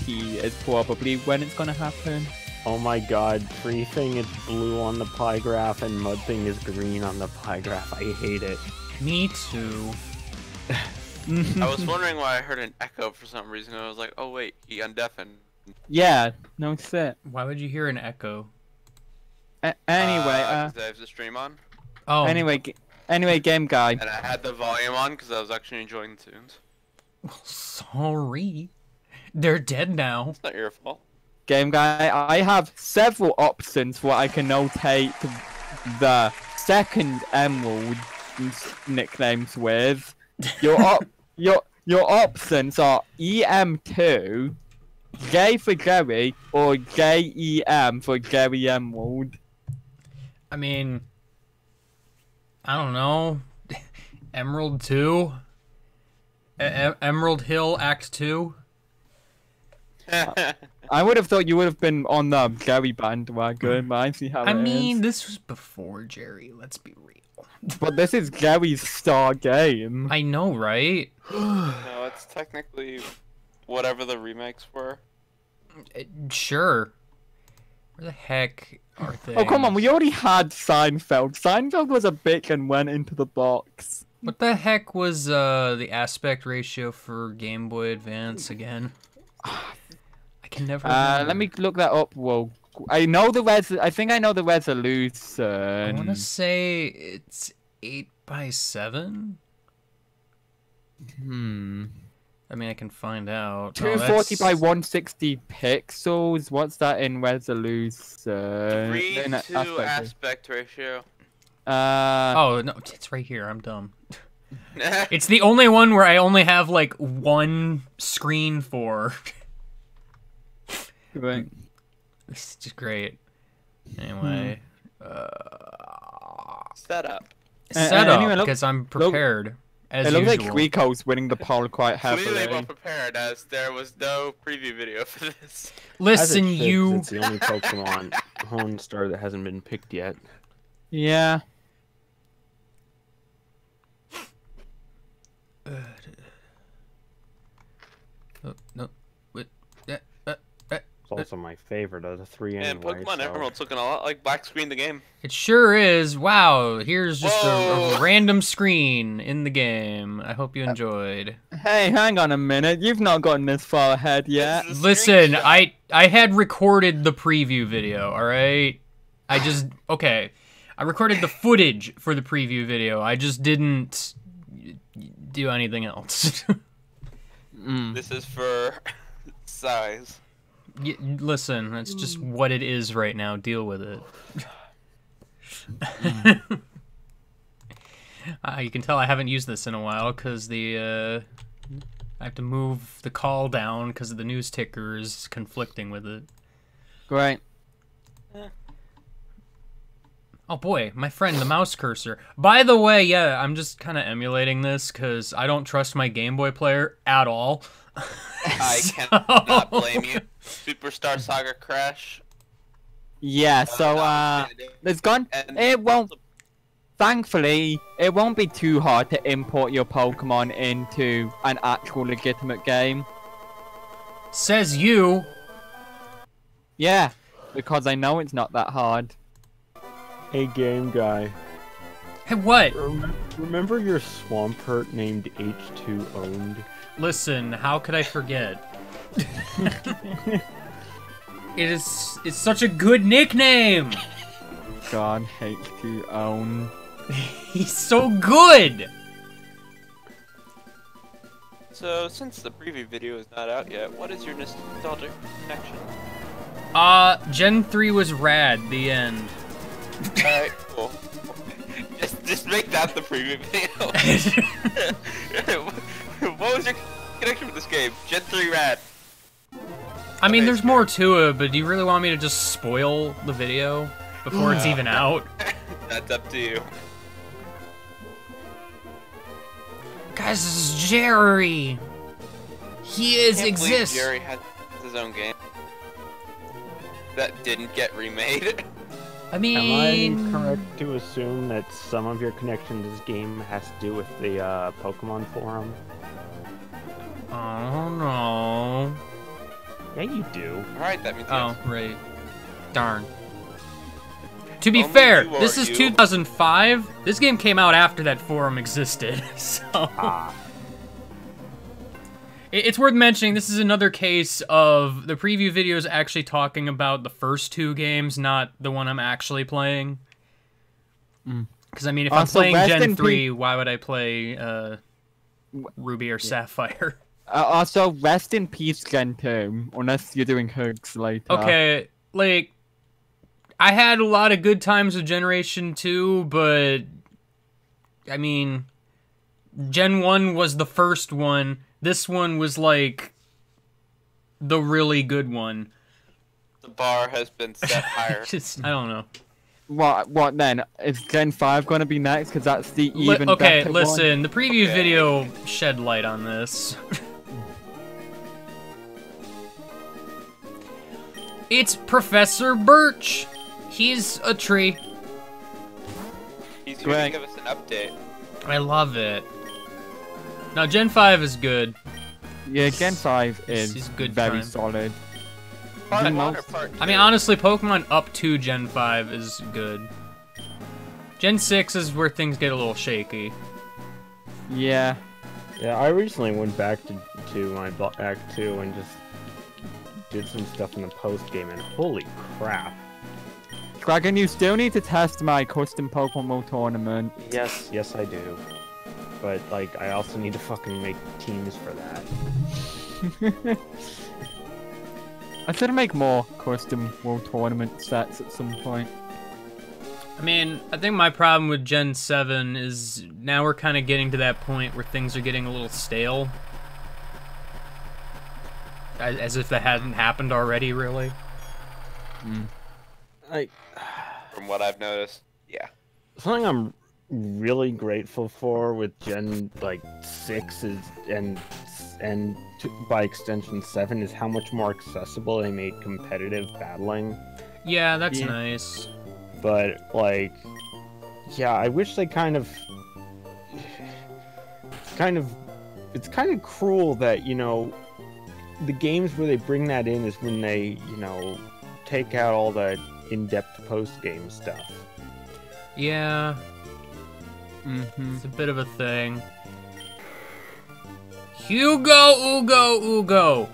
T is probably when it's gonna happen. Oh my god, Tree Thing is blue on the pie graph and Mud Thing is green on the pie graph. I hate it. Me too. I was wondering why I heard an echo for some reason. I was like, oh wait, he undeafened. Yeah, no shit. Why would you hear an echo? Anyway, 'cause I have the stream on, Oh. Anyway, game guy. and I had the volume on because I was actually enjoying the tunes. Sorry. They're dead now. It's not your fault. Game guy, I have several options where I can notate the second emerald nicknames with. Your options are EM2, J for Jerry, or JEM for Jerry Emerald. I mean, I don't know. Emerald 2? Emerald Hill Act 2? I would have thought you would have been on the Jerry bandwagon, but I see how I it mean, is. this was before Jerry, let's be real. But this is Jerry's star game. I know, right? No, it's technically whatever the remakes were. Sure. Where the heck are things? Oh, come on, we already had Seinfeld. Seinfeld was a bitch and went into the box. What the heck was the aspect ratio for Game Boy Advance again? I can never remember. Let me look that up. Well, I know the I think I know the resolution. I want to say it's 8:7. I mean, I can find out. 240 by 160 pixels. What's that in resolution? 3:2 aspect ratio. Oh no, it's right here. I'm dumb. It's the only one where I only have like one screen for. Right. It's just great. Anyway, Setup. set up anyway, because I'm prepared as It looks usual. like Rico's winning the poll quite Completely well heavily. prepared, as there was no preview video for this. Listen, As it should, 'cause you. It's the only Pokemon Hone Star that hasn't been picked yet. Yeah. No, wait, It's also my favorite of the three And anyway. Pokemon so... Emerald's looking a lot like Black Screen the game. it sure is. Wow, here's just a Whoa. random screen in the game. I hope you enjoyed. Hey, hang on a minute. You've not gotten this far ahead yet. This is a Listen, screenshot. I had recorded the preview video, alright? Okay. I recorded the footage for the preview video. I just didn't do anything else. This is for size. Listen, that's just what it is right now. Deal with it. You can tell I haven't used this in a while because I have to move the call down because the news ticker is conflicting with it. Great. Oh boy, my friend, the mouse cursor. By the way, yeah, I'm just kind of emulating this because I don't trust my Game Boy player at all. I cannot blame you. Superstar Saga Crash. Yeah, so, it's gone. And It won't. Thankfully, it won't be too hard to import your Pokemon into an actual legitimate game. Says you. Yeah, because I know it's not that hard. Hey, game guy. Hey, what? Remember your Swampert named H2 owned? Listen, how could I forget? It's such a good nickname. God, hate to own. He's so good. So, since the preview video is not out yet, what is your nostalgic connection? Gen 3 was rad. The end. Alright, cool. Just make that the preview video. What was your connection with this game? Gen 3 rad. I mean, there's more to it, but do you really want me to just spoil the video before it's even out? That's up to you. Guys, this is Jerry. He Can't believe exists. Jerry has his own game that didn't get remade. I Am mean, I correct to assume that some of your connection to this game has to do with the Pokemon forum? I don't know. Yeah, you do. Alright, that means Oh, yes. right. Darn. To be Only fair, you this are is you. 2005. This game came out after that forum existed, so... Ah. It's worth mentioning, this is another case of the preview videos actually talking about the first two games, not the one I'm actually playing. Because, I mean, if I'm Also, playing rest Gen in 3, why would I play Ruby or Sapphire? Also, rest in peace, Gen 2, unless you're doing hugs later. Okay, like, I had a lot of good times with Generation 2, but, I mean, Gen 1 was the first one. This one was, like, the really good one. The bar has been set higher. Just, I don't know. What then? Is Gen 5 gonna be next? Because that's the even Okay, better listen, the preview Okay. video shed light on this. It's Professor Birch. He's a tree. He's here to Greg. give us an update. I love it. Now, Gen 5 is good. one. Yeah, Gen 5 This is is good very time. solid. Part Mhm. 1 or part 2? I mean, honestly, Pokemon up to Gen 5 is good. Gen 6 is where things get a little shaky. Yeah. Yeah, I recently went back to my Act 2 and just did some stuff in the post game, and holy crap! Dragon, you still need to test my custom Pokemon tournament. Yes, I do. But like, I also need to fucking make teams for that. I should make more custom World Tournament sets at some point. I mean, I think my problem with Gen 7 is now we're kind of getting to that point where things are getting a little stale. As if that hadn't happened already, really. From what I've noticed, yeah. Something I'm really grateful for with Gen 6 is by extension 7 is how much more accessible they made competitive battling. Yeah, that's Yeah. nice. But yeah, I wish they it's kind of cruel that, the games where they bring that in is when they, take out all the in-depth post-game stuff. Yeah, Mm-hmm. it's a bit of a thing. Ugo!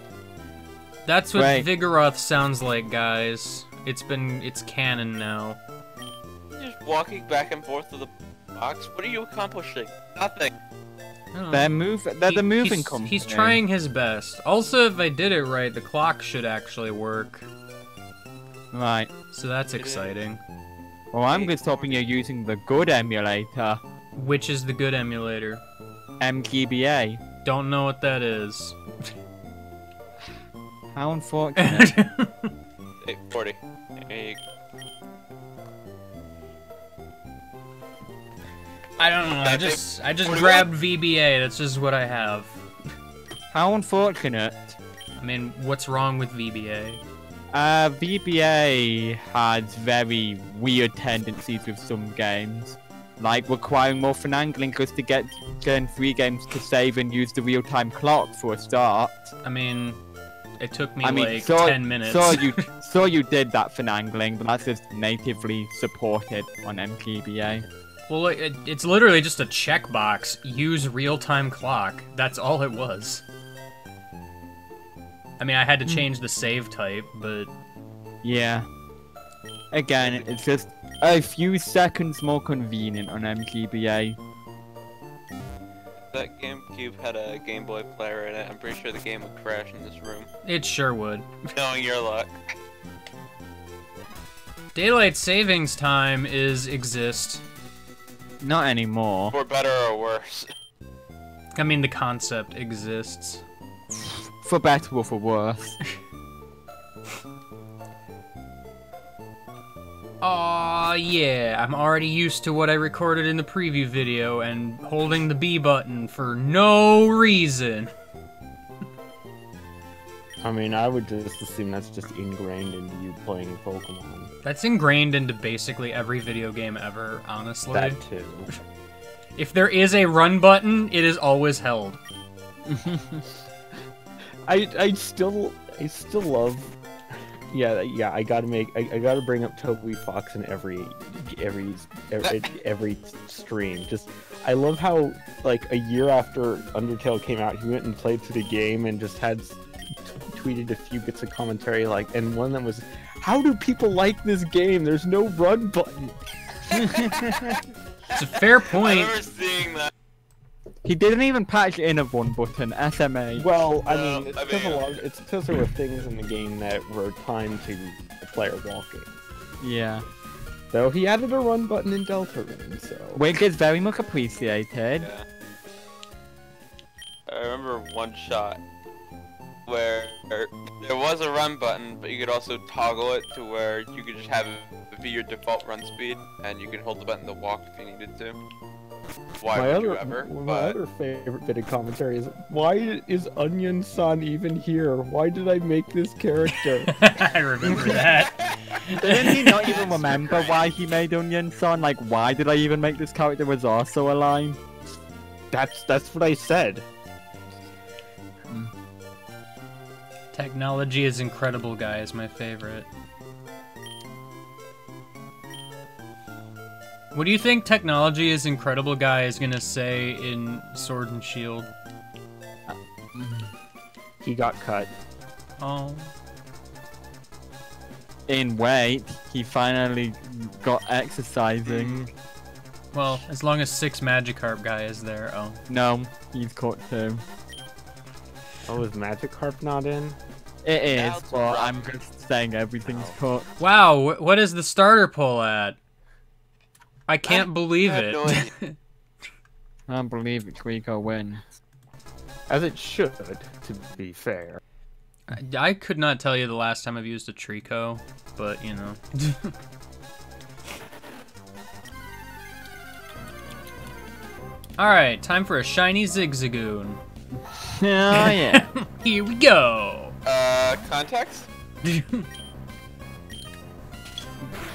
That's what Right. Vigoroth sounds like, guys. It's canon now. Just walking back and forth to the box. What are you accomplishing? Nothing. I don't know. They're the moving he's, company. He's trying his best. Also, if I did it right, the clock should actually work. Right. So that's exciting. Well, I'm just hoping you're using the good emulator, Which is the good emulator? MGBA. Don't know what that is. How unfortunate. 840. Hey, I don't know. I just 41? grabbed VBA. That's just what I have. How unfortunate. I mean, what's wrong with VBA? VBA has very weird tendencies with some games. Like requiring more finagling just to get Gen 3 games to save and use the real-time clock for a start. I mean, it took me 10 minutes. So you did that finagling, but that's just natively supported on MGBA. Well, it's literally just a checkbox. Use real-time clock. That's all it was. I mean, I had to change the save type, but... Yeah. Again, it's just a few seconds more convenient on MGBA. that GameCube had a Game Boy player in it, I'm pretty sure the game would crash in this room. It sure would. Knowing your luck. Daylight savings time exists. Not anymore. For better or worse. I mean, the concept exists. For better or for worse. Aw, yeah, I'm already used to what I recorded in the preview video and holding the B button for no reason. I mean, I would just assume that's just ingrained into you playing Pokemon. That's ingrained into basically every video game ever, honestly. That too. If there is a run button, it is always held. I still love. Yeah. I gotta bring up Toby Fox in every stream. Just I love how like a year after Undertale came out, he went and played through the game and just had tweeted a few bits of commentary like, and one of them was, "How do people like this game? There's no run button." It's a fair I point. remember seeing that. He didn't even patch in a one button SMA. Well, I No, mean, it's I because mean- it's because there were things in the game that were timed to the player walking. Yeah, Though he added a run button in Deltarune, so. which is very much appreciated. Yeah. I remember one shot where there was a run button, but you could also toggle it to where you could just have it be your default run speed, and you could hold the button to walk if you needed to. Why would you ever? My But other favorite bit of commentary is, why is Onion-san even here? Why did I make this character? I remember that. Didn't he not even remember why he made Onion Son? Like, why did I even make this character was also a line? That's what I said. Technology is incredible, guy is my favorite. What do you think Technology is Incredible Guy is gonna say in Sword and Shield? He got cut. Oh. In weight, he finally got exercising. Well, as long as 6 Magikarp guy is there, oh. No, he's caught too. Oh, is Magikarp not in? It is, That's but rough. I'm just saying everything's cut. Wow, what is the starter poll at? I can't believe I have it. no idea. I can't believe it, Rico wins. As it should, to be fair. I could not tell you the last time I've used a Trico, but you know. Alright, time for a shiny Zigzagoon. Oh yeah. Here we go! Context?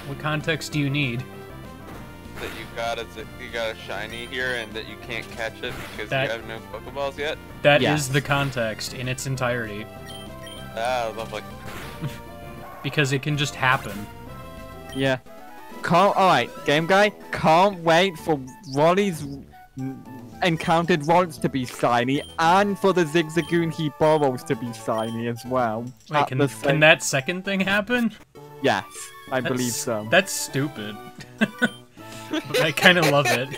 What context do you need? That you got a shiny here and that you can't catch it because That- you have no Pokeballs yet? That is Yes. the context in its entirety. Ah, lovely. Because it can just happen. Yeah. Alright, game guy, can't wait for Wally's encountered Rolls to be shiny and for the Zigzagoon he borrows to be shiny as well. Wait, At the can same- that second thing happen? Yes, I believe That's- so. That's stupid. But I kind of love it.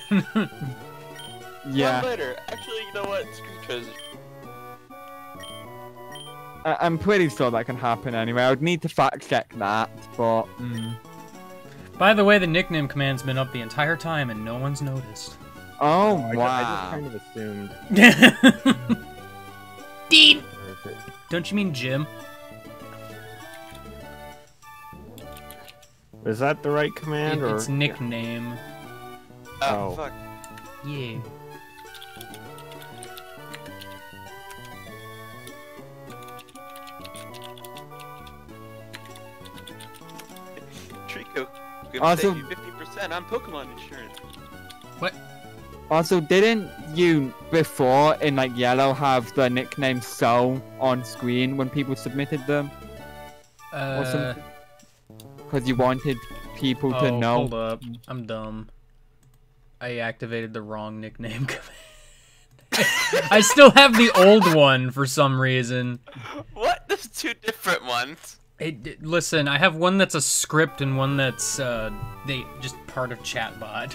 Yeah. One later. Actually, you know what? Screw transition. I'm pretty sure that can happen anyway. I would need to fact check that, but By the way, the nickname command's been up the entire time and no one's noticed. oh I wow. just kind of assumed. Dean! Or is it- Don't you mean Jim? Is that the right command? or It's nickname. Oh. Fuck. Yeah. Trico, gonna Also- save you 50% on Pokemon insurance. Also, didn't you before in like yellow have the nickname so on screen when people submitted them or something? Because you wanted people to Oh, know. hold up. I'm dumb. I activated the wrong nickname command. I still have the old one for some reason. What? There's two different ones. Listen, I have one that's a script and one that's just part of chatbot.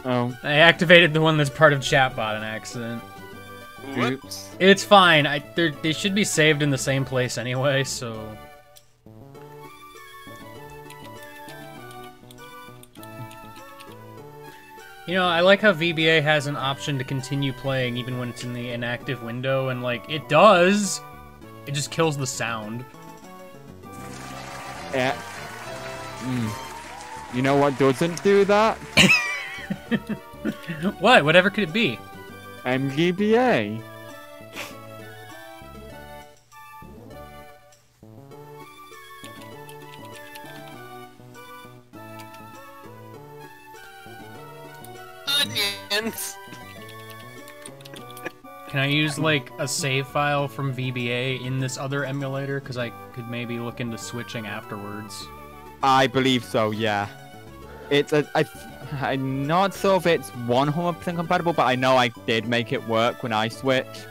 Oh, I activated the one that's part of chatbot on accident. Whoops. It's fine. They should be saved in the same place anyway, so. You know, I like how VBA has an option to continue playing even when it's in the inactive window, and like, it does! It just kills the sound. yeah. You know what doesn't do that? What? Whatever could it be? MGBA. Onions. Can I use, like, a save file from VBA in this other emulator? Because I could maybe look into switching afterwards. I believe so, yeah. I'm not sure if it's 100% compatible, but I know I did make it work when I switched.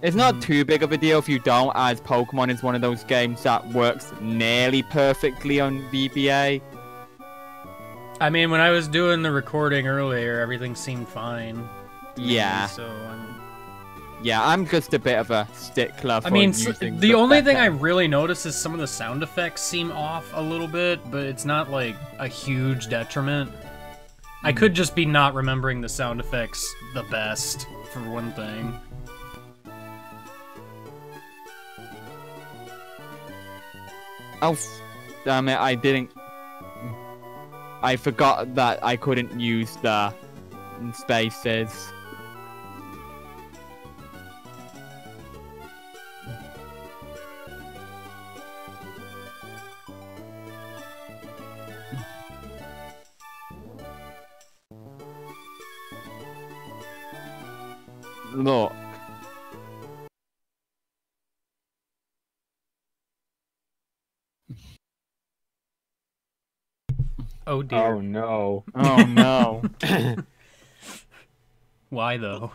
It's not too big of a deal if you don't, as Pokemon is one of those games that works nearly perfectly on VBA. I mean, when I was doing the recording earlier, everything seemed fine. Yeah. So, Yeah, I'm just a bit of a stickler for I mean, using the only thing I better. really notice is some of the sound effects seem off a little bit, but it's not, like, a huge detriment. I could just be not remembering the sound effects the best, for one thing. Oh, damn it, I didn't... I forgot that I couldn't use the spaces. Look. Oh dear. Oh no. Oh no. Why though?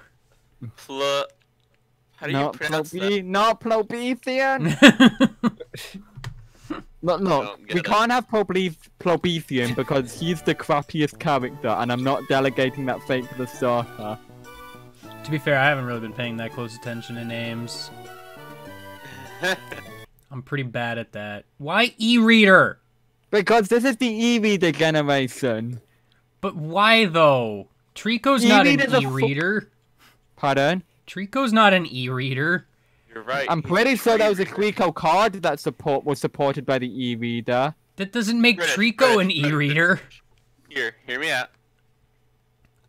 How do you Not pronounce that? Not Plobethian. Look, don't get we it. can't have Plobethian because he's the crappiest character, and I'm not delegating that fate to the starter. To be fair, I haven't really been paying that close attention to names. I'm pretty bad at that. Why e-reader? Because this is the e-reader generation. But why though? Trico's not an E-reader's a e-reader. Pardon? Trico's not an e-reader. You're right. I'm pretty sure there was a Trico card that was supported by the e-reader. That doesn't make Reddit, Trico Reddit, an Reddit. e-reader. Here, hear me out.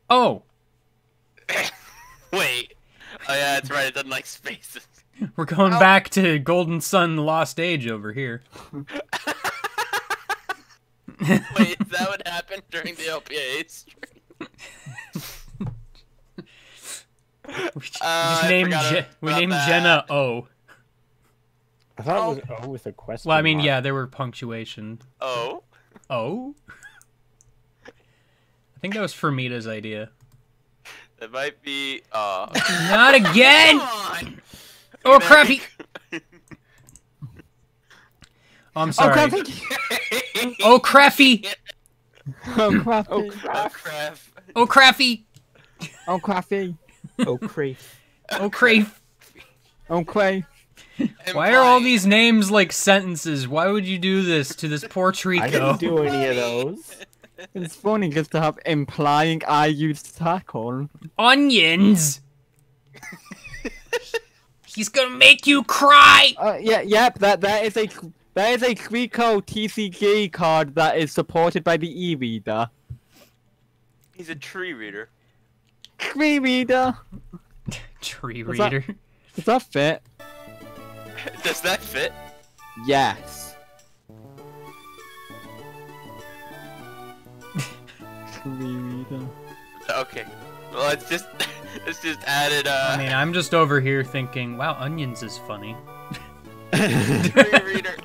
Oh, Wait. Oh yeah, that's right. It doesn't like spaces. we're going back to Golden Sun: The Lost Age over here. Wait, is that what happened during the LPA stream? We just I named forgot we about named that. Jenna O. I thought it was O with a question. Well, I mean, mark. yeah, there were punctuation. Oh. Oh? I think that was Fermita's idea. That might be. Not again! Come on. Oh, crappy! Oh, I'm sorry. Oh, crappy! Oh, crap. Oh Oh crap. crap. Oh, crappy! Oh, crappy. Oh crap. Oh, crave. Oh, cray. Why are all these names like sentences? Why would you do this to this poor I Trico? didn't do any of those. It's funny just to have implying I used tackle. Onions! He's gonna make you cry! Yep, that is a Trico TCG card that is supported by the e-reader. He's a tree reader. Tree reader. Tree What's that? reader. Does that fit? Does that fit? Yes. Tree reader. Okay. Well, it's just add it. I mean, I'm just over here thinking, wow, onions is funny. Tree reader.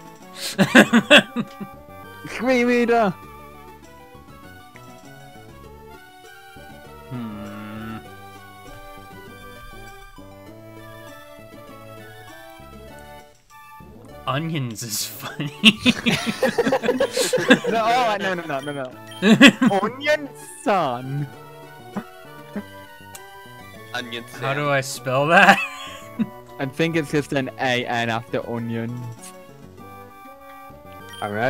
Tree reader. Onions is funny. No. Onion son. Onion. How do I spell that? I think it's just an A-N after onion. I mean,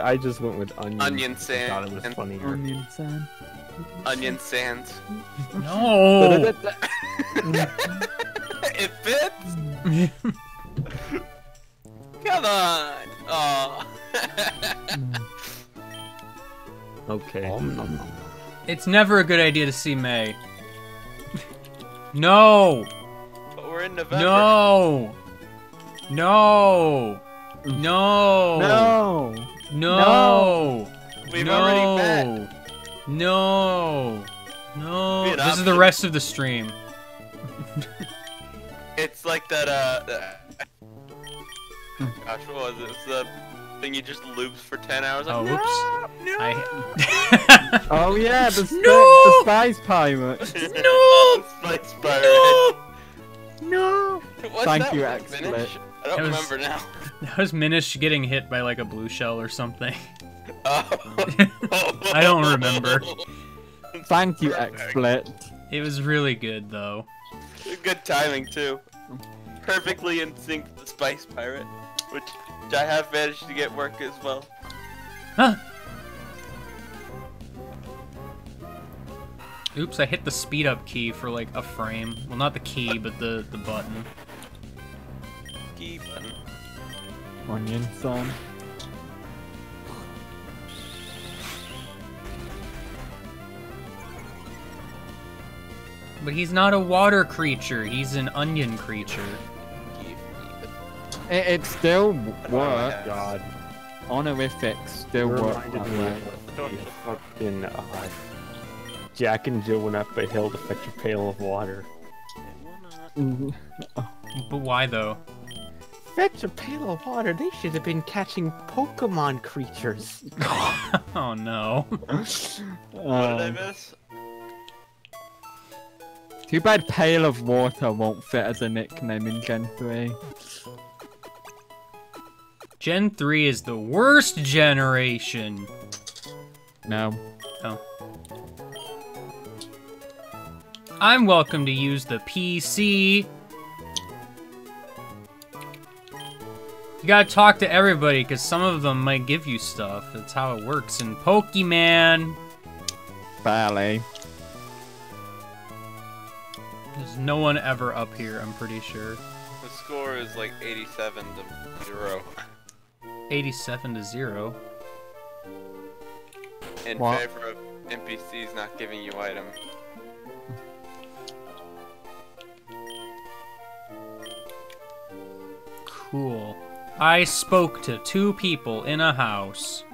I just went with onion. Onion I sand. thought it was funnier. Onion son. Onion sands. No. It fits. Come on. Oh. Okay. It's never a good idea to see May. No. But we're in November. No. No. No. No. No. We've No. already met. No. No. Be an This is the option. rest of the stream. It's like that, gosh, what was it? It's the thing you just loops for 10 hours. Like, Oh, no, whoops. no. Oh yeah, the spice pirate. No! Spice pirate. No. Was Thank that you, one X-Split. Finnish? I don't That was- remember now. That was Minish getting hit by like a blue shell or something. Oh. I don't remember. Thank you, X-Split. It was really good though. Good timing too. Perfectly in sync with the Spice Pirate, which I have managed to get work as well. Huh? Oops, I hit the speed up key for like a frame. Well, not the key, but the button. Key button. Onion song. But he's not a water creature, he's an onion creature. Key. It still Oh works. God. Honorific still You works. reminded that me way. of the fucking Jack and Jill went up a hill to fetch a pail of water. Mm, But why though? Fetch a pail of water? They should have been catching Pokemon creatures. Oh no. What did I miss? Too bad Pail of Water won't fit as a nickname in Gen 3. Gen 3 is the worst generation. No. Oh. I'm welcome to use the PC. You gotta talk to everybody, because some of them might give you stuff. That's how it works in Pokemon. Barely. There's no one ever up here, I'm pretty sure. The score is like 87 to 0 87 to 0. in What? favor of NPCs not giving you items. Cool. I spoke to 2 people in a house.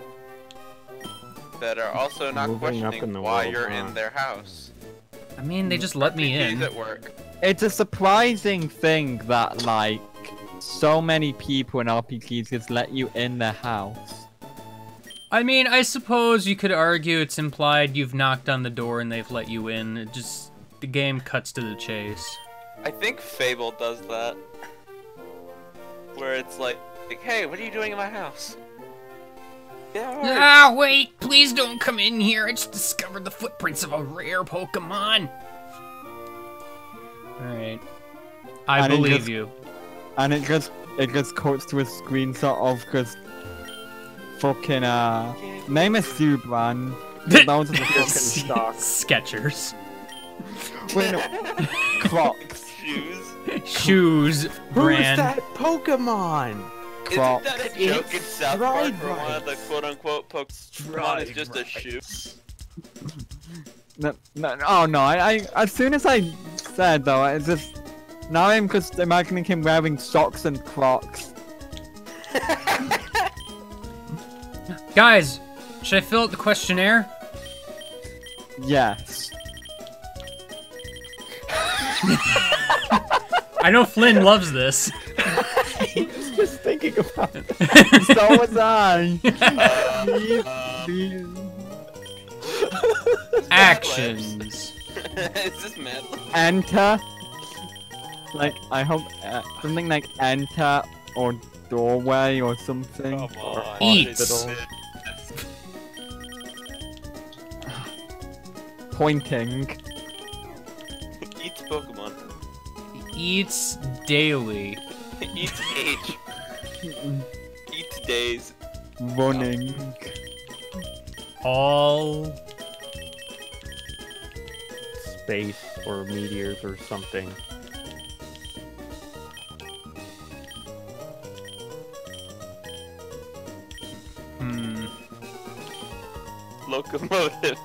That are also not Moving up in questioning the why world, you're huh? in their house. I mean, they just let me RPGs in. at work. It's a surprising thing that, like, so many people in RPGs just let you in their house. I mean, I suppose you could argue it's implied you've knocked on the door and they've let you in. It just, the game cuts to the chase. I think Fable does that. Where it's like, hey, what are you doing in my house? Yeah, alright. Ah, wait, please don't come in here. I just discovered the footprints of a rare Pokemon. Alright. I And it believe just- you. And it just cuts to a screenshot of just fucking name a Subran. Those are the fucking stock. Skechers. Wait, no. Crocs. Shoes. Shoes brand. Who's that Pokemon? Crocs. Isn't that a joke in It's South Park where Stride one of the quote-unquote Pokemon is just a shoe? No, oh no, I as soon as I said though, it's just now I'm just imagining him wearing socks and Crocs. Guys, should I fill out the questionnaire? Yes. I know Flynn loves this. Just thinking about it. So was I. Please. Actions. Is this mad? Enter. Like I hope something like enter or doorway or something. Come on. Eat. Pointing. Eats Pokemon. Eats daily. Eats age. Eats days. Running. All Space or meteors or something. Locomotive.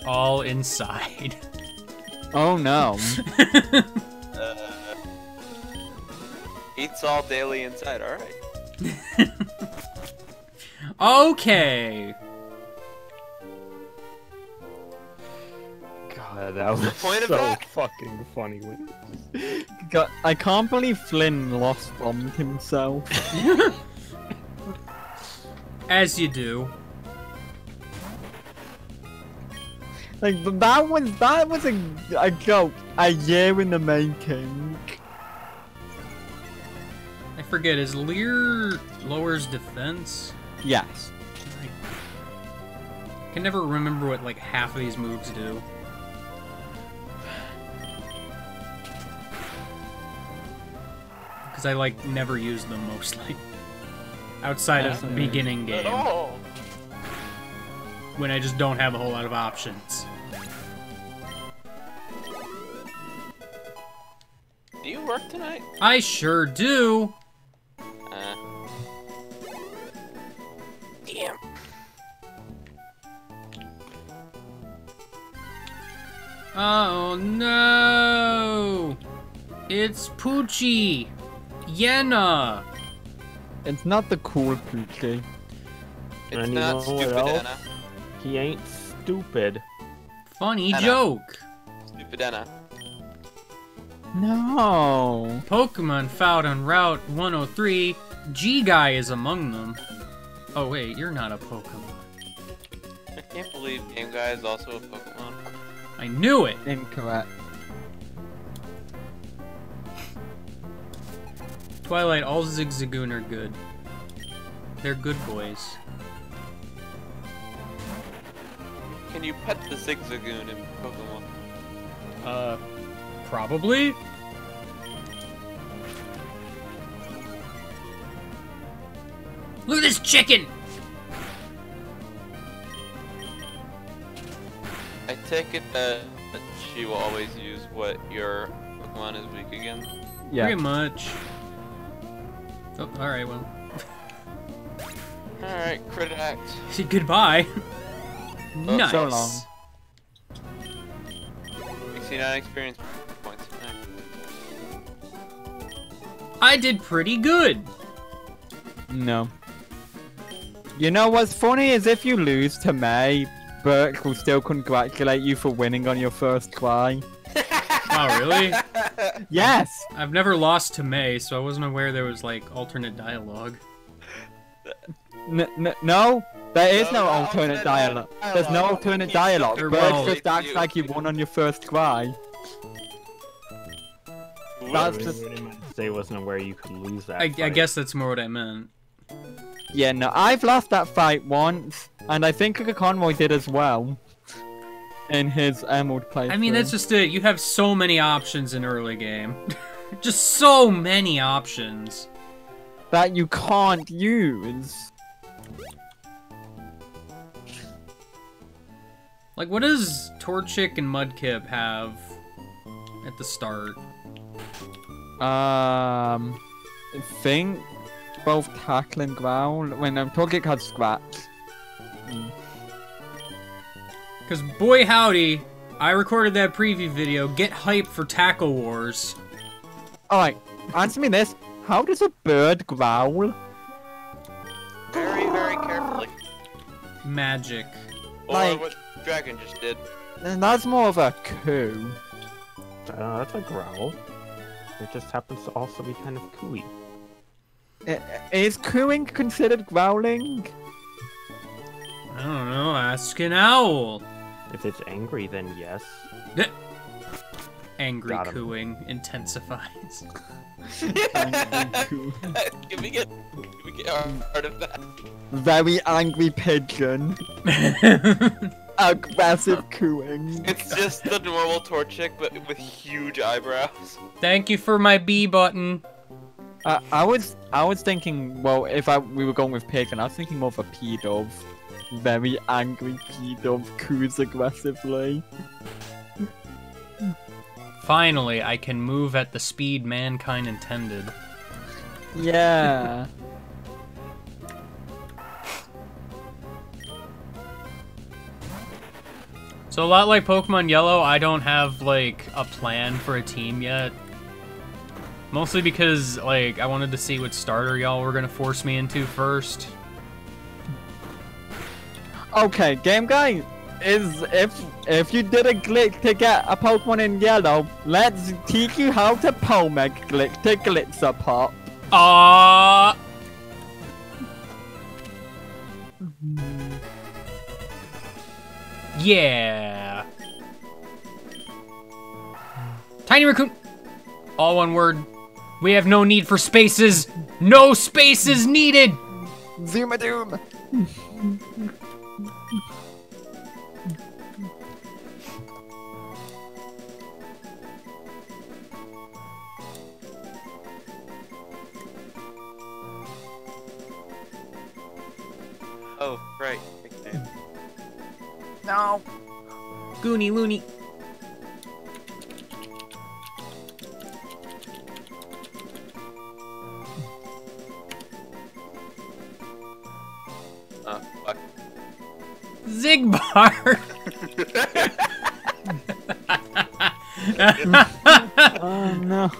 all inside. Oh no. Beats all daily inside, alright. Okay. God, that was point of so that? fucking funny. God, I can't believe Flynn lost bombed himself. As you do. Like that was a joke, a year in the making. I forget, is Lear lowers defense? Yes. I can never remember what like half of these moves do. Because I like never use them mostly. Outside of the beginning game. Oh. When I just don't have a whole lot of options. Do you work tonight? I sure do! Damn. Oh no! It's Poochie! Yenna! It's not the cool Poochie. It's And you not know what stupid, else? Anna. He ain't stupid. Funny Anna. joke! Stupid Anna. No. Pokemon found on Route 103. G-Guy is among them. Oh wait, you're not a Pokemon. I can't believe Game Guy is also a Pokemon. I knew it! Incorrect. Twilight, all Zigzagoon are good. They're good boys. Can you pet the Zigzagoon in Pokemon? Probably? Look at this chicken! I take it that she will always use what your Pokemon is weak against. Yeah. Pretty much. Oh, alright, well. Alright, crit act. Goodbye. Oh, Nice. So long. 69 experience points. I did pretty good. No. You know what's funny is if you lose to May, Burke will still congratulate you for winning on your first try. Wow, really? Yes! I've never lost to May, so I wasn't aware there was, like, alternate dialogue. No, there is no No, alternate dialogue. There's no alternate dialogue. Or Burke well- just acts like you won on your first try. That's What just... I meant to say wasn't aware you could lose that I fight. guess that's more what I meant. Yeah, no, I've lost that fight once, and I think Conroy did as well. In his Emerald playthrough. I mean, that's just it. You have so many options in early game. Just so many options. that you can't use. Like, what does Torchic and Mudkip have at the start? I think both tackle and growl. When Torchic had scratch. Because, boy howdy, I recorded that preview video. Get hype for Tackle Wars. Alright, answer me this. How does a bird growl? Very, very carefully. Magic. Or Like- what Dragon just did. And that's more of a coo. That's a growl. It just happens to also be kind of cooey. Is cooing considered growling? I don't know, ask an owl. If it's angry, then yes. Angry Got 'em. cooing intensifies. Can we get part of that? Very angry pigeon. Aggressive cooing. It's just the normal Torchic, but with huge eyebrows. Thank you for my B button. I was thinking, well, if we were going with pigeon, I was thinking more of a P-dove. Very angry P-dove coos aggressively. Finally, I can move at the speed mankind intended. Yeah. So a lot like Pokemon Yellow, I don't have, like, a plan for a team yet. Mostly because, like, I wanted to see what starter y'all were gonna force me into first. Okay, game guy, if you did a glitch to get a Pokemon in yellow, let's teach you how to Pomeg glitch to Glitzer Pop. Yeah. Tiny Raccoon. All one word. We have no need for spaces. No spaces needed. Zoomadoom. Oh, right. Nickname. No. Goonie loony. Oh, fuck. Zigbar. Oh no.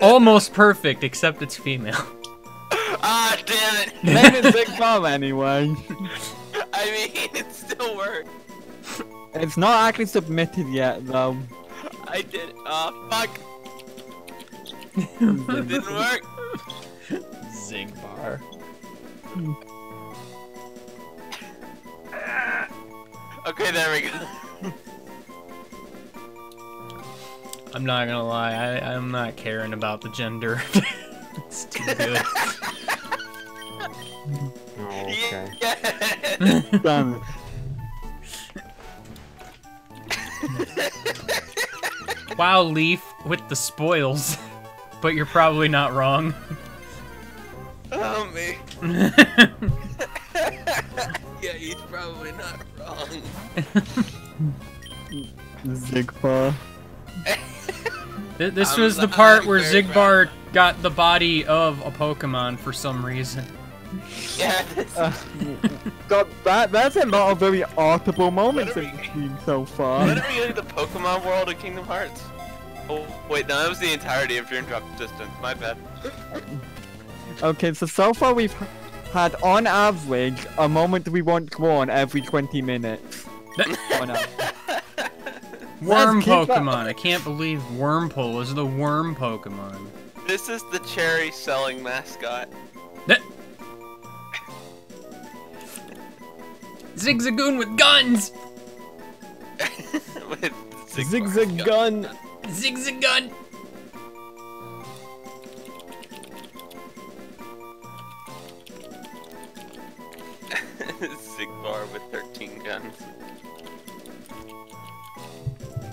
Almost perfect, except it's female. Ah, damn it! Name it Zigbar anyway. I mean, it still worked. It's not actually submitted yet though. I did. Fuck. It didn't work. Zigbar. Okay, there we go. I'm not gonna lie, I'm not caring about the gender. It's too good. Oh, okay. Yeah. Damn Wow, Leaf with the spoils. But you're probably not wrong. Oh, me. Yeah, he's probably not wrong. it. Zigbar. This I'm was the not part where very Zigbar got the body of a Pokemon for some reason. Yeah, God, that's a lot of very audible moments What in are we- the game so far. When are we getting the Pokemon world of Kingdom Hearts? Oh, wait, no, that was the entirety of Dream Drop Distance. My bad. Okay, so far we've had on average a moment we want one every 20 minutes. On average. Worm Let's keep that- Pokemon. I can't believe Wurmple is the worm Pokemon. This is the cherry selling mascot. Zigzagoon with guns! With Zigzag gun. Zigzagun! Zigbar with 13 guns.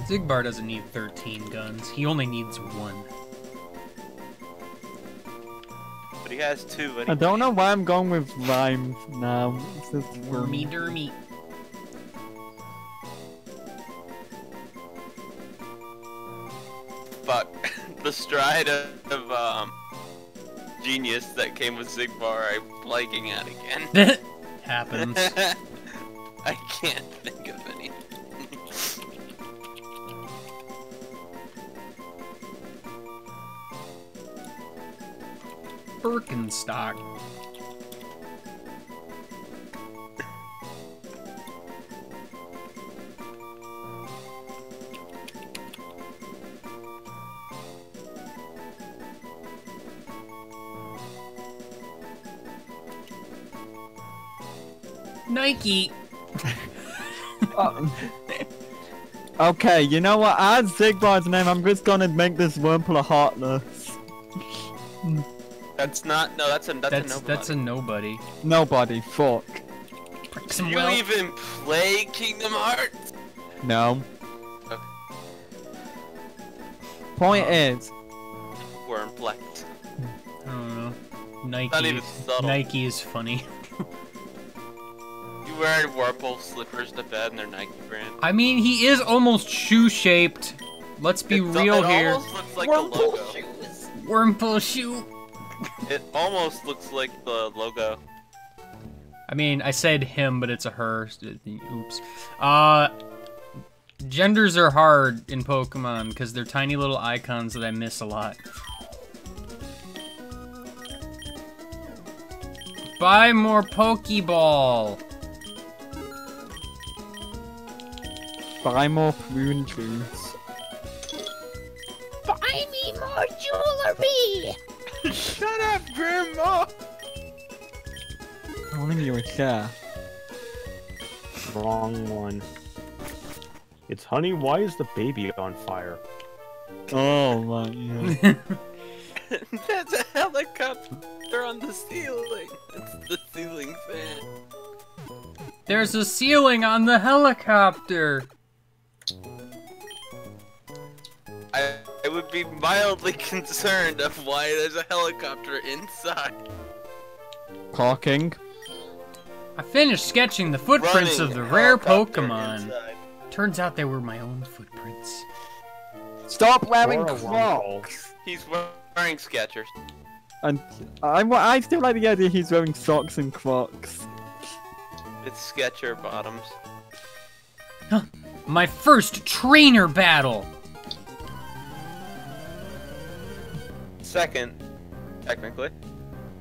Zigbar doesn't need 13 guns. He only needs one. But he has two. I don't know why I'm going with rhymes now. It's just Wormy dermy. Fuck. The stride of genius that came with Zigbar, I'm blanking out again. Happens. I can't think of anything. Birkenstock. Nike. Okay, you know what? Add Zigbar's name. I'm just gonna make this Wurmple heartless. That's not. No, that's a nobody. That's a nobody. Nobody. Fuck. Do you even play Kingdom Hearts? No. Okay. Point is, Wormplex. I don't know. Not even subtle. Nike is funny. You wear Wurmple slippers to bed and they're Nike brand. I mean, he is almost shoe-shaped. Let's be real it here. almost looks like the logo. Wurmple shoe. It almost looks like the logo. I mean, I said him, but it's a her. Oops. Genders are hard in Pokemon because they're tiny little icons that I miss a lot. Buy more Pokeball. Buy more prune juice. Buy me more jewelry! Shut up, Grandma! I want to give you a chair. Wrong one. It's honey, why is the baby on fire? Oh my god. That's a helicopter on the ceiling. It's the ceiling fan. There's a ceiling on the helicopter. I would be mildly concerned of why there's a helicopter inside. Parking. I finished sketching the footprints of the Running rare helicopter Pokemon. inside. Turns out they were my own footprints. Stop wearing Or a Crocs. He's wearing Skechers. And I still like the idea he's wearing socks and Crocs. It's Sketcher bottoms. My first trainer battle. Second, technically.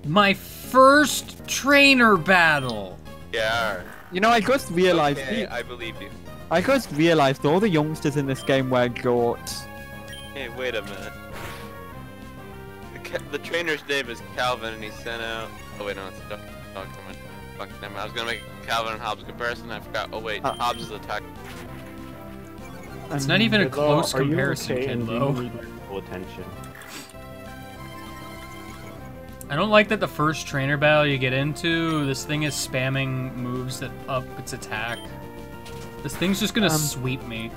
My first trainer battle. Yeah. You know, I just realized. Okay, I believe you. I just realized all the youngsters in this game wear jorts. Hey, wait a minute. The trainer's name is Calvin, and he sent out. Oh wait, no, it's Dr. Fuck, never mind. I was gonna make a Calvin and Hobbes comparison. I forgot. Oh wait, Hobbes is a tech. It's not even a Kidlo, close are you comparison, okay, and do you Kidlo. need medical attention? I don't like that the first trainer battle you get into, this thing is spamming moves that up its attack. This thing's just gonna sweep me.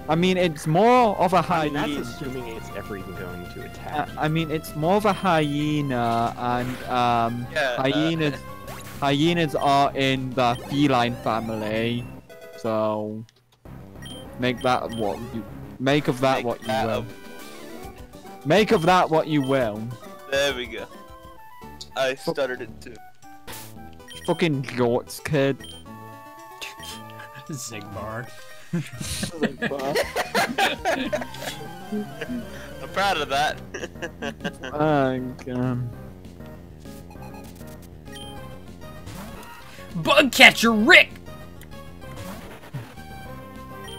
I mean, it's more of a I mean, hyena. that's assuming it's ever even going to attack. I mean, it's more of a hyena, and Yeah, hyenas are in the feline family, so make that what you make of that what you will. Make of that what you will. There we go. I stuttered it too. Fucking jorts, kid. Zigbar. I'm proud of that. Bug catcher Rick!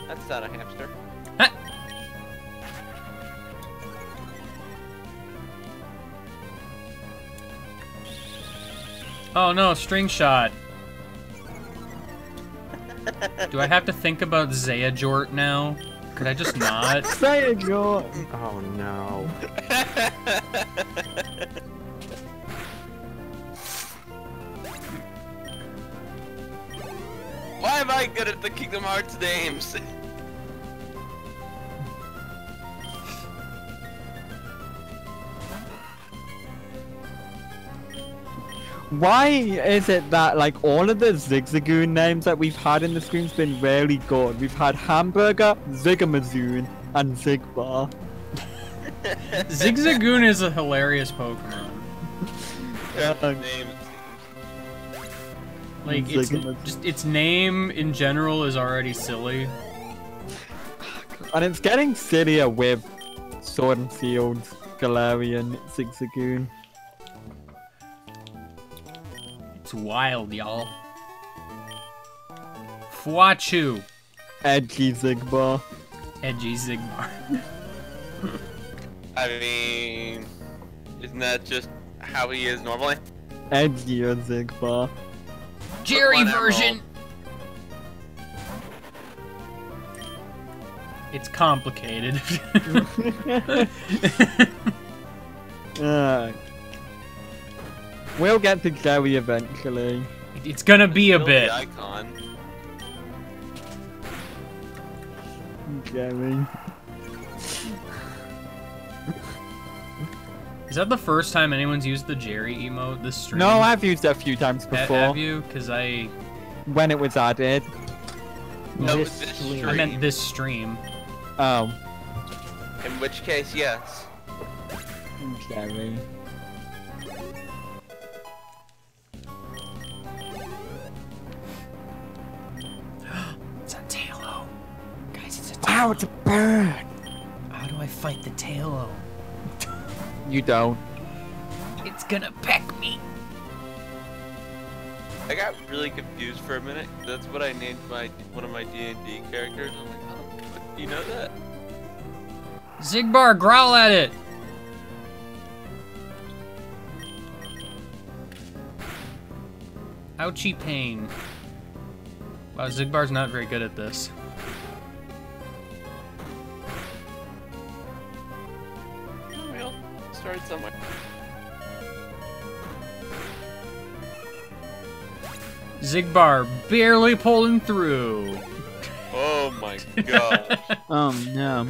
That's not a hamster. Oh no, string shot. Do I have to think about Zayajort now? Could I just not? Say it, jort. Oh no. Why am I good at the Kingdom Hearts names? Why is it that like all of the Zigzagoon names that we've had in the screen's been really good? We've had Hamburger, Zigamazoon, and Zigbar. Zigzagoon is a hilarious Pokemon. Name. Like, its name in general is already silly. And it's getting sillier with Sword and Shield, Galarian, Zigzagoon. It's wild, y'all. Fwachu. Edgy Zigbar. Edgy Zigbar. I mean, isn't that just how he is normally? Edgier Zigbar. Jerry Pokemon version. It's complicated. We'll get to Jerry eventually. It's gonna be a Still the bit. icon. Jerry. Is that the first time anyone's used the Jerry emote this stream? No, I've used it a few times before. Have you? Because When it was added. No, This this stream. stream. I meant this stream. Oh, In which case, yes. Jerry. It's a Tailo. Guys, it's a Ow, it's a bird! How do I fight the Tailo? You don't. It's gonna peck me. I got really confused for a minute. That's what I named one of my D&D characters. I'm like, oh, do you know that? Zigbar, growl at it. Ouchie pain. Wow, Zigbar's not very good at this. Well, started somewhere. Zigbar barely pulling through. Oh my god. No.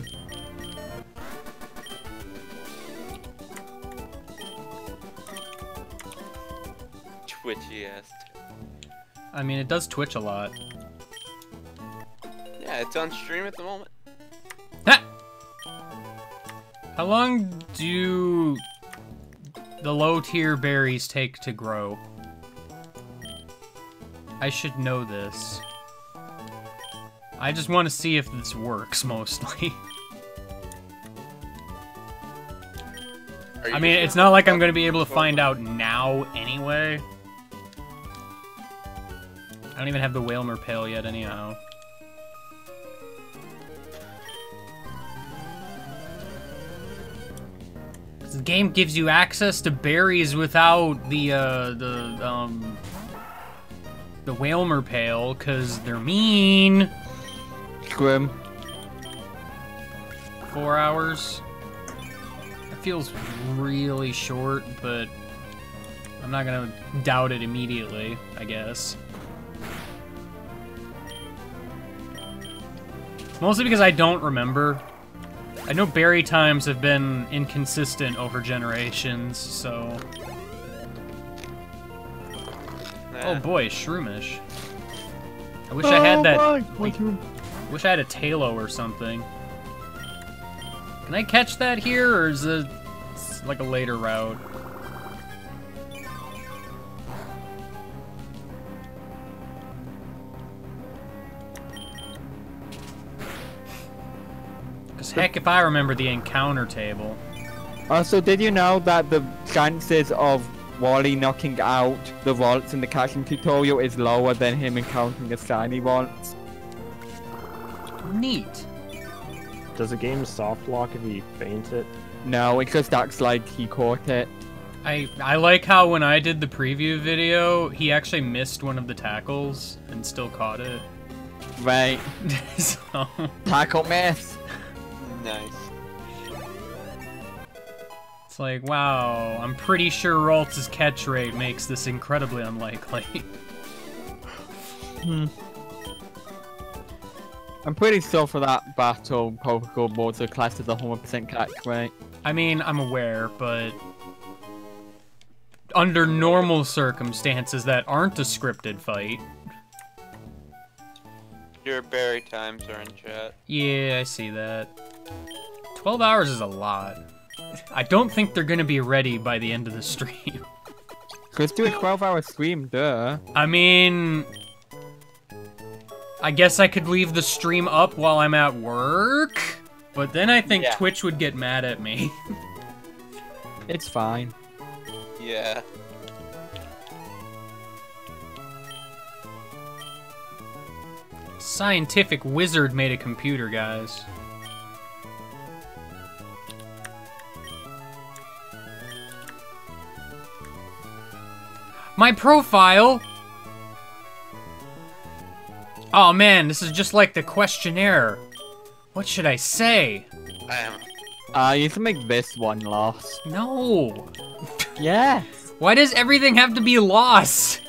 Twitchy ass. I mean, it does twitch a lot. Yeah, it's on stream at the moment. Ha! How long do the low tier berries take to grow? I should know this. I just want to see if this works, mostly. I mean, it's not like I'm going to be able to find out now anyway. I don't even have the Whalmer Pail yet anyhow. The game gives you access to berries without the Whalmer Pail, because they're mean. Grim. 4 hours. That feels really short, but I'm not gonna doubt it immediately, I guess. Mostly because I don't remember. I know berry times have been inconsistent over generations, so... Oh boy, Shroomish. I wish I had that... Wish I had a Tailo or something. Can I catch that here, or is it like a later route? Because heck if I remember the encounter table. Also, did you know that the chances of Wally knocking out the Waltz in the catching tutorial is lower than him encountering a shiny Waltz? Neat. Does a game soft lock if he faints it? No, it just acts like he caught it. I like how when I did the preview video, he actually missed one of the tackles and still caught it. Right. So... Tackle miss. Nice. It's like, wow, I'm pretty sure Raltz's catch rate makes this incredibly unlikely. I'm pretty sure for that battle, Pokeball boards are classed as a 100% catch rate. I mean, I'm aware, but under normal circumstances that aren't a scripted fight. Your berry times are in chat. Yeah, I see that. 12 hours is a lot. I don't think they're gonna be ready by the end of the stream. Let's do a 12-hour stream, duh. I mean... I guess I could leave the stream up while I'm at work, but then I think Twitch would get mad at me. It's fine. Yeah. Scientific wizard made a computer, guys. My profile! Oh man, this is just like the questionnaire. What should I say? You can make this one last. No. Yes. Why does everything have to be lost?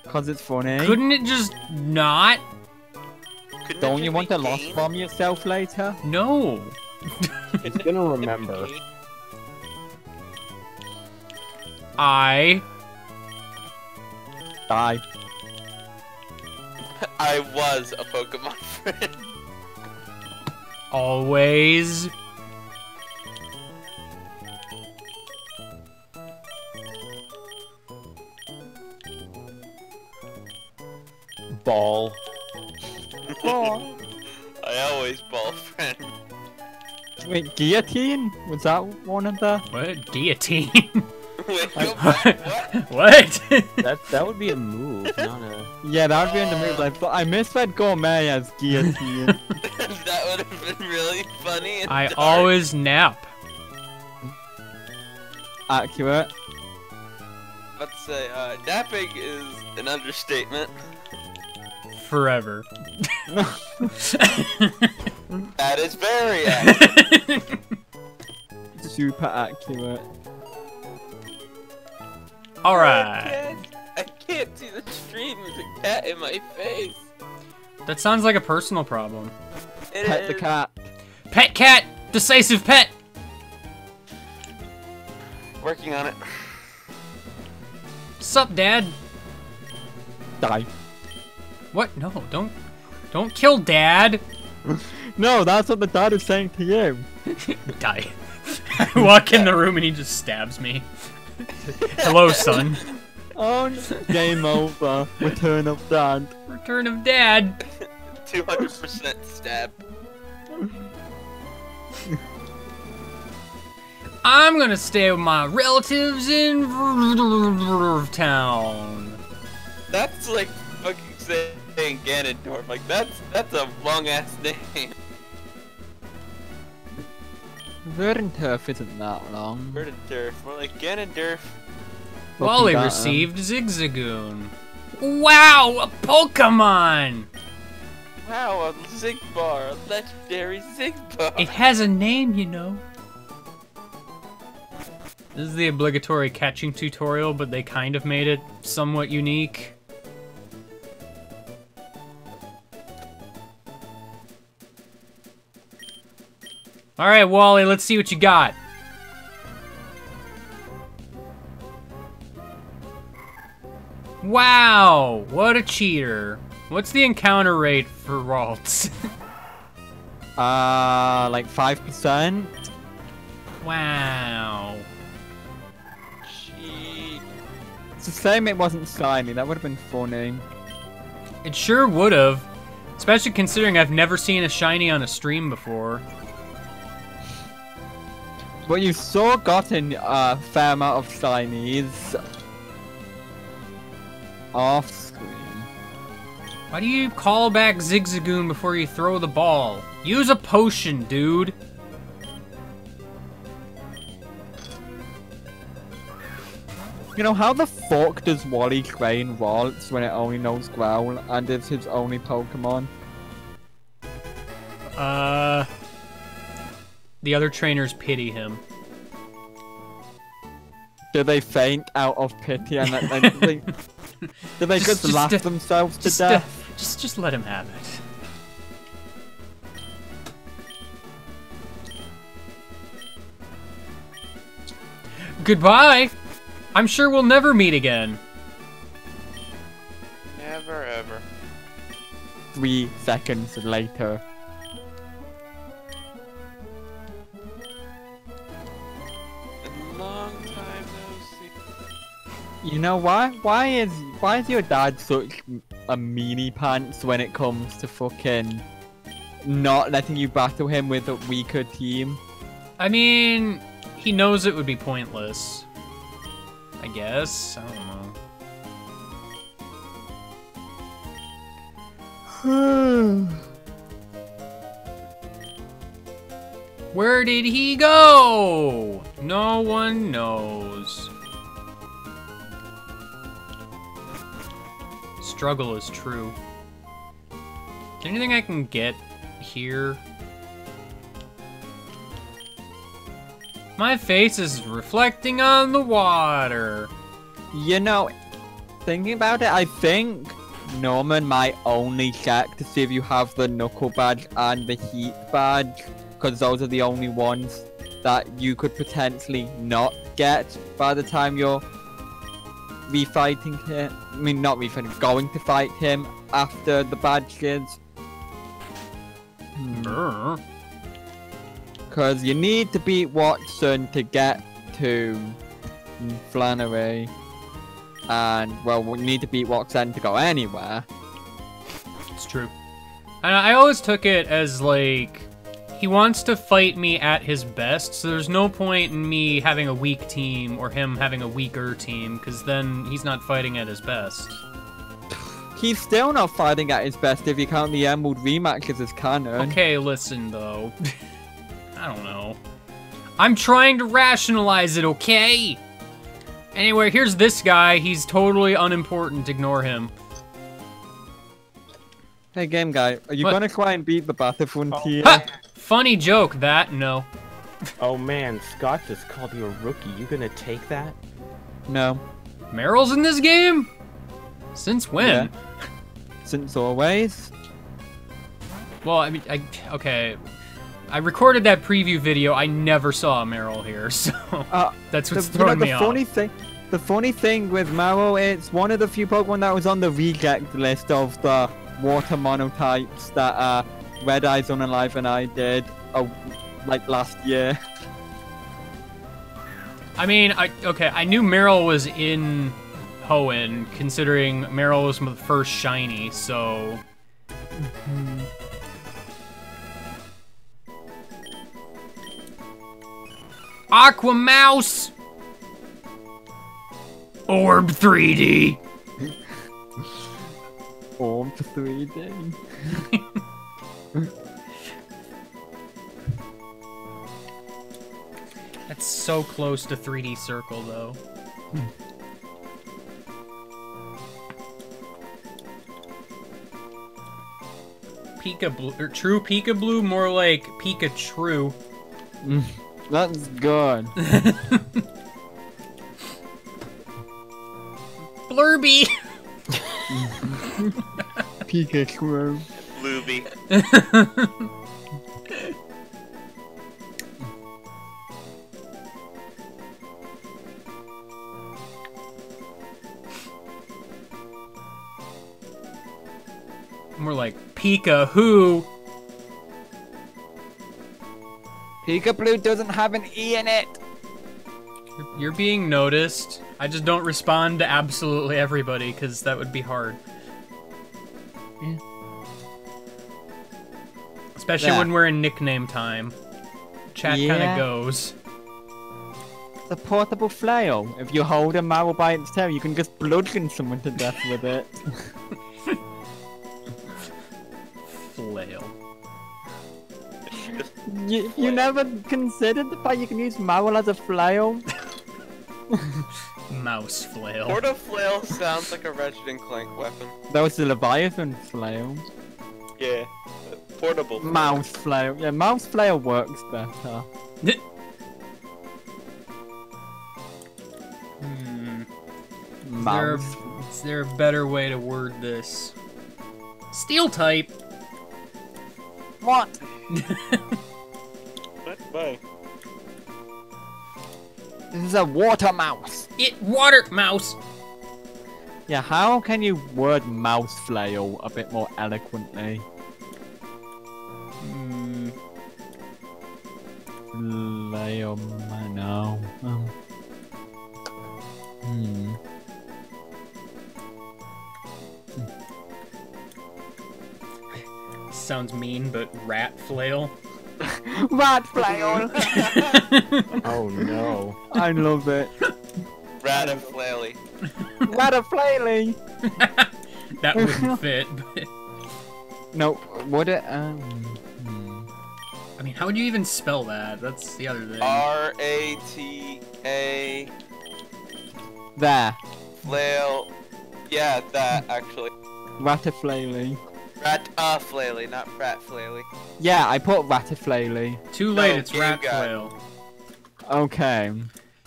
Because it's funny. Couldn't it just not? Don't you want to lost bomb yourself later? No. It's gonna remember. I Die. I was a Pokemon friend. always Ball. I always ball friend. Wait, guillotine? Was that one of the? What? Guillotine? Wait, go back, what? What? That would be a move, not a. Yeah, that would be in the move. I misread gourmet as guillotine. That would have been really funny. And I dark. always nap. Accurate. Let's say, napping is an understatement. Forever. That is very accurate. Super accurate. Alright. I can't see the stream. There's a cat in my face. That sounds like a personal problem. It Pet the is. cat. Pet cat! Decisive pet! Working on it. Sup, Dad? Die. What? No, don't kill Dad! No, that's what the dad is saying to you. Die. I walk in the room and he just stabs me. Hello, son. Oh, no. Game over. Return of dad. Return of Dad. 200% stab. I'm gonna stay with my relatives in town. That's like fucking saying Ganondorf. Like that's a long ass name. Verdenturf isn't that long. Verdanturf. More like Ganondorf. Wally Fucking received Zigzagoon. Wow, a Pokemon! Wow, a Zigbar, a legendary Zigbar. It has a name, you know. This is the obligatory catching tutorial, but they kind of made it somewhat unique. Alright, Wally, let's see what you got. Wow, what a cheater. What's the encounter rate for Ralts? Like 5%. Wow. Cheat. It's a shame it wasn't shiny. That would have been funny. It sure would have. Especially considering I've never seen a shiny on a stream before. But you've still gotten a fair amount of shinies off screen. Why do you call back Zigzagoon before you throw the ball? Use a potion, dude. You know, how the fuck does Wally train Ralts when it only knows Growl and it's his only Pokemon? The other trainers pity him. Do they faint out of pity and then do they just laugh themselves to death? Just let him have it. Goodbye. I'm sure we'll never meet again. Never ever. 3 seconds later. A long time no see. You know why? Why is your dad such a meanie pants when it comes to fucking not letting you battle him with a weaker team? I mean, he knows it would be pointless. I guess. I don't know. Where did he go? No one knows. Struggle is true. Is there anything I can get here? My face is reflecting on the water. You know, thinking about it, I think Norman might only check to see if you have the Knuckle badge and the Heat badge, because those are the only ones that you could potentially not get by the time you're refighting him. I mean, not refighting, going to fight him after the badges. Brr. Because you need to beat Watson to get to Flannery. And, well, we need to beat Watson to go anywhere. It's true. And I always took it as, like, He wants to fight me at his best, so there's no point in me having a weak team or him having a weaker team, because then he's not fighting at his best. He's still not fighting at his best if you count the Emerald rematches as canon. Okay, listen, though. I don't know. I'm trying to rationalize it, okay? Anyway, here's this guy. He's totally unimportant. Ignore him. Hey, game guy, are you What? gonna try and beat the Battle Frontier? Ha! Funny joke, that. No. Oh man, Scott just called you a rookie. You gonna take that? No. Meryl's in this game? Since when? Yeah. Since always. Well, I mean, okay. I recorded that preview video. I never saw Meryl here, so that's what's throwing me off. The funny thing with Marrow, it's one of the few Pokemon that was on the reject list of the water monotypes that Red Eyes Unalive and I did, like last year. I mean, I knew Meryl was in Hoenn, considering Meryl was the first shiny, so... Aqua Mouse! Orb 3D! Orb 3D. That's so close to 3D Circle, though. Pika-Blue, or True Pika-Blue, more like Pikachu. That's good. Blurby! Pikachu. Luby. More like Pika-Who. Pika-Blue doesn't have an E in it. You're being noticed. I just don't respond to absolutely everybody, because that would be hard. Yeah. Especially Yeah. when we're in nickname time. Chat kind Yeah. of goes. It's a portable flail. If you hold a Marrow by its tail, you can just bludgeon someone to death with it. Flail. You never considered the fact you can use Marrow as a flail? Mouse flail. Porta Flail sounds like a Ratchet and Clank weapon. That was the Leviathan flail. Yeah. Portable. Flail. Mouse flail. Yeah, mouse flail works better. Mouse. Is there a better way to word this? Steel type. What? What? Why? This is a water mouse. Water mouse. Yeah, how can you word mouse flail a bit more eloquently? Flail, no. Sounds mean, but rat flail. Rat flail! Oh no. I love it. Ratiflaily. Ratiflaily! That wouldn't fit, but... No, would it? I mean, how would you even spell that? That's the other thing. R-A-T-A... There. Flail. Yeah, that, actually. Ratiflaily. Rat-flaily, not frat-flaily. Yeah, I put ratiflaily. Too late, No, it's game rat guy. flail. Okay.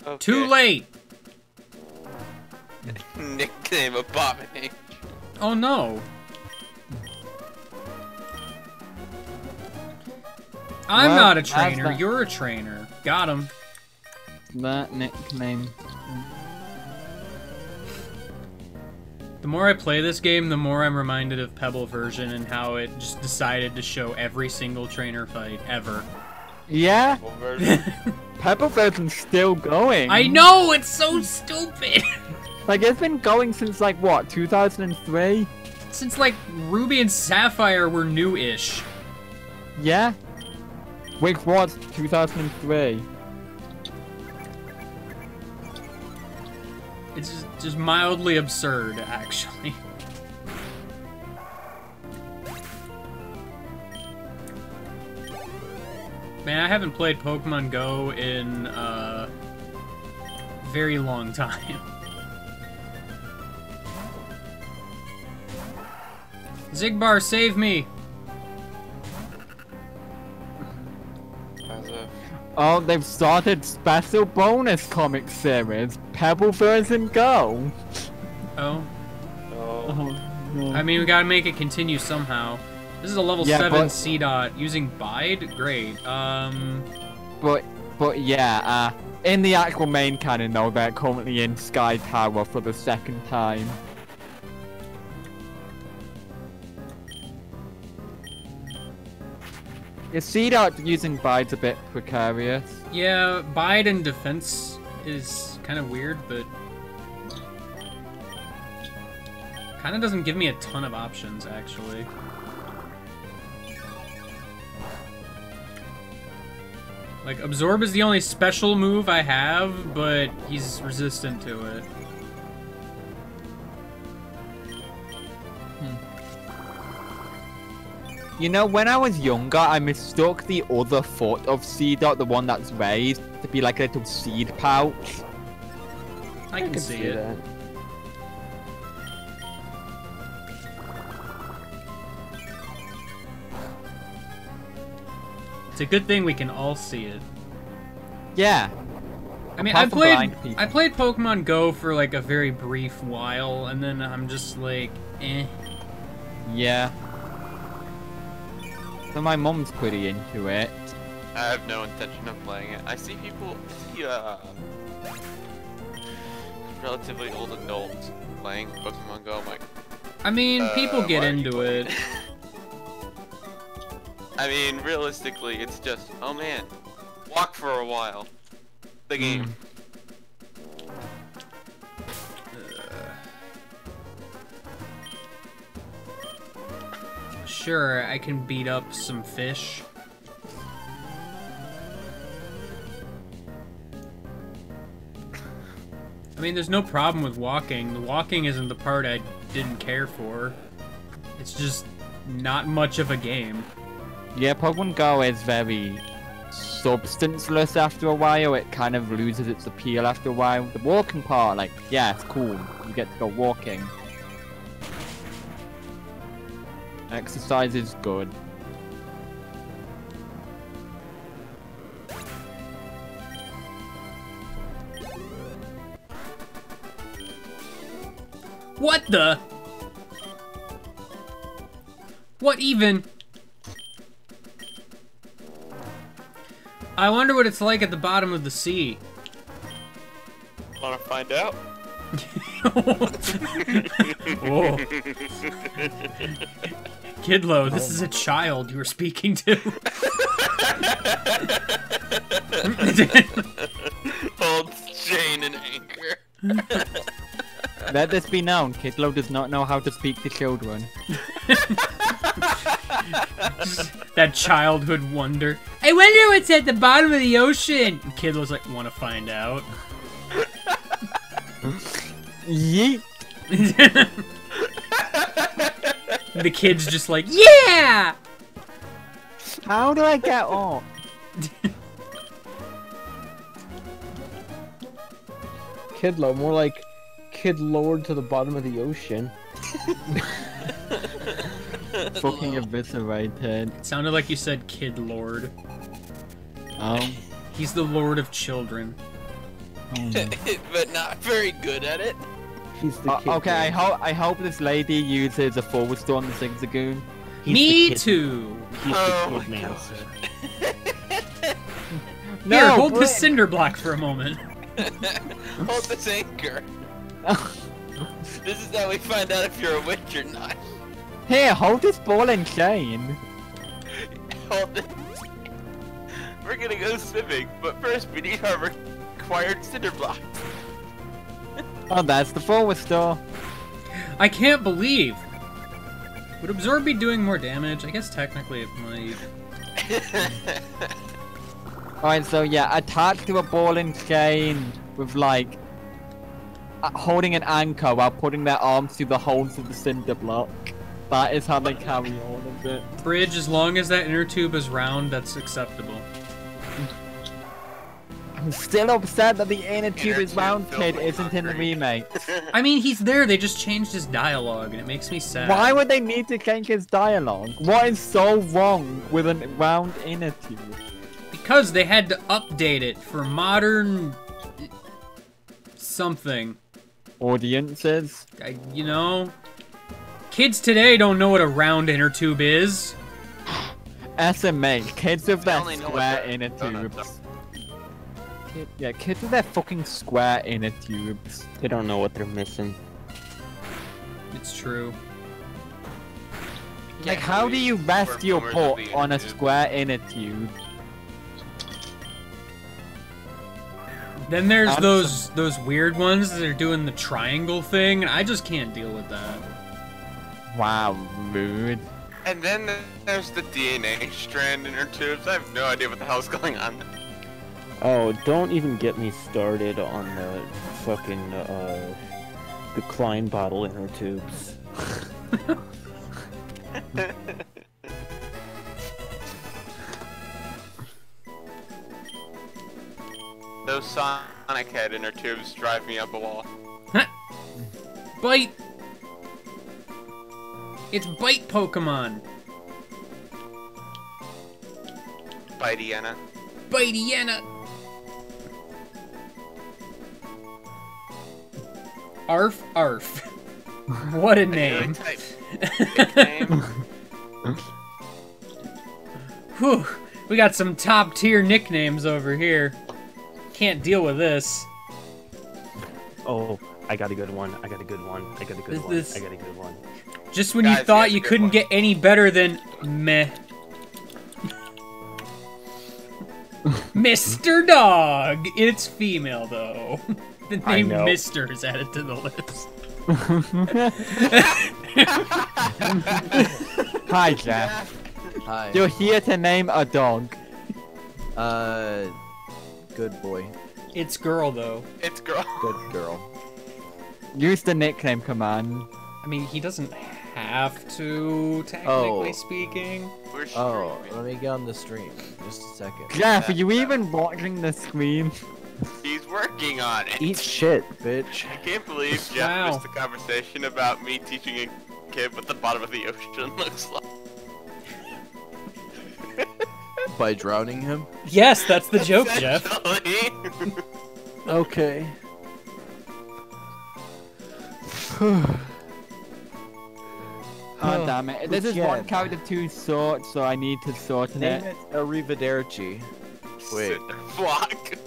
Okay. Too late! Nickname Abomination. Oh no. I'm Well, not a that's trainer, not- you're a trainer. Got him. That nickname. The more I play this game, the more I'm reminded of Pebble version and how it just decided to show every single trainer fight ever. Yeah? Full version. Pebble version's still going. I know, it's so stupid! Like, it's been going since, like, what, 2003? Since, like, Ruby and Sapphire were new-ish. Yeah? Which was 2003. It's just mildly absurd, actually. Man, I haven't played Pokemon Go in a very long time. Zigbar, save me! As if. Oh, they've started special bonus comic series, Pebbleverse and Go. Oh. Oh. I mean, we gotta make it continue somehow. This is a level Yeah, 7 but- C-Dot using Bide? Great. But yeah, in the actual main canon though, they're currently in Sky Tower for the second time. You see that using Bide's a bit precarious. Yeah, Bide and defense is kind of weird, but kind of doesn't give me a ton of options, actually. Like, Absorb is the only special move I have, but he's resistant to it. You know, when I was younger, I mistook the other foot of Seedot, the one that's raised, to be like a little seed pouch. I can see it. that. It's a good thing we can all see it. Yeah. I mean, Apart from blind people. I played Pokemon Go for like a very brief while, and then I'm just like, eh. Yeah. So my mum's pretty into it. I have no intention of playing it. I see people, relatively old adults playing Pokemon Go. I'm like, I mean, people get why are you into playing it. I mean, realistically, it's just, oh man, walk for a while. The game. Sure, I can beat up some fish. I mean, there's no problem with walking. The walking isn't the part I didn't care for. It's just not much of a game. Yeah, Pokemon Go is very substanceless after a while. It kind of loses its appeal after a while. The walking part, like, yeah, it's cool. You get to go walking. Exercise is good. What the? What even? I wonder what it's like at the bottom of the sea. Wanna find out? Whoa. Kidlo, this is a child you were speaking to. Hold chain and anchor. Let this be known, Kidlo does not know how to speak to children. That childhood wonder. I wonder what's at the bottom of the ocean. And Kidlo's like, wanna find out? Yeet! The kid's just like, yeah! How do I get off? Kidlo, more like Kid lowered to the bottom of the ocean. Fucking eviscerated. It sounded like you said Kid Lord. Oh. He's the Lord of Children. But not very good at it. He's the kid. Okay, man. I hope this lady uses a forward store on the Zigzagoon. He's Me the kid. too! He's Oh the my kid man. God. Here, hold Brit- this cinder block for a moment. Hold this anchor. This is how we find out if you're a witch or not. Here, hold this ball and chain. Hold this. We're gonna go swimming, but first we need our required cinder blocks. Oh, that's the forward store. I can't believe. Would Absorb be doing more damage? I guess technically it might. Alright, so yeah, attached to a ball and chain with like holding an anchor while putting their arms through the holes of the cinder block. That is how they carry all of it. Bridge, as long as that inner tube is round, that's acceptable. I'm still upset that the inner tube is tube round filled kid with isn't in the concrete. remake. I mean, he's there, they just changed his dialogue, and it makes me sad. Why would they need to change his dialogue? What is so wrong with a round inner tube? Because they had to update it for modern... something. Audiences? You know? Kids today don't know what a round inner tube is. SMA, kids with their only know what square the inner donuts tubes. Yeah, kids with their fucking square inner tubes. They don't know what they're missing. It's true. Like, how do you rest your boomers butt with the on a inner tube. square inner tube? Then there's I'm those weird ones that are doing the triangle thing, and I just can't deal with that. Wow, rude. And then there's the DNA strand inner tubes. I have no idea what the hell's going on. Oh, don't even get me started on the fucking the Klein bottle inner tubes. Those Sonic head inner tubes drive me up a wall. Bite! It's bite Pokemon! Biteyena. Biteyena! Arf Arf. What a name. Type nickname. Whew. We got some top tier nicknames over here. Can't deal with this. Oh, I got a good one. I got a good one. I got a good one. This- I got a good one. Just when Guys, you you thought have a you good couldn't one. get any better than meh. Mr. Dog! It's female though. The I name know. Mr. is added to the list. Hi, Jeff. Hi. You're here to name a dog. Good boy. It's girl though. It's girl. Good girl. Use the nickname command. I mean, he doesn't have to, technically Oh. speaking. We're Oh, streaming. let me get on the stream. Just a second. Jeff, are you even watching the screen? He's working on it. Eat shit, bitch. I can't believe Jeff Wow. missed the conversation about me teaching a kid what the bottom of the ocean looks like. By drowning him? Yes, that's the joke, Jeff. Essentially. Okay. Oh, damn it. This is one Again. character to sort, so I need to sort Name it. it Arrivederci. Wait. Cinder block.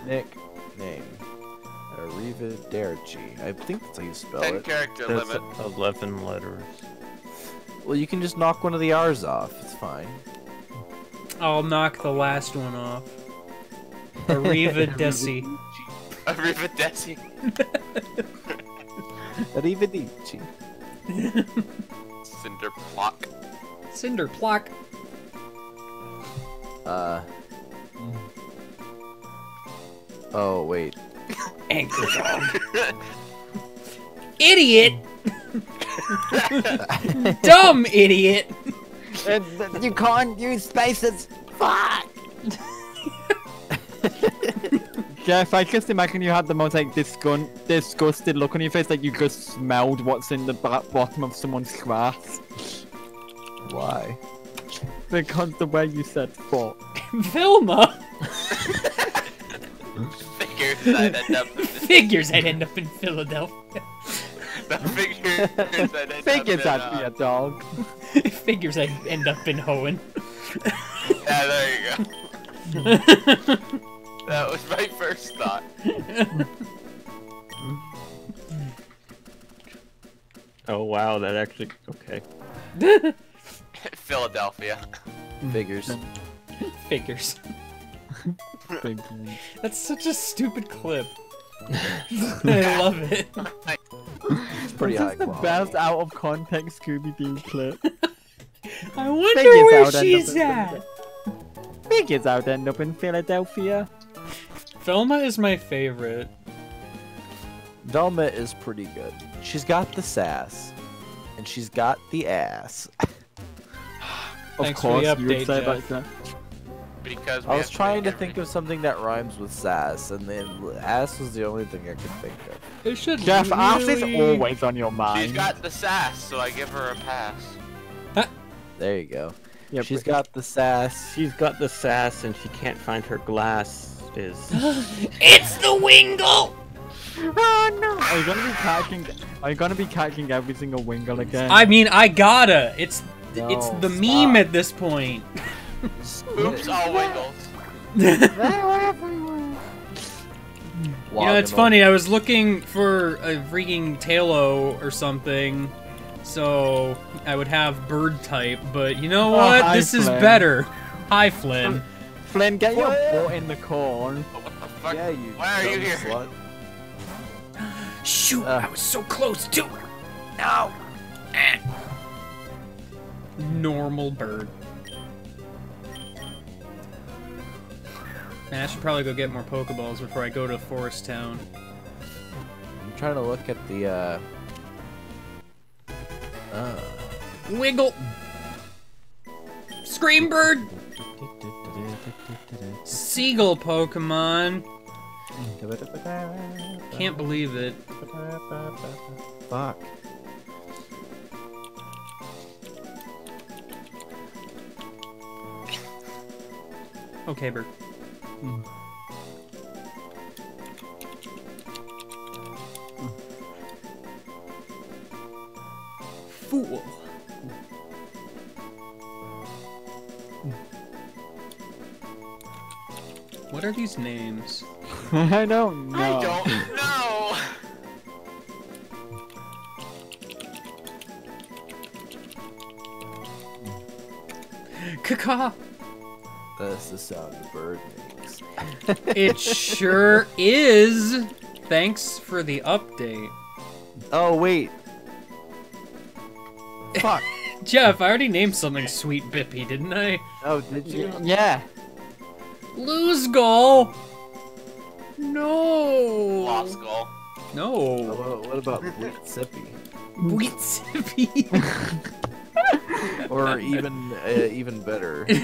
Nickname. Arrivederci. I think that's how you spell 10 it. character That's limit. 11 letters. Well, you can just knock one of the R's off. It's fine. I'll knock the last one off. Arrivederci. Arrivederci. Arrivederci. Cinder block. Cinder Plock. Oh, wait. Anchor Dog. Idiot! Dumb idiot! You can't use spaces. Fuck! Jeff, I just imagine you had the most like disgusted look on your face, like you just smelled what's in the bottom of someone's grass. Why? Because the way you said fuck. Vilma! Figures I'd end up in Figures I'd end up in Philadelphia. the figures I'd end Figures up I'd in, be a dog. Figures I'd end up in Hoenn. Yeah, there you go. That was my first thought. Oh wow, that actually okay. Philadelphia. Figures. Figures. Figures. That's such a stupid clip. I love it. It's pretty This high is the quality. best out of context Scooby-Doo clip. I wonder Figures where out end she's up in at. Philadelphia. Hey, kids out end up in Philadelphia. Velma is my favorite. Velma is pretty good. She's got the sass, and she's got the ass. Of Thanks for course, the you would update, say Jeff. that. Because we I was have trying to make think of something that rhymes with sass, and then ass was the only thing I could think of. It should Jeff, ass is really... always on your mind. She's got the sass, so I give her a pass. There you go. Yeah, She's got the sass. She's got the sass and she can't find her glasses. It's the Wingle! Oh no! Are you gonna be catching? Are you gonna be catching every single Wingle again? I mean, I gotta. It's No, the stop. meme at this point. Oops, all Wingles. You know, it's funny. I was looking for a freaking Tailo or something, so I would have bird type. But you know what? hi, This is Flynn. better. Hi, Flynn. Flynn, get your What? butt in the corn. What the fuck? Yeah, you Why are you dumb here? slut. Shoot! I was so close to her. No. Normal bird. Man, I should probably go get more Pokeballs before I go to Forest Town. I'm trying to look at the Wiggle. Scream bird. Seagull Pokemon. Can't believe it. Fuck. Okay, bird. Fool. What are these names? I don't know. I don't know. Caca. That's the sound the bird makes. It sure is. Thanks for the update. Oh wait. Fuck. Jeff, I already named something Sweet Bippy, didn't I? Oh, did you? Yeah. Lose goal. No. Lost goal. No. What about Sippy? Weetsippy. Or even better. Wait.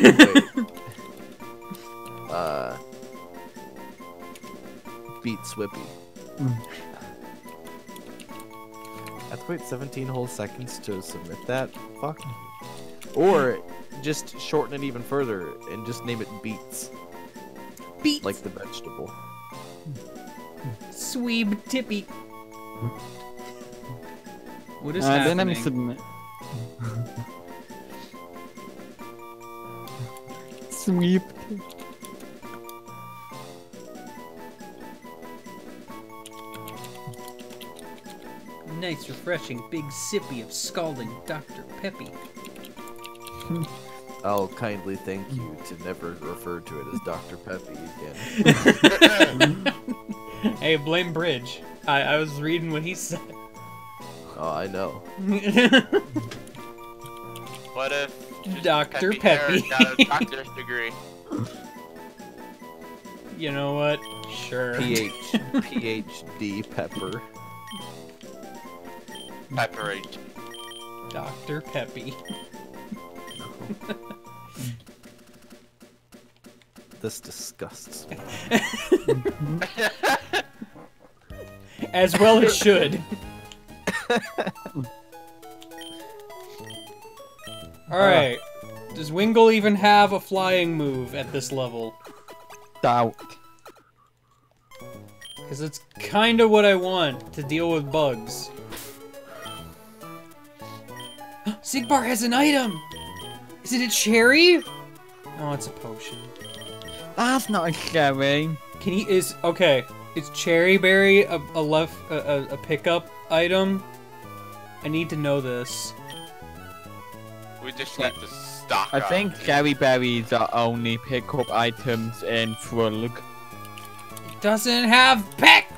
Beat Swippy. I have to wait 17 whole seconds to submit that? Fuck. Or just shorten it even further and just name it Beets. Beat. Like the vegetable. Sweeb Tippy. What is Then I'm happening? submit. Sweep. Nice, refreshing, big sippy of scalding Dr. Peppy. I'll kindly thank you to never refer to it as Dr. Peppy again. Hey, blame Bridge. I was reading what he said. Oh, I know. What if Dr. Peppy Peppy. got a doctor's degree? You know what? Sure. PhD Pepper. Pepperate. Dr. Peppy. This disgusts me. As well it should. Alright. Does Wingle even have a flying move at this level? Doubt. Because it's kind of what I want to deal with bugs. Zigbar has an item! Is it a cherry? Oh, it's a potion. That's not a cherry. Can he okay? Is cherry berry a pickup item? I need to know this. We just need to stock I up. think cherry berries are only pickup items in Frulg. It doesn't have peck.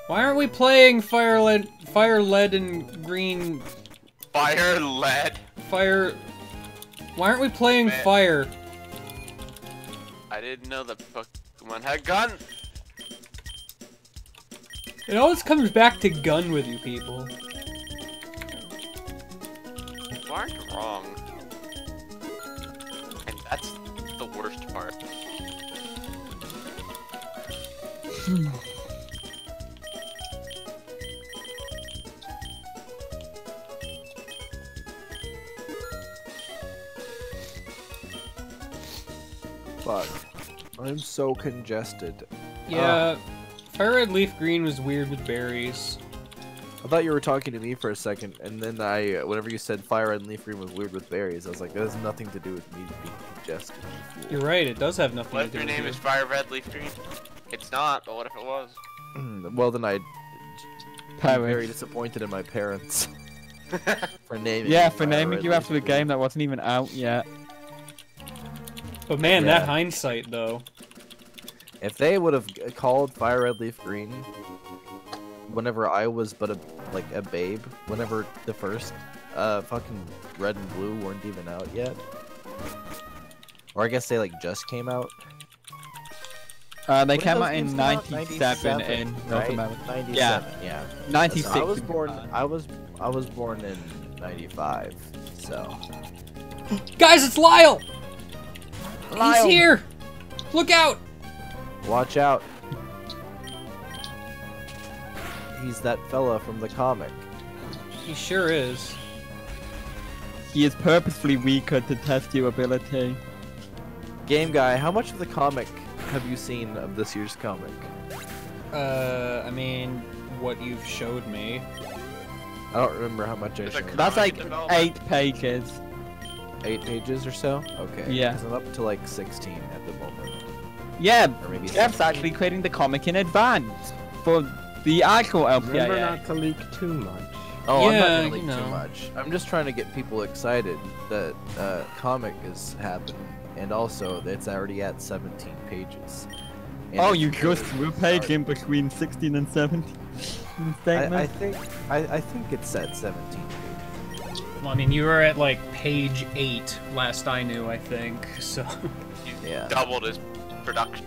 Why aren't we playing fire lead and green Fire lead. fire Why aren't we playing Man. fire? I didn't know that Pokemon had gun. It always comes back to gun with you people. You aren't wrong. And that's the worst part. Fuck. I'm so congested. Yeah, Fire Red Leaf Green was weird with berries. I thought you were talking to me for a second, and then whenever you said Fire Red and Leaf Green was weird with berries, I was like, that has nothing to do with me being congested. You fool. You're right, it does have nothing What to if do your with name you. is Fire Red Leaf Green? It's not, but what if it was? Well, then I'd be very Parents. disappointed in my parents for naming. Yeah, me for Fire naming Red you Leaf after a Green. game that wasn't even out yet. But man, Yeah. that hindsight though. If they would have called Fire Red Leaf Green whenever I was but a babe, whenever the first fucking Red and Blue weren't even out yet, or I guess they like just came out. They When came did out those in games come out? 97 in North right? America. 97, yeah. 96. So I was born. I was born in 95. So Guys, it's Lyle! Lyle. He's here! Look out! watch out. He's that fella from the comic. He sure is. He is purposefully weaker to test your ability. Game guy, how much of the comic have you seen of this year's comic? I mean, what you've showed me. I don't remember how much I There's a showed. That's like Development. 8 pages. 8 pages or so? Okay. Yeah. 'Cause I'm up to like 16 at the moment. Yeah, Or maybe Jeff's 17. actually creating the comic in advance for the actual Remember LPA. not to leak too much. Oh, I'm Yeah, not gonna you leak know. too much. I'm just trying to get people excited that comic is happening, and also it's already at 17 pages. And Oh, it's you really just threw a page in between 16 and 17. I think it's at 17 pages. Well, I mean, you were at like page 8 last I knew, I think, so. Yeah. Doubled his production.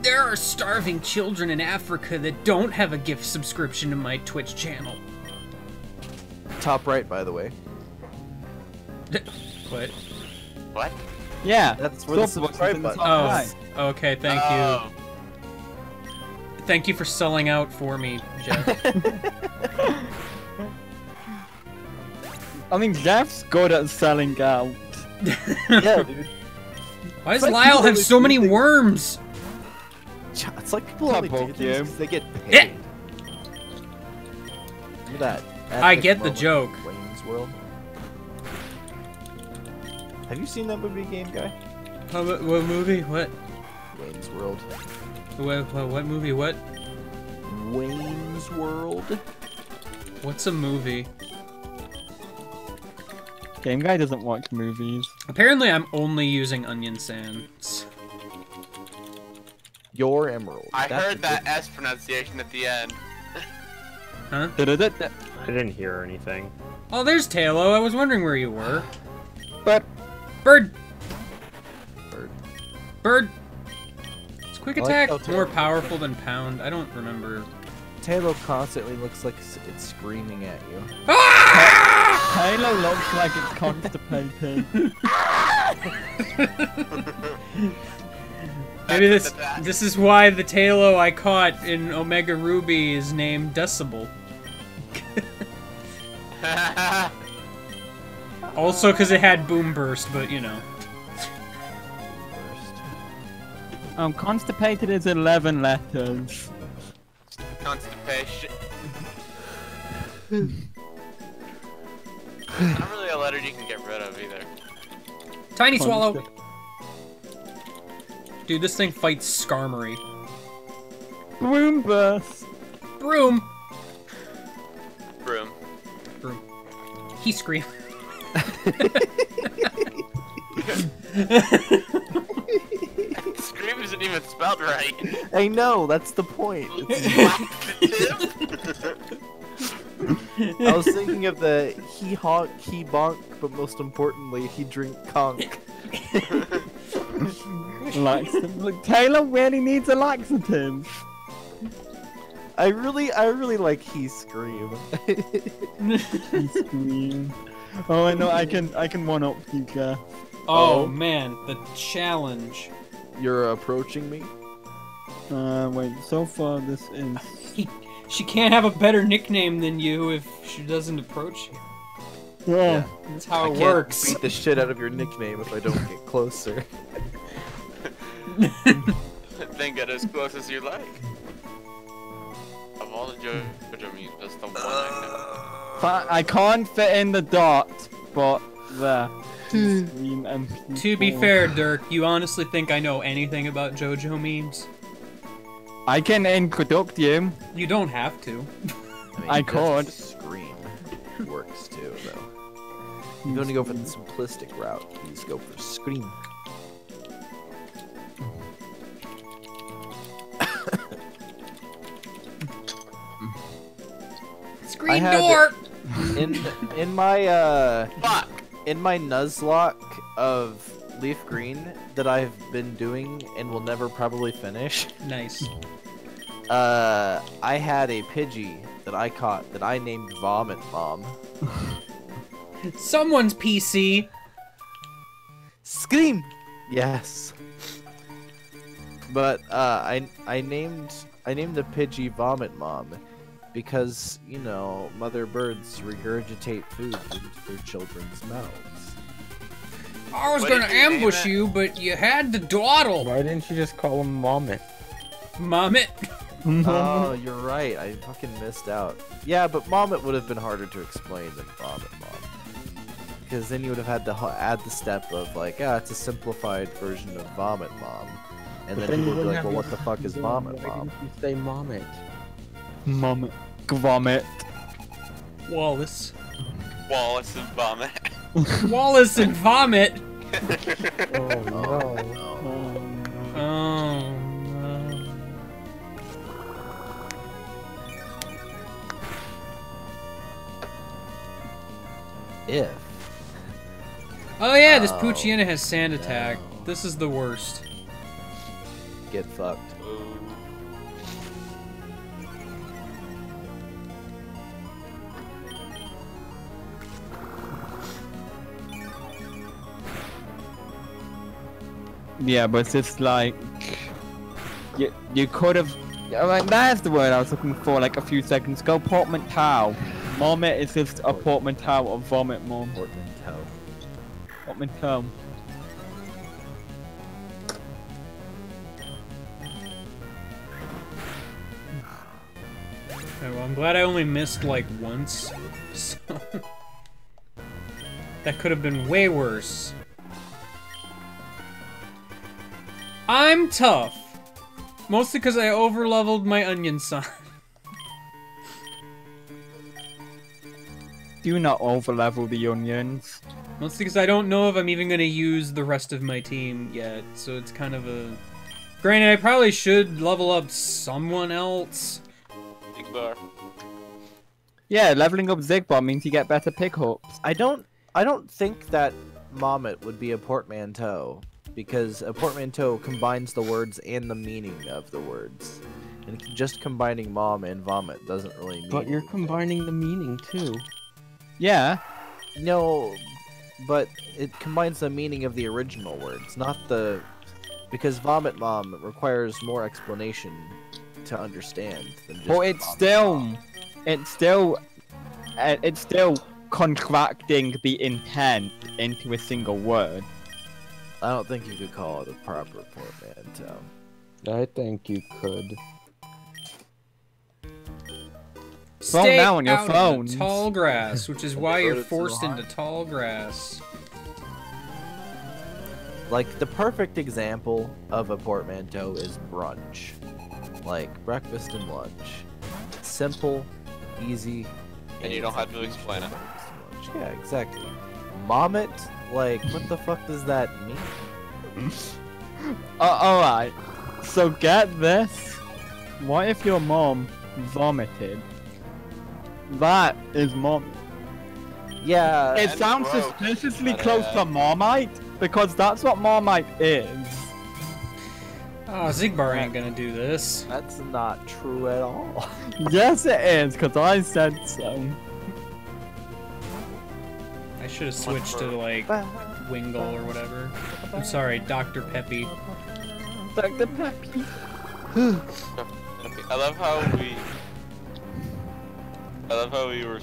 There are starving children in Africa that don't have a gift subscription to my Twitch channel. Top right, by the way. What? What? Yeah, That's where the Stop subscribe watching the button. Oh, Right. okay, thank Oh. you. Thank you for selling out for me, Jeff. I mean, Jeff's good at selling out. Yeah, dude. Why does It's like Lyle people have only so do many things- worms? It's like people Top only do bulk, things yeah. because they get Yeah. paid. Look at that. I epic get the moment joke. in Wayne's World. Have you seen that movie, Game Guy? What movie? What? Wayne's World. What movie? What? Wayne's World. What's a movie? Game Guy doesn't watch movies. Apparently, I'm only using onion sands. Your Emerald. I That's heard a that good- S pronunciation at the end. Huh? Da-da-da-da. I didn't hear anything. Oh, there's Talo. I was wondering where you were. But Bird! Bird. Bird! Is quick I like attack how more Talo- powerful than pound? I don't remember. Taylor constantly looks like it's screaming at you. Halo looks like it's constipated. Maybe this is why the Talo I caught in Omega Ruby is named Decibel. Also because it had Boom Burst, but you know. Constipated is 11 letters. Constipation. Not really a letter you can get rid of either. Tiny Swallow! Dude, this thing fights Skarmory. Boom burst. Broom! Broom. Broom. He screamed. Scream isn't even spelled right. I know, that's the point. I was thinking of the he honk, he bonk, but most importantly, he drink conk. Look, Taylor really needs a laxative. I really like he scream. He screamed. Oh, I know. I can one up you, Jeff. Oh man, the challenge. You're approaching me? Wait. So far, this is. She can't have a better nickname than you if she doesn't approach you. Yeah. That's how I it can't works. beat the shit out of your nickname if I don't get closer. Then get as close as you like. Of all the JoJo memes, that's the one I I can't fit in the dot, but there. Scream MP4. To be fair, Dirk, you honestly think I know anything about JoJo memes? I can introduce you. You don't have to. I just could. Scream works too, though. You don't go for the simplistic route. You just go for scream. Screen had door! In my Fuck! in my Nuzlocke of Leaf Green that I've been doing and will never probably finish, Nice. I had a Pidgey that I caught that I named Vomit Mom. Someone's PC! Scream! Yes. But I named the Pidgey Vomit Mom because, you know, mother birds regurgitate food into their children's mouths. I was What gonna did you name ambush it? you, but you had to dawdle. Why didn't you just call him Mommet? Mommet. Oh, you're right. I fucking missed out. Yeah, but Mommet would have been harder to explain than Vomit Mom. Because then you would have had to add the step of, like, it's a simplified version of Vomit Mom. And then people would be like, well, what the fuck is Vomit Mom? You say Mommet. Mom. Vomit. Wallace. Wallace and vomit. Wallace and Vomit! Oh no. Oh, no. If. Oh yeah, this Oh, Poochyena has sand attack. no. This is the worst. Get fucked. Yeah, but it's just like you could have. Like, that's the word I was looking for. Like a few seconds ago. Portmanteau. Vomit is just a portmanteau of vomit, mom. Portmanteau. Portmanteau. Oh, well, I'm glad I only missed like once. So that could have been way worse. I'm tough. Mostly because I overleveled my onion son. Do not overlevel the onions. Mostly because I don't know if I'm even going to use the rest of my team yet. So it's kind of a... Granted, I probably should level up someone else. Zigbar. Yeah, leveling up Zigbar means you get better pickups. I don't think that Mommet would be a portmanteau, because a portmanteau combines the words and the meaning of the words. And just combining mom and vomit doesn't really mean But you're anything. combining the meaning too. Yeah. No, but it combines the meaning of the original words, not the... Because vomit mom requires more explanation to understand than just But it's vomit still, mom. it's still contracting the intent into a single word. I don't think you could call it a proper portmanteau. I think you could. Stay now on your out of phones. the tall grass, which is why you're Voted forced so into tall grass. Like, the perfect example of a portmanteau is brunch. Like, breakfast and lunch. Simple, easy, And you don't have to it's explain it. breakfast and lunch. Yeah, exactly. Mommet, like, what the fuck does that mean? Alright. So get this. What if your mom vomited? That is Mom. Yeah. It And sounds broke, suspiciously but, close to Marmite, because that's what Marmite is. Oh, Zigbar ain't gonna do this. That's not true at all. Yes, it is, because I said so. I should have switched to like Wingle or whatever. I'm sorry, Dr. Peppy. Dr. Peppy. I love how we were.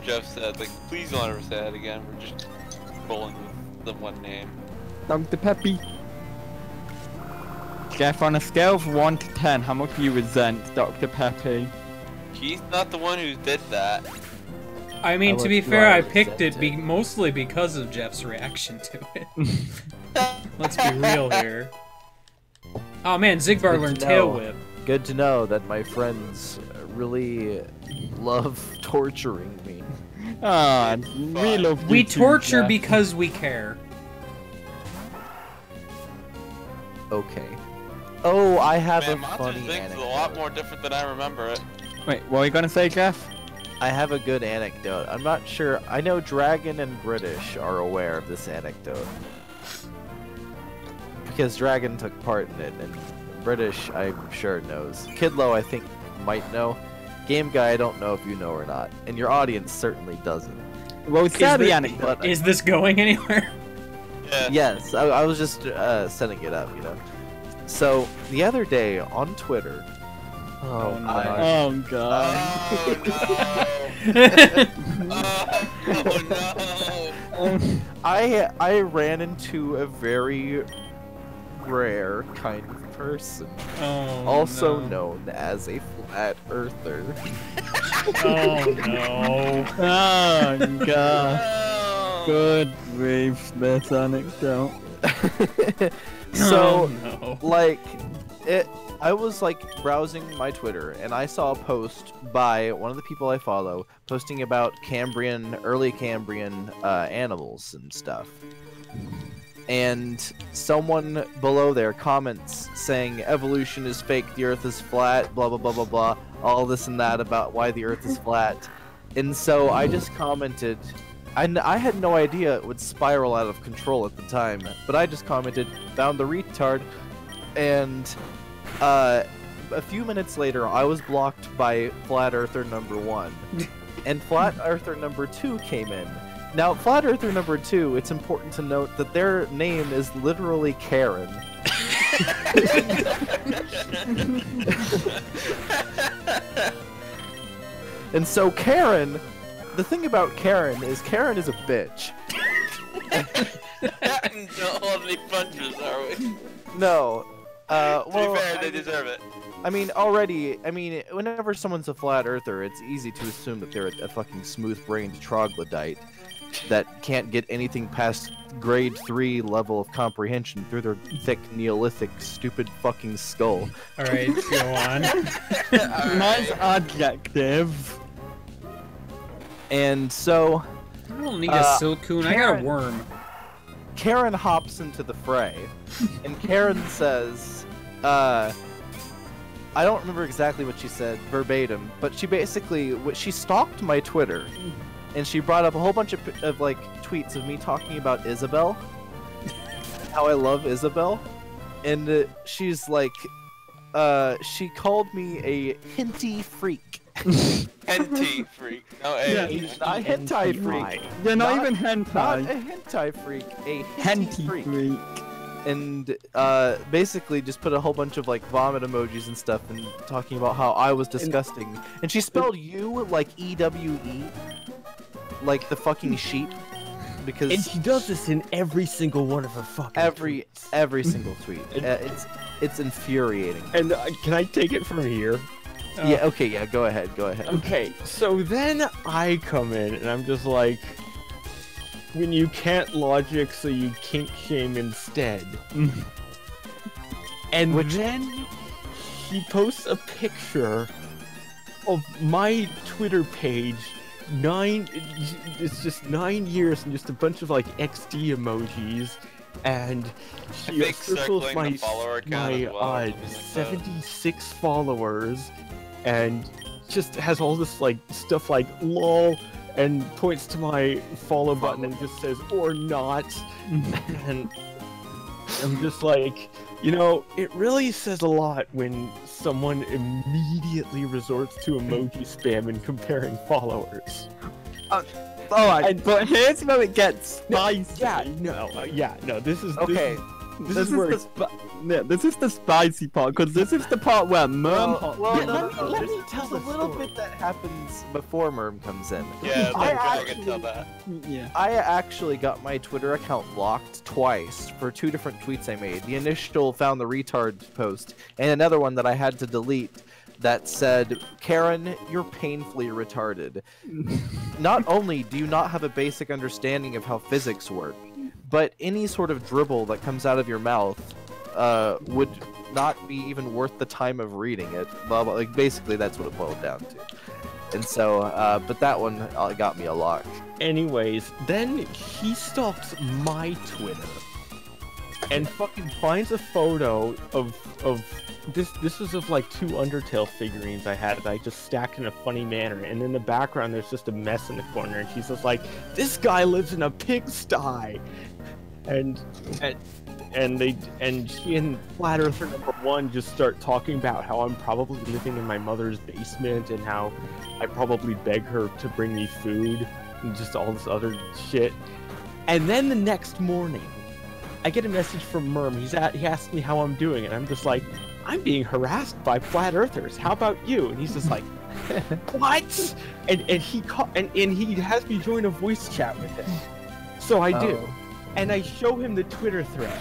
Jeff said, like, please don't ever say that again. We're just rolling with the one name. Dr. Peppy. Jeff, on a scale of 1 to 10, how much do you resent Dr. Peppy? He's not the one who did that. I mean, I to be would fair, I rather picked it resent it. mostly because of Jeff's reaction to it. Let's be real here. Oh man, Zigbar good learned to Tail know. Whip. Good to know that my friends really love torturing me. Ah, we love you We too, torture Jeff. because we care. Okay. Oh, I have Man, a Monsters funny Inc. is anecdote. a lot more different than I remember it. Wait, what are you gonna say, Jeff? I have a good anecdote. I'm not sure. I know Dragon and British are aware of this anecdote. Because Dragon took part in it, and British, I'm sure, knows. Kidlow, I think, might know. Game Guy, I don't know if you know or not. And your audience certainly doesn't. Well, say the the- anecdote. Is this going anywhere? Yeah. Yes, I was just setting it up, you know. So, the other day on Twitter... Oh, no. Oh, God. Oh no! I ran into a very rare kind of person, Oh, also no. known as a flat earther. Oh no. Oh, God. Oh. Good grief, this anecdote. So, Oh, no. like, I was like browsing my Twitter and I saw a post by one of the people I follow posting about early Cambrian animals and stuff. And someone below there comments saying evolution is fake, the earth is flat, blah blah blah blah blah, all this and that about why the earth is flat. And so I just commented, I had no idea it would spiral out of control at the time, but I just commented, found the retard, and a few minutes later I was blocked by Flat Earther number 1. And Flat Earther number 2 came in. Now, Flat Earther number 2, it's important to note that their name is literally Karen. And so Karen, the thing about Karen is a bitch. Don't hold any punches, are we? No. To Well, be fair, they deserve it. I mean, whenever someone's a flat earther, it's easy to assume that they're a fucking smooth-brained troglodyte that can't get anything past grade 3 level of comprehension through their thick, Neolithic, stupid fucking skull. Alright, go on. Nice adjective. And so, I don't need a Silcoon, I got a Karen. worm. Karen hops into the fray, and Karen says, I don't remember exactly what she said verbatim, but she basically, she stalked my Twitter, and she brought up a whole bunch of like tweets of me talking about Isabel, how I love Isabel, and she's like, she called me a hinty freak. Henty freak. No, Yeah. Not a hentai freak. You're not Not- even Not a hentai. hentai freak, a hinty Henty freak. freak. And basically just put a whole bunch of like vomit emojis and stuff and talking about how I was disgusting. And she spelled you like EWE, like the fucking sheep, because And she does this in every single one of her fucking tweets. every single tweet. It's infuriating. And can I take it from here? Yeah. Okay. Yeah. Go ahead. Go ahead. Okay, so then I come in and I'm just like, when you can't logic, so you kink shame instead. And then he posts a picture of my Twitter page. It's just 9 years and just a bunch of like XD emojis, and she think circles circling my the follower count as well, 76 followers, and just has all this like stuff like lol, and points to my follow button and just says or not, and I'm just like, you know, it really says a lot when someone immediately resorts to emoji spam and comparing followers. Alright, but here's where it gets spicy. No, this is Okay. this is where This is the spicy part, because this is the part where Merm... Let me tell tell a the little story. bit that happens before Merm comes in. Yeah, I I can tell that. Yeah. I actually got my Twitter account blocked twice for 2 different tweets I made. The initial found the retard post, and another one that I had to delete that said, Karen, you're painfully retarded. Not only do you not have a basic understanding of how physics work, but any sort of dribble that comes out of your mouth would not be even worth the time of reading it. Blah, blah. Like, basically, that's what it boiled down to. And so, but that one got me a lot. Anyways, then he stalks my Twitter and fucking finds a photo of this was of like 2 Undertale figurines I had that I just stacked in a funny manner, and in the background there's just a mess in the corner, and she's just like, this guy lives in a pigsty, and she and Flat Earther #1 just start talking about how I'm probably living in my mother's basement and how I probably beg her to bring me food and just all this other shit. And then the next morning, I get a message from Merm. He asks me how I'm doing, and I'm just like, I'm being harassed by Flat Earthers. How about you? And he's just like, what? And he has me join a voice chat with him. So I do. Oh. And I show him the Twitter thread.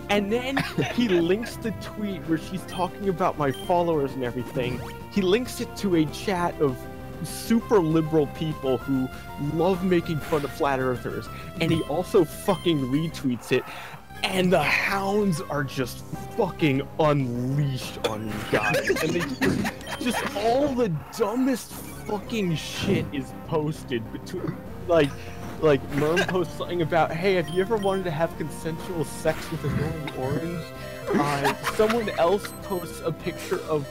And then he links the tweet where she's talking about my followers and everything. He links it to a chat of super liberal people who love making fun of Flat Earthers. And he also fucking retweets it. And the hounds are just fucking unleashed on you guys. And they just all the dumbest fucking shit is posted between, like Merm posts something about, hey, have you ever wanted to have consensual sex with a glowing orange? Someone else posts a picture of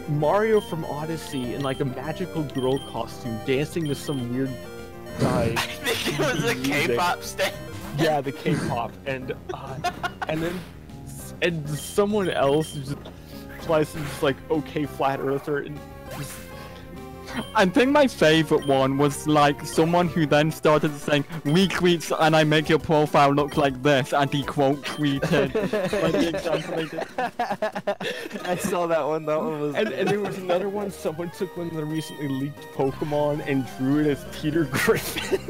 Mario from Odyssey in like a magical girl costume dancing to some weird guy. I think it was a K-pop star. Yeah, the K-pop, and someone else just replies to just like, okay, Flat Earther, and just, I think my favorite one was like someone who then started saying retweets and I make your profile look like this, and he quote tweeted like the example they did. I saw that one. That one was. and there was another one. Someone took one of the recently leaked Pokemon and drew it as Peter Griffin.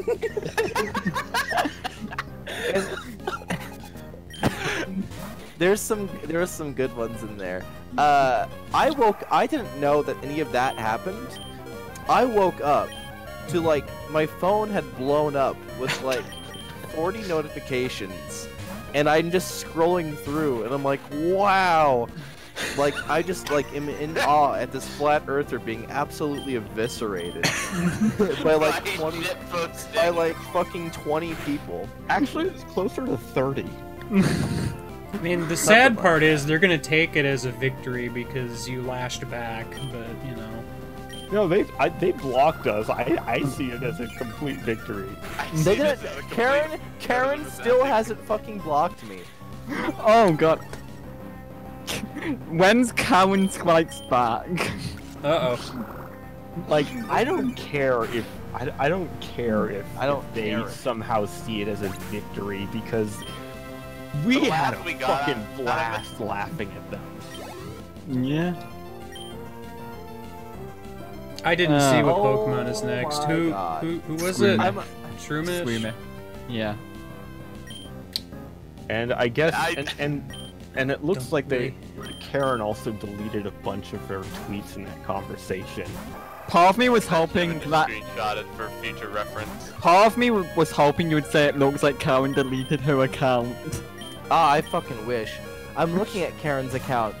There were some good ones in there. I didn't know that any of that happened. I woke up to like my phone had blown up with like 40 notifications, and I'm just scrolling through, and I'm like, wow. Like, I just like am in awe at this Flat Earther being absolutely eviscerated by like 20, by like fucking 20 people. Actually, it's closer to 30. I mean, the sad part is they're gonna take it as a victory because you lashed back, but you know. No, they blocked us. I see it as a complete victory. They didn't. Karen still hasn't fucking blocked me. Oh god. When's Karen Strikes Back? Uh-oh. Like, I don't care if they care. somehow see it as a victory, because we The had laugh a we got fucking out of it. blast laughing at them. Yeah. I didn't see what Oh Pokemon is next. my Who God. was it? Swoomish. Shroomish? Swoomish. Yeah. And I guess I- and it looks Don't like Karen also deleted a bunch of her tweets in that conversation. Part of me was I hoping just that. screenshot it for future reference. Part of me was hoping you would say it looks like Karen deleted her account. Ah, I fucking wish. I'm looking at Karen's account,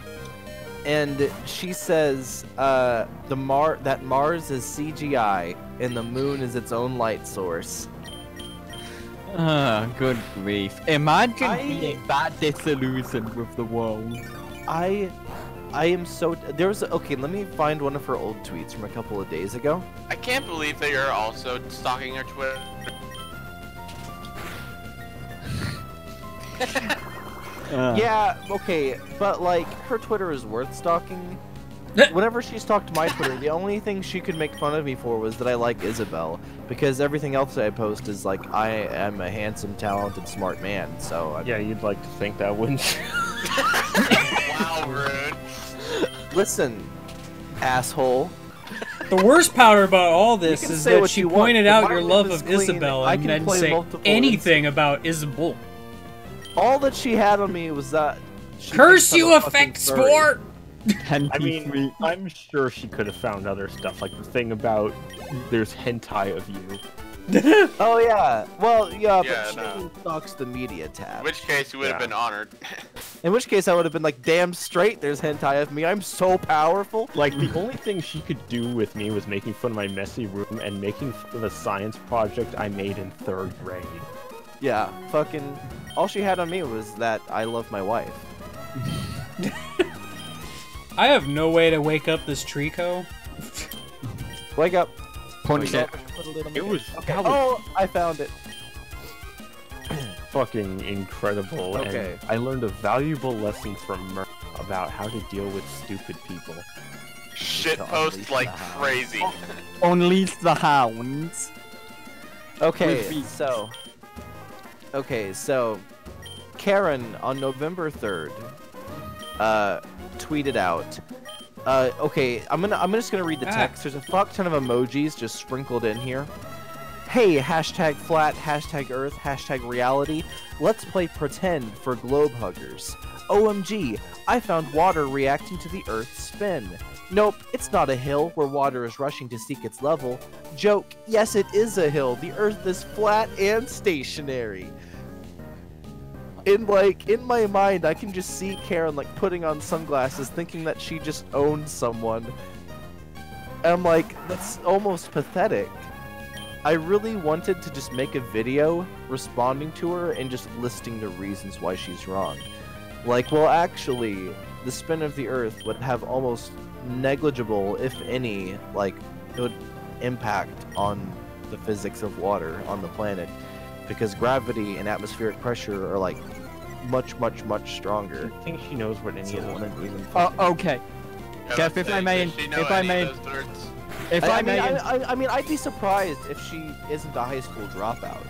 and she says that Mars is CGI and the moon is its own light source. Ah, good grief. Imagine I- being that disillusioned with the world. I I am so okay. Let me find one of her old tweets from a couple of days ago. I can't believe that you're also stalking her Twitter. Yeah, okay, but like her Twitter is worth stalking. Whenever she stalked my Twitter, the only thing she could make fun of me for was that I like Isabel, because everything else I post is like I am a handsome, talented, smart man. So Yeah, you'd like to think that, wouldn't you? Wow, rude. Listen, asshole. The worst part about all this can is say that what she you want, pointed but out my your name love is of clean. Isabel I and can then play say multiple anything about Isabel. All that she had on me was that. She Curse thinks I'm you, a fucking effect furry. sport! I mean, I'm sure she could have found other stuff, like the thing about there's hentai of you. Oh yeah, well yeah, Yeah, but she no. stalks the media tab. In which case, you would have Yeah. been honored. In which case I would have been like, damn straight, there's hentai of me. I'm so powerful. Like, the only thing she could do with me was making fun of my messy room and making fun of a science project I made in 3rd grade. Yeah, fucking. All she had on me was that I love my wife. I have no way to wake up this Trico. Wake up. Punch it. It was, Okay. that was Oh, I found it. fucking incredible, Okay. and I learned a valuable lesson from Mer about how to deal with stupid people. Shit To post unleash like the hounds. crazy. Unleash the hounds. Okay, With so. Okay, so. Karen on November 3rd, tweeted out. Okay, I'm just gonna read the text. There's a fuck ton of emojis just sprinkled in here. Hey, hashtag flat, hashtag earth, hashtag reality. Let's play pretend for globe huggers. OMG, I found water reacting to the earth's spin. Nope, it's not a hill where water is rushing to seek its level. Joke, yes it is a hill. The earth is flat and stationary. In my mind, I can just see Karen like putting on sunglasses, thinking that she just owns someone. And I'm like, that's almost pathetic. I really wanted to just make a video responding to her and just listing the reasons why she's wrong. Like, well, actually, the spin of the Earth would have almost negligible, if any, like, it would impact on the physics of water on the planet, because gravity and atmospheric pressure are like much stronger. I think she knows what any of them even. Okay. Jeff, if I may, if I may, I mean, I'd be surprised if she isn't a high school dropout.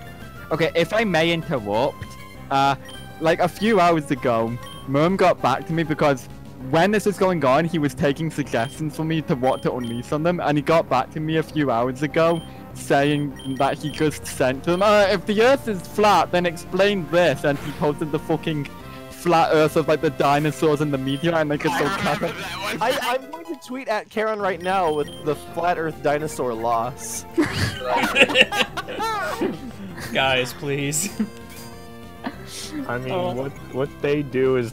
okay, if I may interrupt, like a few hours ago, Mum got back to me because when this was going on, he was taking suggestions for me to what to unleash on them, and he got back to me a few hours ago saying that he just sent them, if the Earth is flat, then explain this, and he posted the fucking flat Earth of like the dinosaurs and the meteorite, and like it's so clever. I'm going to tweet at Karen right now with the flat Earth dinosaur loss. Guys, please. I mean, what they do is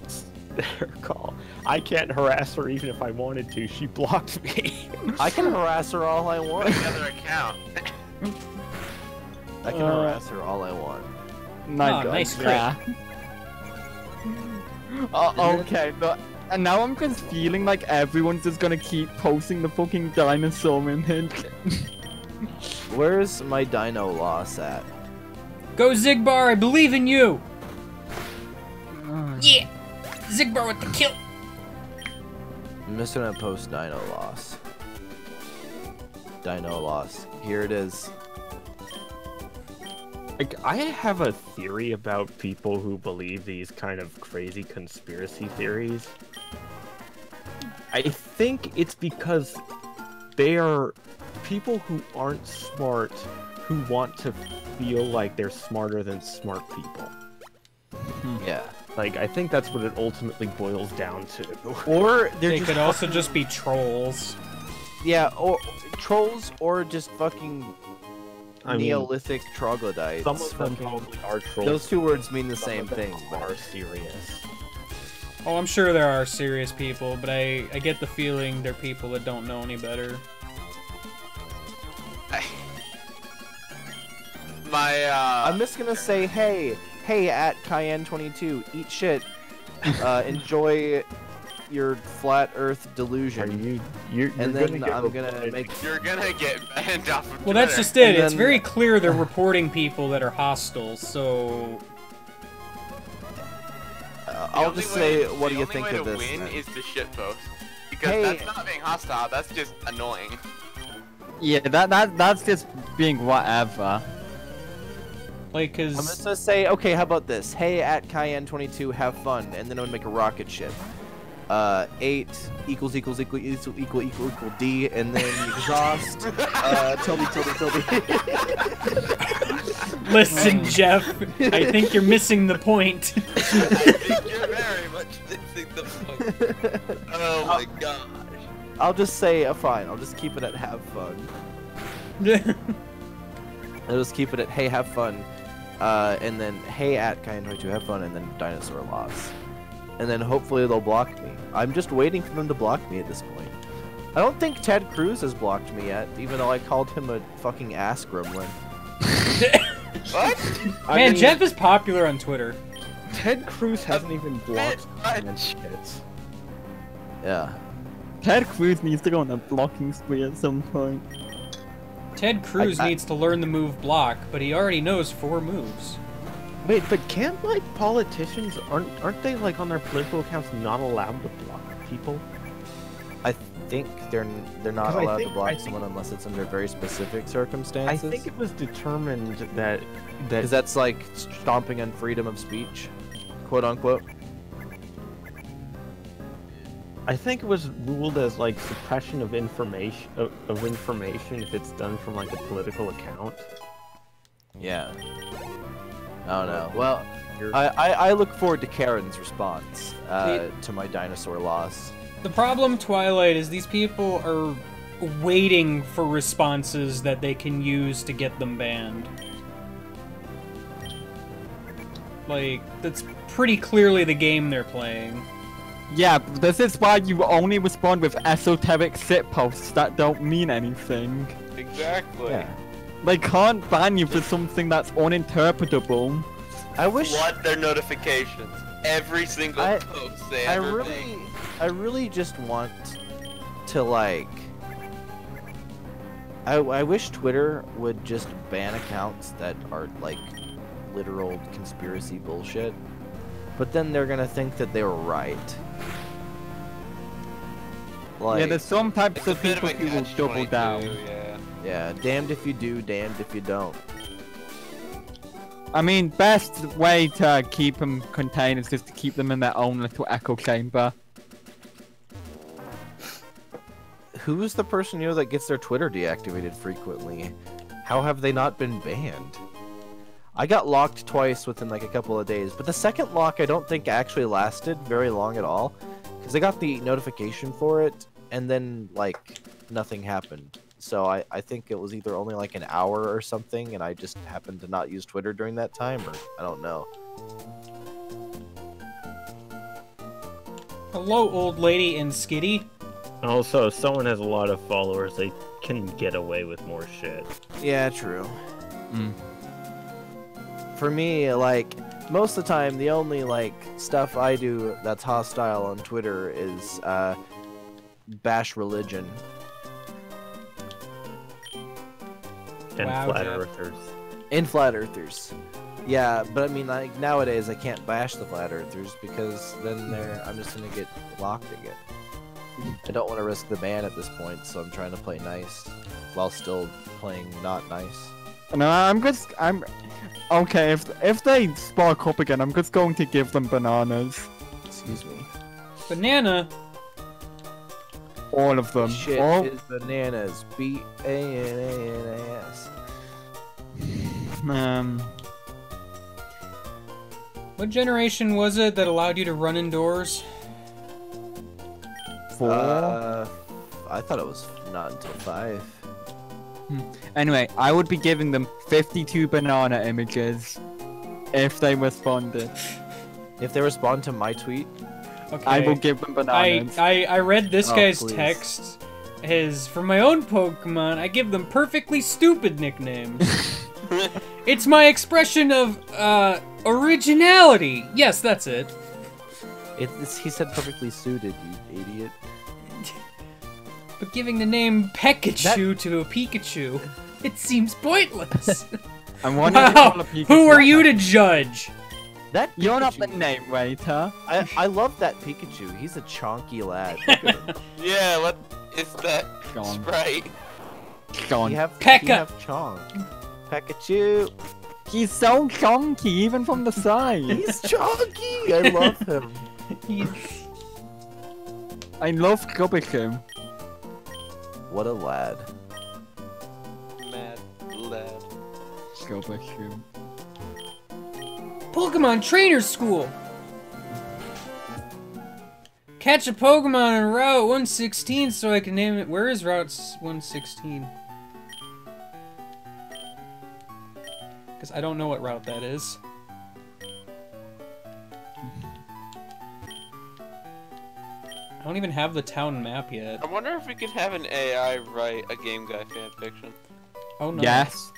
their call. I can't harass her even if I wanted to. She blocked me. I can harass her all I want. Another account. I can harass her all I want. My Oh, God, nice yeah. Okay, but and now I'm just feeling like everyone's just gonna keep posting the fucking dinosaur image. Where's my dino loss at? Go Zigbar, I believe in you! Yeah! Zigbar with the kill! I'm just gonna post dino loss. Dino loss. Here it is. Like, I have a theory about people who believe these kind of crazy conspiracy theories. I think it's because they are people who aren't smart who want to feel like they're smarter than smart people. Yeah. Like, I think that's what it ultimately boils down to. Or they're They just could also fucking- just be trolls. Yeah, or trolls, or just fucking I mean, Neolithic troglodytes. some of them Fucking- probably are trolls. Those two words mean the some same of them thing. are serious. Oh, I'm sure there are serious people, but I get the feeling they're people that don't know any better. I'm just gonna say, hey, at Cayenne22, eat shit. Enjoy your flat Earth delusion. You're And gonna then get I'm gonna reported. make. You're gonna get banned off of Well, that's Twitter. just it. And It's then- very clear they're reporting people that are hostile, so... I'll just say, what do you think The of only this? way to win then? is the shitpost. Because Hey. that's not being hostile, that's just annoying. Yeah, that's just being whatever. Like, I'm just gonna say, okay, how about this? Hey, at Cayenne22, have fun, and then I'm gonna make a rocket ship. 8 equals D, and then exhaust. Tilde. Listen, Jeff, I think you're missing the point. I think you're very much missing the point. Oh my gosh. I'll just say, fine. I'll just keep it at have fun. I'll just keep it at hey, have fun. And then hey at Cayenne22, have fun, and then dinosaur loss. And then hopefully they'll block me. I'm just waiting for them to block me at this point. I don't think Ted Cruz has blocked me yet, even though I called him a fucking ass gremlin. What? Man, Jeff is popular on Twitter. Ted Cruz hasn't even blocked much. shit. Yeah. Ted Cruz needs to go on a blocking spree at some point. Ted Cruz I- needs to learn the move block, but he already knows 4 moves. Wait, but can't like politicians aren't they like on their political accounts not allowed to block people? I think they're not 'Cause I allowed think- to block I think- someone unless it's under very specific I circumstances. think it was determined that Because that's like stomping on freedom of speech, quote unquote. I think it was ruled as like suppression of information if it's done from like a political account. Yeah. I don't know. Well, I look forward to Karen's response to my dinosaur loss. The problem, Twilight, is these people are waiting for responses that they can use to get them banned. Like, that's pretty clearly the game they're playing. Yeah, this is why you only respond with esoteric sit posts that don't mean anything. Exactly. Yeah. They can't ban you for something that's uninterpretable. I wish. Flood their notifications. Every single I- post they I ever make. really just want to like. I wish Twitter would just ban accounts that are like literal conspiracy bullshit, but then they're gonna think that they were right. Like, Yeah, there's some types It's a of bit people of a who will double catch-22, down. yeah. yeah, damned if you do, damned if you don't. I mean, best way to keep them contained is just to keep them in their own little echo chamber. Who's the person you know that gets their Twitter deactivated frequently? How have they not been banned? I got locked twice within like a couple of days, but the second lock I don't think actually lasted very long at all, because I got the notification for it, and then like nothing happened. So I think it was either only like an hour or something, and I just happened to not use Twitter during that time, or I don't know. Hello, old lady in Skitty. Also, if someone has a lot of followers, they can get away with more shit. Yeah, true. Mm. For me, like, most of the time, the only, like, stuff I do that's hostile on Twitter is, bash religion. And Wow, flat Jeff. earthers. And flat earthers. Yeah, but I mean, like, nowadays I can't bash the flat earthers because then I'm just gonna get locked again. I don't want to risk the ban at this point, so I'm trying to play nice while still playing not nice. No, I'm okay. If they spark up again, I'm just going to give them bananas. Excuse me. Banana. All of them. Shit All... is bananas. B-A-N-A-N-A-S. What generation was it that allowed you to run indoors? 4. I thought it was not until 5. Anyway, I would be giving them 52 banana images if they responded. If they respond to my tweet, Okay. I will give them bananas. I read this Oh, guy's please. text. For my own Pokemon, I give them perfectly stupid nicknames. It's my expression of, originality. Yes, that's it. He said perfectly suited, you idiot. But giving the name Pikachu to a Pikachu, it seems pointless. I'm wondering Wow, who are you to judge? That You're not the Pikachu- name waiter. I love that Pikachu. He's a chonky lad. Look at him. Yeah, what is that Gone. sprite? Gone. You have Pekka. Chonk. Pikachu. He's so chunky, even from the side. He's chonky. I love him. I love Gubbicum. What a lad. Mad lad. Gubbicum. Pokemon Trainer School! Catch a Pokemon on Route 116 so I can name it. Where is Route 116? Because I don't know what route that is. I don't even have the town map yet. I wonder if we can have an AI write a Game Guy fanfiction. Oh no. Yes.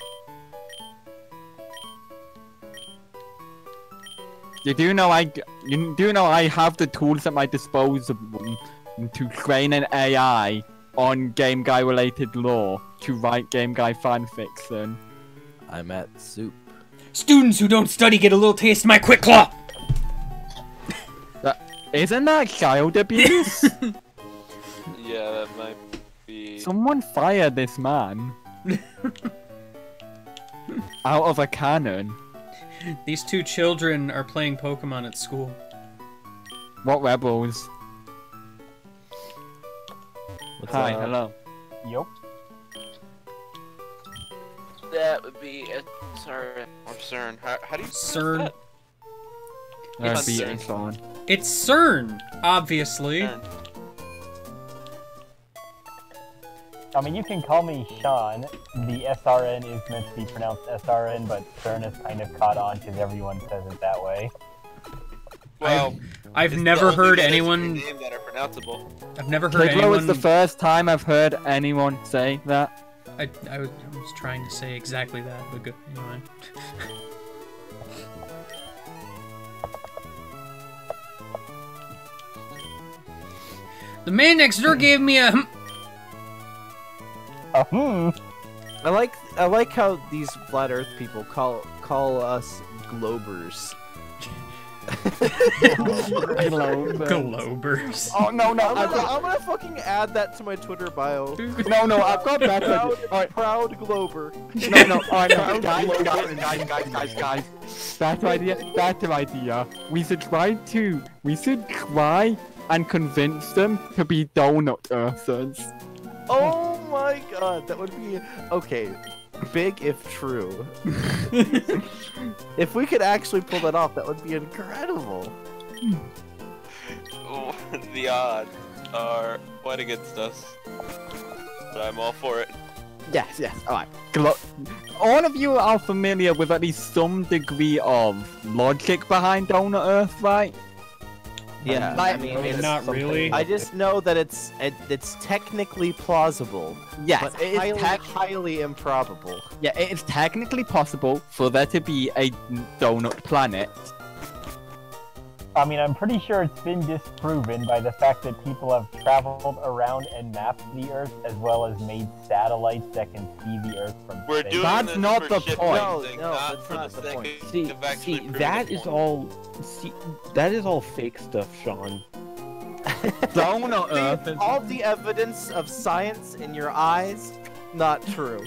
You do know I have the tools at my disposal to train an AI on Game Guy related lore to write Game Guy fanfiction. I'm at soup. Students who don't study get a little taste of my Quick Claw! Isn't that child abuse? Yeah, that might be. Someone fire this man out of a cannon. These two children are playing Pokemon at school. What rebels? What's Hi, up? hello. Yup. That would be a CERN or CERN. How do you CERN. that? Let's be CERN. it on. It's CERN, obviously. CERN. I mean, you can call me Sean. The SRN is meant to be pronounced SRN, but CERN has kind of caught on because everyone says it that way. Well, I've it's never the only heard letters in anyone. your name that are pronounceable. I've never heard Piglo was anyone. the first time I've heard anyone say that. I was trying to say exactly that, but good. Anyway. The man next door gave me a. I like how these flat Earth people call us globers. Globers. Oh no no! I'm gonna fucking add that to my Twitter bio. No, I've got better. Alright, Proud glober. no, alright, no, guys. Better idea. We should try and convince them to be donut earthers. Oh my god, that would be okay. Big if true. If we could actually pull that off, that would be incredible. Oh, the odds are quite against us, but I'm all for it. Yes, alright. All of you are familiar with at least some degree of logic behind donut earth, right? Yeah, Like- I mean, Not really. I just know that it's technically plausible, Yes, but it is highly improbable. yeah, it is technically possible for there to be a donut planet. I mean, I'm pretty sure it's been disproven by the fact that people have traveled around and mapped the Earth, as well as made satellites that can see the Earth from We're space. doing That's this not for the shit point. posting, No, not that's for not the the sake point. of actually proving that the is point. all. See, that is all fake stuff, Sean. Donut earth is All the evidence of science in your eyes, not true.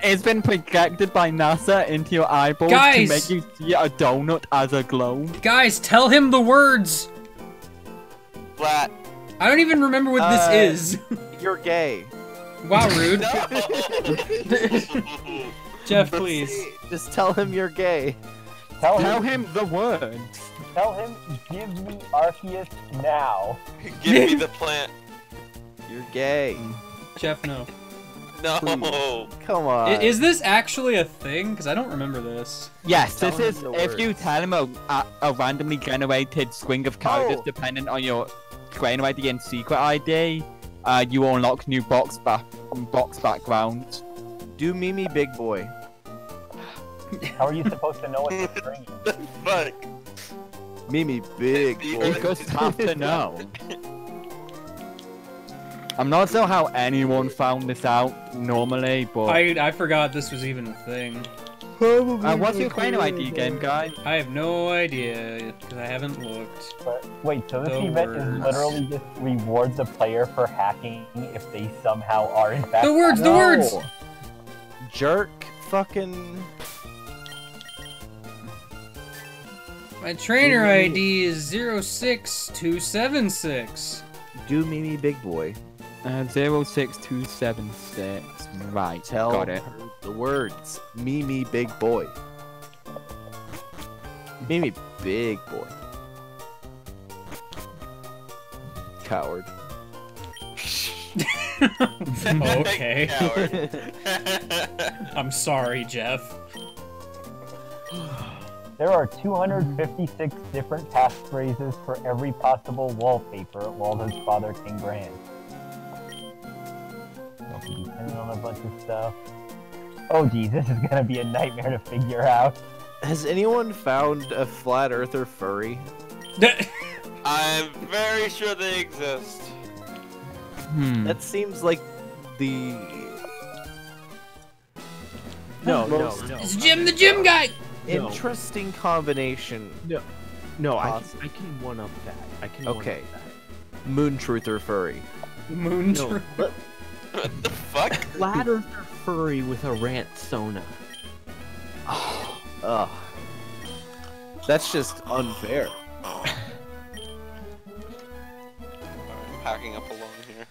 it's been projected by NASA into your eyeballs Guys! to make you see a donut as a globe. Guys, tell him the words. Flat. I don't even remember what this is. You're gay. Wow, rude. No. Jeff, please. Just tell him you're gay. Tell him the words. Tell him, give me Arceus now. Give me the plant. You're gay. Jeff, no. No. Come on. Is this actually a thing? Because I don't remember this. Yes, Tell this him is the if you words. tell him a randomly generated string of characters Oh. dependent on your trainer ID and secret ID, you unlock new box backgrounds. Do Mimi Big Boy. How are you supposed to know what the string is? The fuck? Mimi, big The boy. You just have to know. I'm not sure how anyone found this out normally, but... I forgot this was even a thing. what's your trainer ID, game guy? I have no idea, because I haven't looked. But wait, so this The event words. is literally just reward the player for hacking if they somehow are in fact. The words, the words! Jerk, fucking. My trainer ID is 06276. Do Mimi, big boy. 06276. Right, Tell got it. her the words. Mimi, big boy. Mimi, big boy. Coward. Okay. Coward. I'm sorry, Jeff. There are 256 different passphrases for every possible wallpaper Waldo's father can grant. Depending on a bunch of stuff. Oh geez, this is gonna be a nightmare to figure out. Has anyone found a flat earther furry? I'm very sure they exist. That seems like the No, most It's Jim the gym guy! interesting combination. No, I Possible. can one up that. I can Okay. one up Moon truther furry. Moon that. No, Tru- What the fuck? flat earther furry with a rant sona. Ugh. That's just unfair. I'm packing up along here.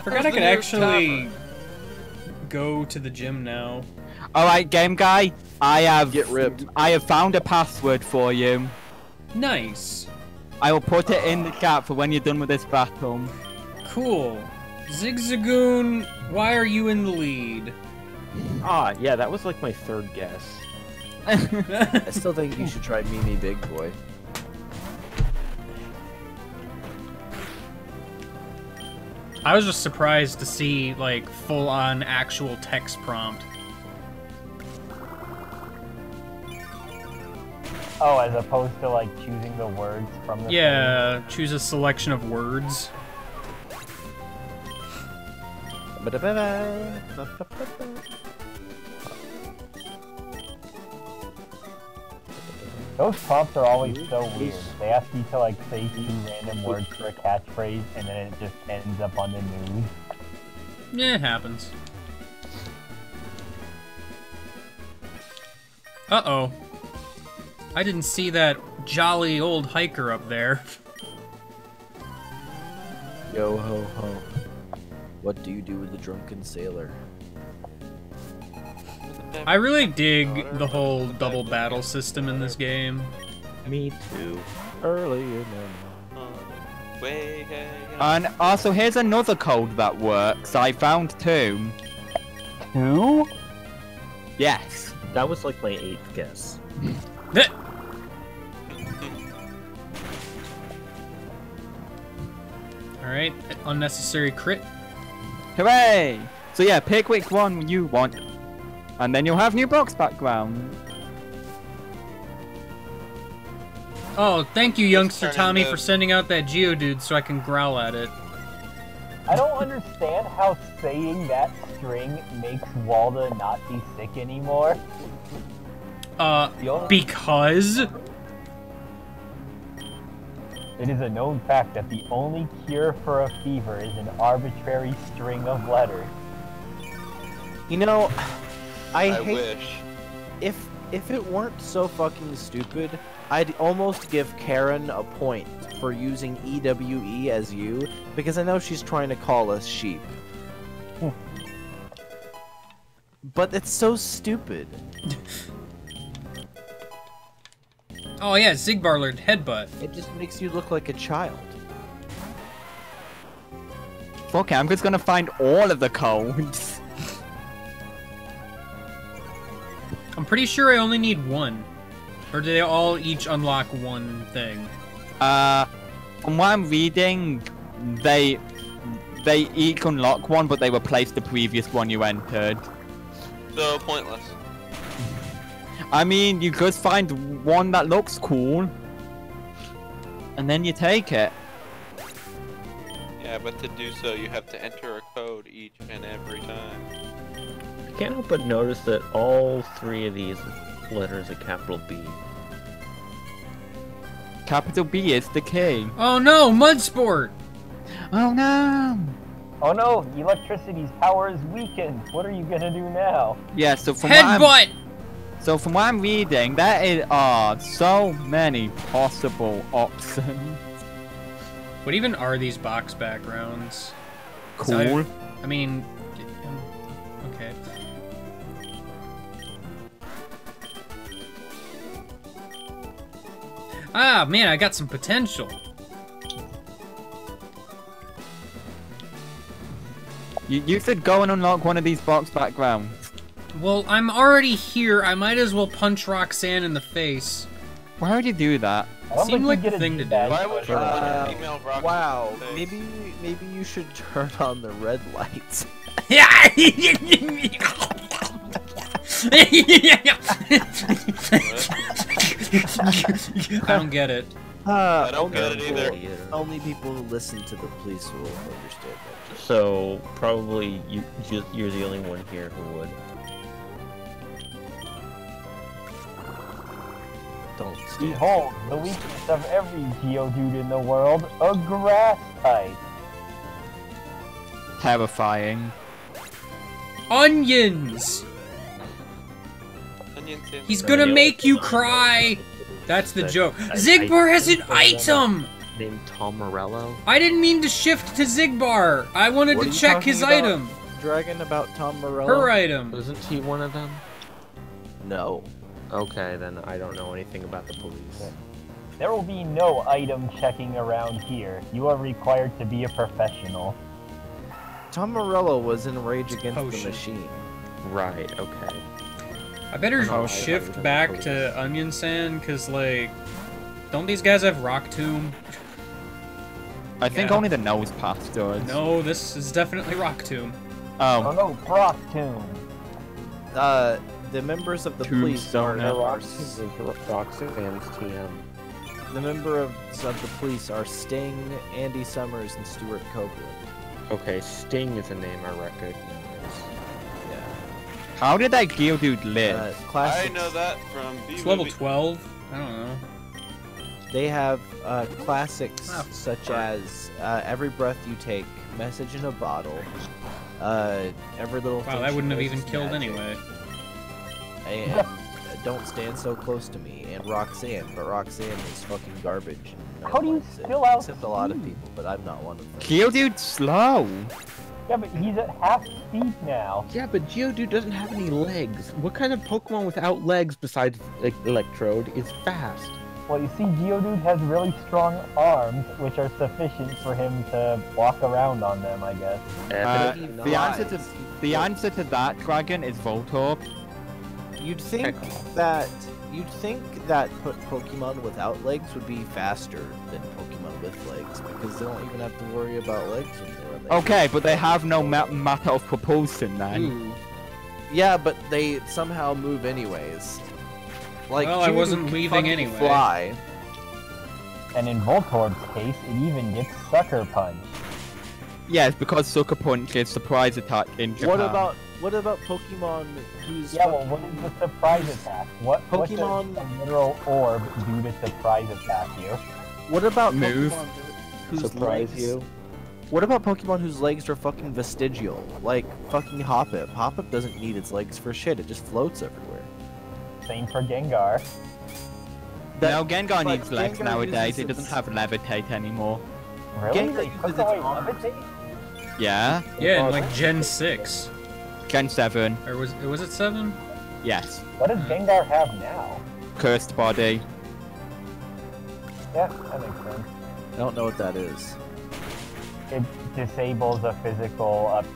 Forgot I could actually go to the gym now. Alright, game guy. I have Get ripped. I have found a password for you. Nice. I will put it in the chat for when you're done with this battle. Cool. Zigzagoon, why are you in the lead? Ah, yeah, that was like my third guess. I still think you should try Mimi Big Boy. I was just surprised to see, like, full-on actual text prompt. Oh, as opposed to like choosing the words from the Yeah, choose a selection of words. Those prompts are always so weird. They ask you to like say 2 random words for a catchphrase, and then it just ends up on the news. Yeah, it happens. Uh-oh. I didn't see that jolly old hiker up there. Yo ho ho. What do you do with the drunken sailor? I really dig the whole double battle system in this game. Me too. Early in the Way, hey, And also, here's another code that works. I found 2. 2? Yes. That was like my 8th guess. Alright, unnecessary crit. Hooray! So yeah, pick which one you want. And then you'll have new box background. Oh, thank you, youngster turn Tommy, into- for sending out that Geodude so I can growl at it. I don't understand how saying that string makes Walda not be sick anymore. The only- Because... It is a known fact that the only cure for a fever is an arbitrary string of letters. You know, I I hate wish. if it weren't so fucking stupid, I'd almost give Karen a point for using EWE as you, because I know she's trying to call us sheep. But it's so stupid. Oh yeah, Zigbar learned headbutt. It just makes you look like a child. Okay, I'm just gonna find all of the codes. I'm pretty sure I only need one. Or do they all each unlock one thing? From what I'm reading, they each unlock one, but they replace the previous one you entered. So pointless. I mean, you just find one that looks cool, and then you take it. Yeah, but to do so, you have to enter a code each and every time. I can't help but notice that all three of these letters are capital B. Capital B is the key. Oh no, mud sport! Oh no! Oh no, electricity's power is weakened. What are you gonna do now? Yeah, so from Headbutt! what I'm reading, there are so many possible options. What even are these box backgrounds? Cool. I mean, okay. Ah, man, I got some potential. You should go and unlock one of these box backgrounds. Well, I'm already here. I might as well punch Roxanne in the face. Why would you do that? I don't Seemed think like you the get a thing to do. badge Why would for you it. want to email Rock? Wow, in the face? maybe you should turn on the red lights. I don't get it. I don't get it either. Only people who listen to the police will understand that. So probably you're the only one here who would. Don't stand. Behold, the weakness of every Geodude in the world, a grass type. Terrifying. Onions! Onion tin. He's gonna make you cry! That's the joke. Zigbar has an item! Named Tom Morello. I didn't mean to shift to Zigbar. I wanted What to are you check talking his about? item. Dragon about Tom Morello? Her item. Isn't he one of them? No. Okay, then I don't know anything about the police. There will be no item checking around here. You are required to be a professional. Tom Morello was in Rage Against Potion. the Machine. Right. Okay. I better Oh, I shift wasn't back police. to Onion Sand, cause like, don't these guys have Rock Tomb? I think Yeah. only the nose pass does. No, this is definitely Rock Tomb. Oh Oh, no, Brock Tomb. The members of the police are Tombstone. Roxanne's TM. the members of the police are Sting, Andy Summers, and Stuart Copeland. Okay, Sting is a name I recognize. Yeah. how did that Geodude live? I Classics. know that from B It's level movie. 12. I don't know. They have classics Ah, such as Every Breath You Take, Message in a Bottle, Every Little Wow, Thing that She wouldn't have Knows even Is killed Magic, anyway. And Don't Stand So Close to Me, and Roxanne, but Roxanne is fucking garbage. No How do you one likes it, still out except a lot of speed? people, but I'm not one of them. Geodude's slow. Yeah, but he's at half speed now. Yeah, but Geodude doesn't have any legs. What kind of Pokemon without legs besides like Electrode is fast? Well, you see, Geodude has really strong arms, which are sufficient for him to walk around on them, I guess. The answer to that, Dragon, is Voltorb. You'd think that Pokemon without legs would be faster than Pokemon with legs, because they don't even have to worry about legs when they're Okay, but they have no matter of propulsion then. Yeah, but they somehow move anyways. Like, Well, I Geodude wasn't can leaving fucking anyway. Fly. And in Voltorb's case, it even gets Sucker Punch. Yes, because Sucker Punch is surprise attack in Japan. What about Pokemon whose Yeah, well, what is the surprise attack? What Pokemon- does a literal orb do to surprise attack you? What about Move. Pokemon whose Surprise legs? you? What about Pokemon whose legs are fucking vestigial? Like fucking Hoppip. Hoppip doesn't need its legs for shit, it just floats everywhere. Same for Gengar. No, Gengar but needs legs Gengar nowadays. uses It doesn't its- have levitate anymore. Really? Gengar They uses took its away arms. Levitate? Yeah? Yeah, in like Gen 6. Gen 7. Or was it 7? Yes. What does Gengar have now? Cursed body. Yeah, that makes sense. I don't know what that is. It disables a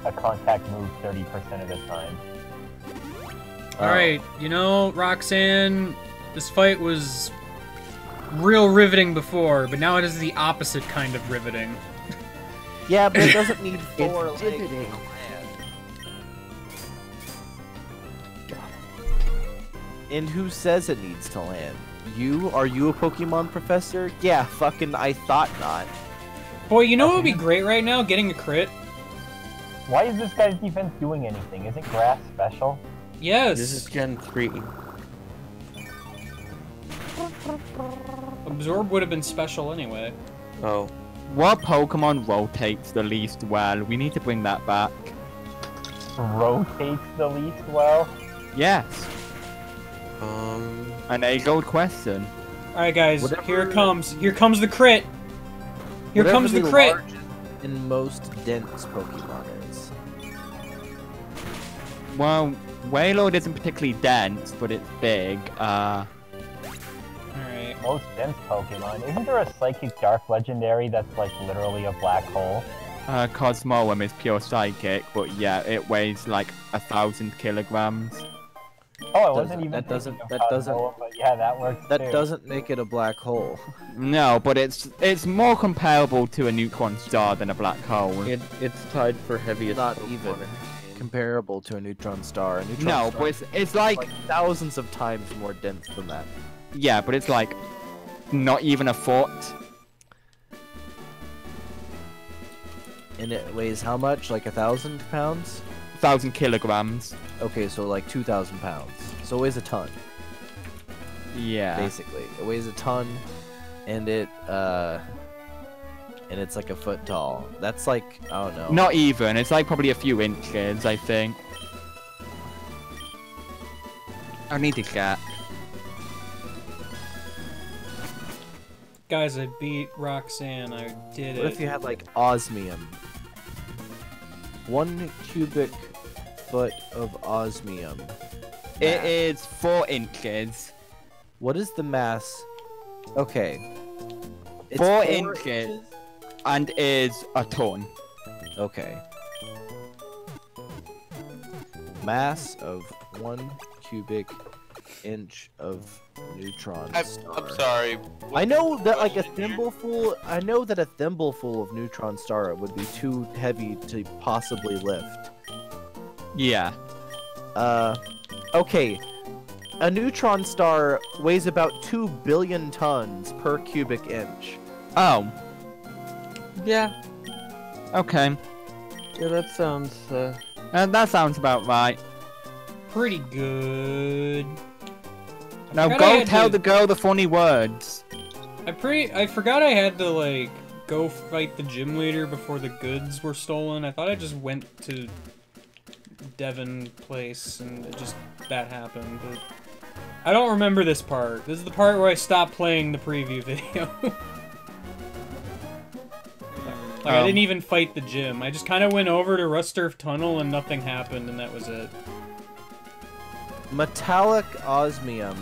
a contact move 30% of the time. Alright, you know, Roxanne, this fight was real riveting before, but now it is the opposite kind of riveting. Yeah, but it doesn't need 4 legs. And who says it needs to land? You? Are you a Pokemon professor? Yeah, fucking I thought not. Boy, you know what would be great right now? Getting a crit. Why is this guy's defense doing anything? Isn't grass special? Yes. This is Gen 3. Absorb would have been special anyway. Oh. What Pokemon rotates the least well? We need to bring that back. Rotates the least well? Yes. An age-old question. Alright guys, Whatever- here it comes. Here comes the crit. Here Whatever comes the crit. largest and most dense Pokemon is. Well, Wailord isn't particularly dense, but it's big. Alright. Most dense Pokemon. Isn't there a Psychic Dark Legendary that's like literally a black hole? Cosmoem is pure psychic, but yeah, it weighs like 1,000 kilograms. Oh, I wasn't even. That doesn't- thinking that of doesn't- Cosmoem, But yeah, that works That too. doesn't make it a black hole. No, but it's more comparable to a neutron star than a black hole. It's tied for heaviest Not Pokemon even in the game. comparable to a neutron star. A neutron No, star but it's like, is thousands of times more dense than that. yeah, but it's like not even a foot. And it weighs how much? Like 1,000 pounds? 1,000 kilograms. Okay, so like 2,000 pounds. So it weighs a ton, Yeah. basically. It weighs a ton, and it's like a foot tall. That's like, I don't know. Not even. It's like probably a few inches, I think. I need to check. Guys, I beat Roxanne. I did What it. if you had like osmium? 1 cubic foot of osmium. It is 4 inches. What is the mass? Okay. It's 4 inches. And is a ton. Okay. Mass of 1 cubic inch of neutron star. I'm sorry. I know that like a question here? thimbleful. I know that a thimbleful of neutron star would be too heavy to possibly lift. Yeah. Okay. A neutron star weighs about 2 billion tons per cubic inch. Oh. Yeah. Okay. Yeah, that sounds, That sounds about right. Pretty good. Now forgot I go had tell to- the girl the funny words. I forgot I had to, like, go fight the gym leader before the goods were stolen. I thought I just went to Devon Place and that happened, but I don't remember this part. This is the part where I stopped playing the preview video. Like, I didn't even fight the gym. I just kind of went over to Rusturf Tunnel and nothing happened, and that was it. Metallic osmium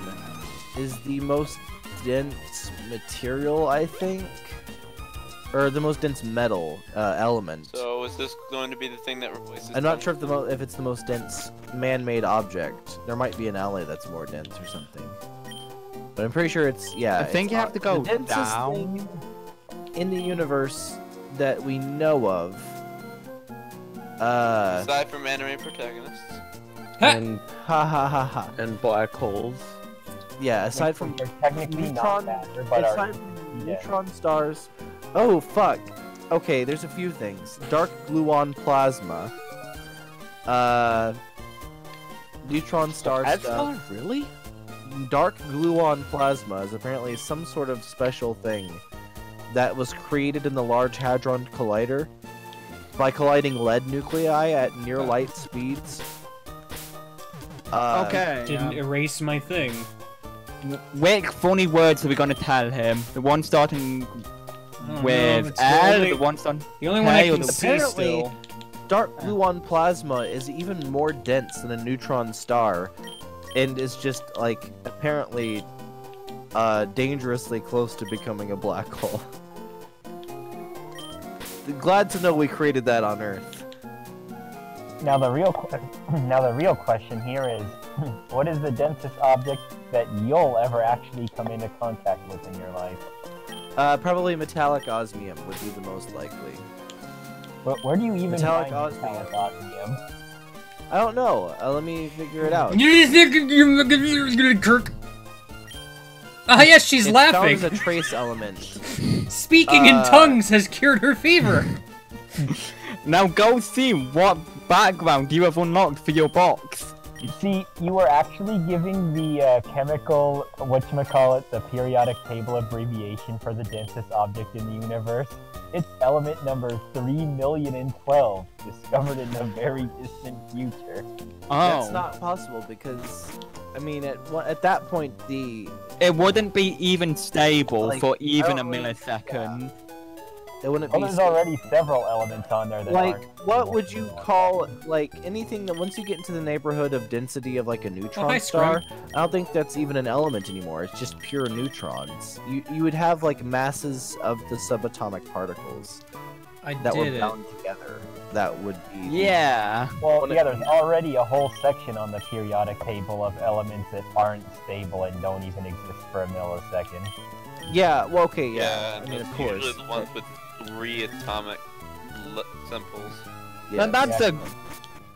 is the most dense material, I think, or the most dense metal element. So is this going to be the thing that replaces? I'm not sure if it's the most dense man-made object. There might be an ally that's more dense or something, but I'm pretty sure it's I think it's you have to go the densest down. thing in the universe that we know of. Aside from anime protagonists. and Ha ha ha ha. and black holes. Yeah, aside from They're technically neutron- not matter, but are aside from yeah. neutron stars. Oh fuck. Okay, there's a few things. Dark gluon plasma. Neutron star stuff. Really? Dark gluon plasma is apparently some sort of special thing that was created in the Large Hadron Collider by colliding lead nuclei at near light speeds. Okay. Didn't erase my thing. Which funny words are we gonna tell him? The one starting I don't know, with it's the L, only- the one starting. The only one I Hey, can the- see Apparently- still. Dark gluon plasma is even more dense than a neutron star, and is just like apparently dangerously close to becoming a black hole. Glad to know we created that on Earth. Now the real question here is, what is the densest object that you'll ever actually come into contact with in your life? Probably metallic osmium would be the most likely. Where do you even Metallic find osmium. metallic osmium? I don't know. Let me figure it out. Kirk. Ah, yes, she's It's laughing. found as a trace element. Speaking in tongues has cured her fever. Now go see what background you have unlocked for your box. See, you were actually giving the chemical, whatchamacallit, the periodic table abbreviation for the densest object in the universe. It's element number 3,000,012, discovered in the very distant future. Oh. That's not possible because, I mean, at that point, It wouldn't be even stable Like, for even a I don't really- millisecond. it wouldn't Well, be there's already several elements on there that like, aren't. what would you call, like, anything that once you get into the neighborhood of density of, like, a neutron hi, star, Scrum. I don't think that's even an element anymore. It's just pure neutrons. You would have, like, masses of the subatomic particles I that were did it. bound together. That would be... Yeah. Well, yeah, there's already a whole section on the periodic table of elements that aren't stable and don't even exist for a millisecond. Yeah, well, okay, Yeah, yeah. I and mean, those of are course. usually the ones with 3 atomic symbols. Yeah. And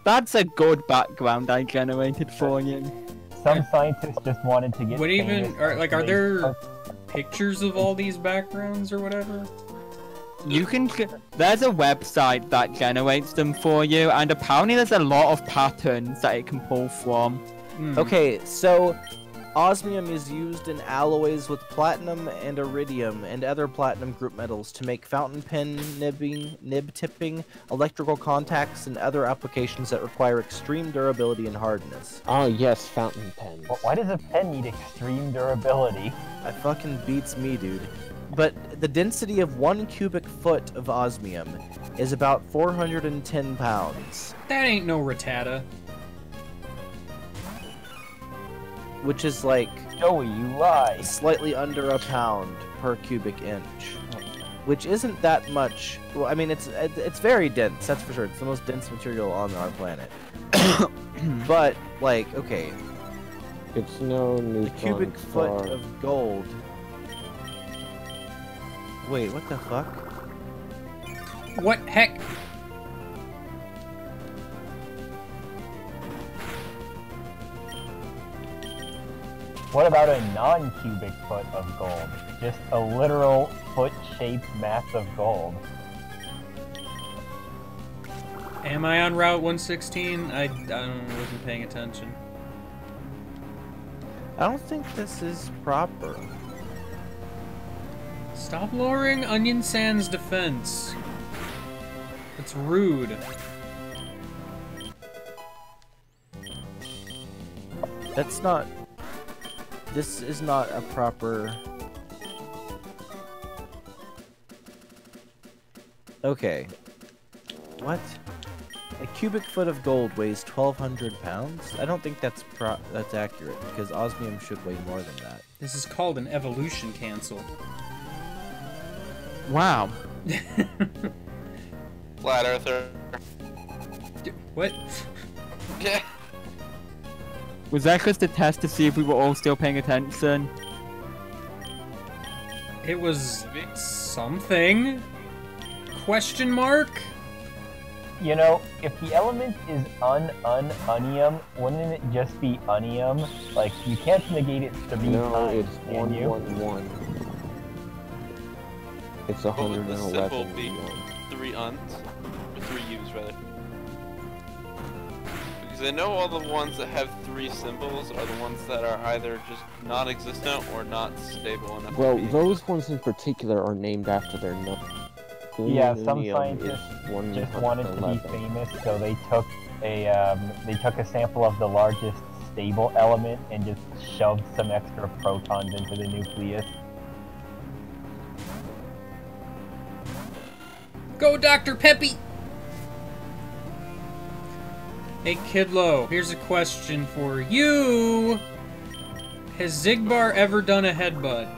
that's a good background I generated for you. Some scientists just wanted to get What even famous are and like? Are raise there funds. pictures of all these backgrounds or whatever? You can. There's a website that generates them for you, and apparently there's a lot of patterns that it can pull from. Hmm. Okay, so osmium is used in alloys with platinum and iridium and other platinum group metals to make fountain pen nib tipping, electrical contacts, and other applications that require extreme durability and hardness. Oh yes, fountain pens. Why does a pen need extreme durability? That fucking beats me, dude. But the density of 1 cubic foot of osmium is about 410 pounds, That ain't no Rattata. which is like Joey, you lie. slightly under a pound per cubic inch, which isn't that much. Well, I mean, it's very dense, that's for sure. It's the most dense material on our planet. But like, okay, It's no the neutron cubic foot star. of gold. Wait, what the fuck? What heck? What about a non-cubic foot of gold? Just a literal foot-shaped mass of gold. Am I on Route 116? I wasn't paying attention. I don't think this is proper. Stop lowering Onion Sand's defense. It's rude. That's not. This is not a proper. Okay. What? A cubic foot of gold weighs 1,200 pounds? I don't think that's accurate because osmium should weigh more than that. This is called an evolution cancel. Wow. Flat Earther. What? Yeah. Was that just a test to see if we were all still paying attention? It was something? Question mark? You know, if the element is unium, wouldn't it just be unium? Like, you can't negate it 3 No, times, it's can you? 111. It's What would the symbol 111. be? 3 uns? Or 3 U's, rather. Because I know all the ones that have 3 symbols are the ones that are either just non-existent or not stable enough Well, to be. those ones in particular are named after their number. Yeah, some Selenium is scientists just wanted to be 111. famous, so they took a sample of the largest stable element and just shoved some extra protons into the nucleus. Go, Dr. Peppy! Hey, Kidlo, here's a question for you. Has Zigbar ever done a headbutt?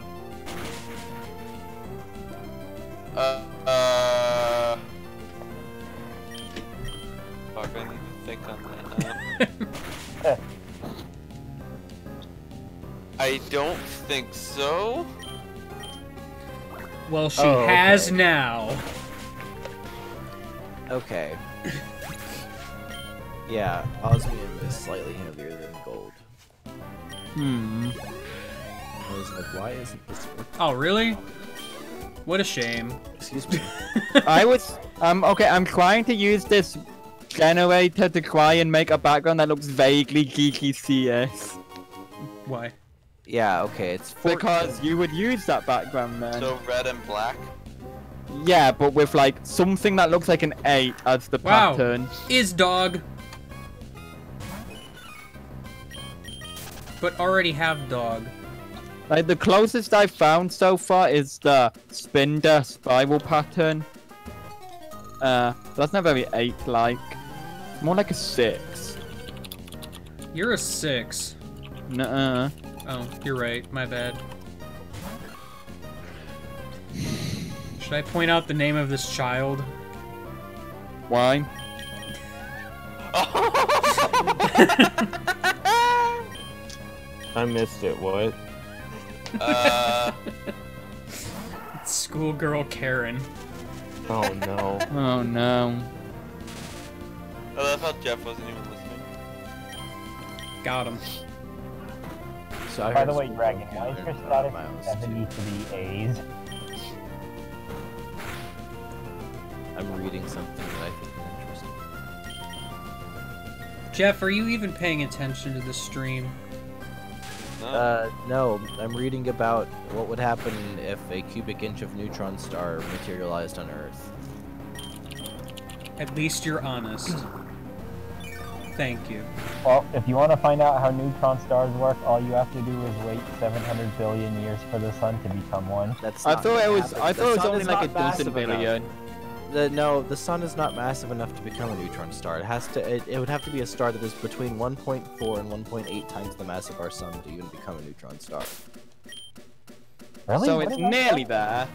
Fuck, I need to think on that now. I don't think so. Well, she Oh, has okay. now. Okay. Yeah, osmium is slightly heavier than gold. I was like, why isn't this working? Oh, really? What a shame. Excuse me. I was okay. I'm trying to use this generator to try and make a background that looks vaguely geeky CS. Why? Yeah, okay, it's 14. Because you would use that background then. So red and black. Yeah, but with like something that looks like an 8 as the Wow. pattern. Is dog. But already have dog. Like the closest I've found so far is the Spinder spiral pattern. That's not very 8-like. It's more like a 6. You're a 6. Nuh-uh. Oh, you're right. My bad. Should I point out the name of this child? Why? I missed it. What? It's schoolgirl Karen. Oh no. Oh no. I love how Jeff wasn't even listening. Got him. So I By heard the way, some Dragon, people why is out your there status my own 70 to be A's? I'm reading something that I think is interesting. Jeff, are you even paying attention to the stream? No, I'm reading about what would happen if a cubic inch of neutron star materialized on Earth. At least you're honest. Thank you. Well, if you want to find out how neutron stars work, all you have to do is wait 700 billion years for the sun to become one. That's I not thought gonna it was. happen. I The thought it was sun only is like a not dozen massive enough. billion. No, the sun is not massive enough to become a neutron star. It has to. It would have to be a star that is between 1.4 and 1.8 times the mass of our sun to even become a neutron star. Really? So What it's is that? nearly there.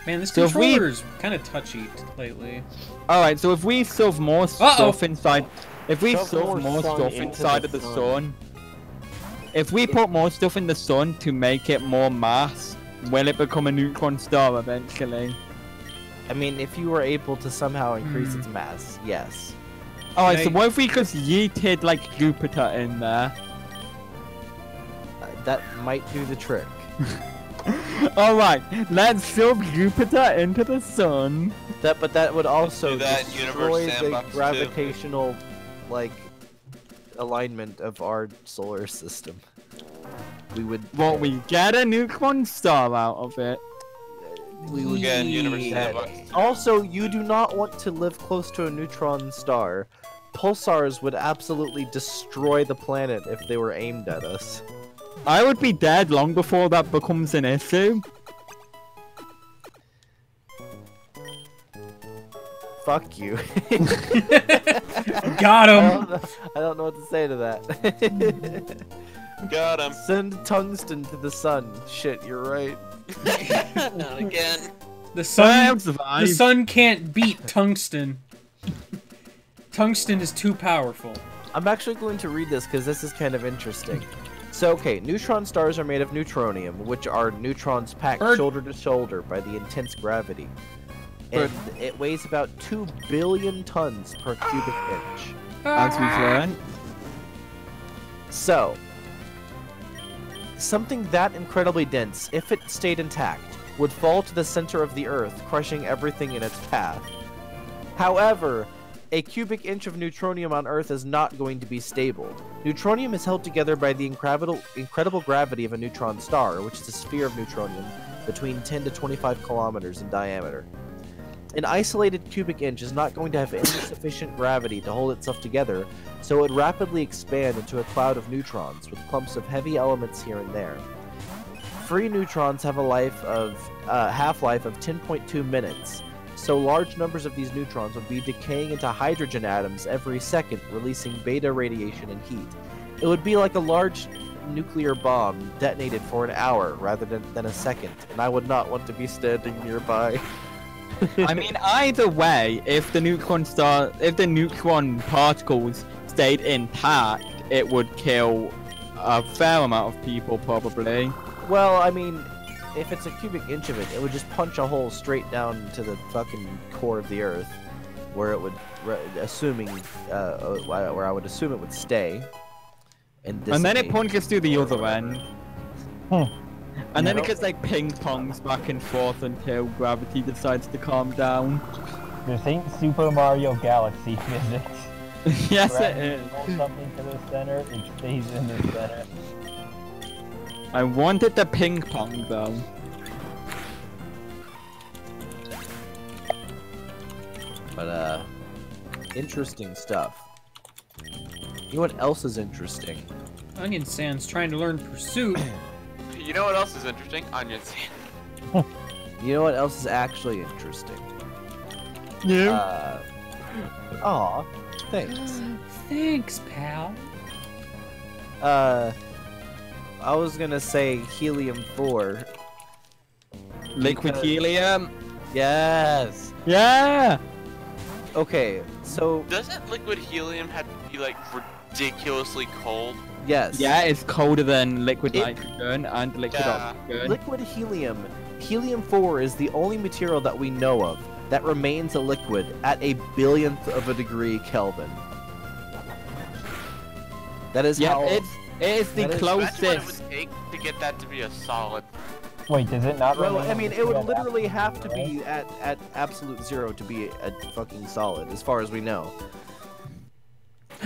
Man, this So if we- controller is kind of touchy lately. All right. So if we shove more stuff inside, if we Shove shove more more sun stuff into inside the of the sun. sun, if we put more stuff in the sun to make it more mass, will it become a neutron star eventually? I mean, if you were able to somehow increase its mass, yes. Alright, so Can I- what if we just yeeted like Jupiter in there? That might do the trick. Alright, let's shove Jupiter into the sun. But that would also do that in destroy Universe the Sandbox too. gravitational, like, alignment of our solar system. We would. What, we get a neutron star out of it? We would Again, Universe need Sandbox. that. Also, you do not want to live close to a neutron star. Pulsars would absolutely destroy the planet if they were aimed at us. I would be dead long before that becomes an issue. Fuck you. Got him. I don't know what to say to that. Got him. Send tungsten to the sun. Shit, you're right. Not again. The I sun. have The survived. sun can't beat tungsten. Tungsten is too powerful. I'm actually going to read this because this is kind of interesting. So, okay, neutron stars are made of neutronium, which are neutrons packed Bird. shoulder to shoulder by the intense gravity. And it weighs about 2 billion tons per cubic inch. As we've learned. So, something that incredibly dense, if it stayed intact, would fall to the center of the Earth, crushing everything in its path. However, a cubic inch of neutronium on Earth is not going to be stable. Neutronium is held together by the incredible gravity of a neutron star, which is a sphere of neutronium between 10 to 25 kilometers in diameter. An isolated cubic inch is not going to have any sufficient gravity to hold itself together, so it would rapidly expand into a cloud of neutrons with clumps of heavy elements here and there. Free neutrons have a half-life of 10.2 minutes, so large numbers of these neutrons would be decaying into hydrogen atoms every second, releasing beta radiation and heat. It would be like a large nuclear bomb detonated for an hour rather than a second, and I would not want to be standing nearby. I mean, either way, if the neutron particles stayed intact, it would kill a fair amount of people, probably. Well, I mean, if it's a cubic inch of it, it would just punch a hole straight down to the fucking core of the Earth. where it would, assuming, where I would assume it would stay. And then it dissipate. punches through the other end. Hmm. And then it gets like ping pongs back and forth until gravity decides to calm down. This ain't Super Mario Galaxy physics. Yes, it Gravity is. pulls something to the center, it stays in the center. I wanted the ping pong though. But interesting stuff. You know what else is interesting? Onion Sand's trying to learn Pursuit. You know what else is interesting? Onion sand. You know what else is actually interesting? Yeah. Aw, thanks. Thanks, pal. I was gonna say helium-4. Liquid helium. Yes. Yeah. Okay, so Doesn't liquid helium have to be like ridiculously cold? yes. Yeah, it's colder than liquid It- nitrogen and liquid Yeah. oxygen. Liquid helium. Helium-4 is the only material that we know of that remains a liquid at a billionth of a degree Kelvin. That is Yeah, how. it is the that is- Imagine what it closest. would take to get that to be a solid. Wait, does it not Well, remain I mean, it at would literally absolute have to zero? be at absolute zero to be a fucking solid, as far as we know.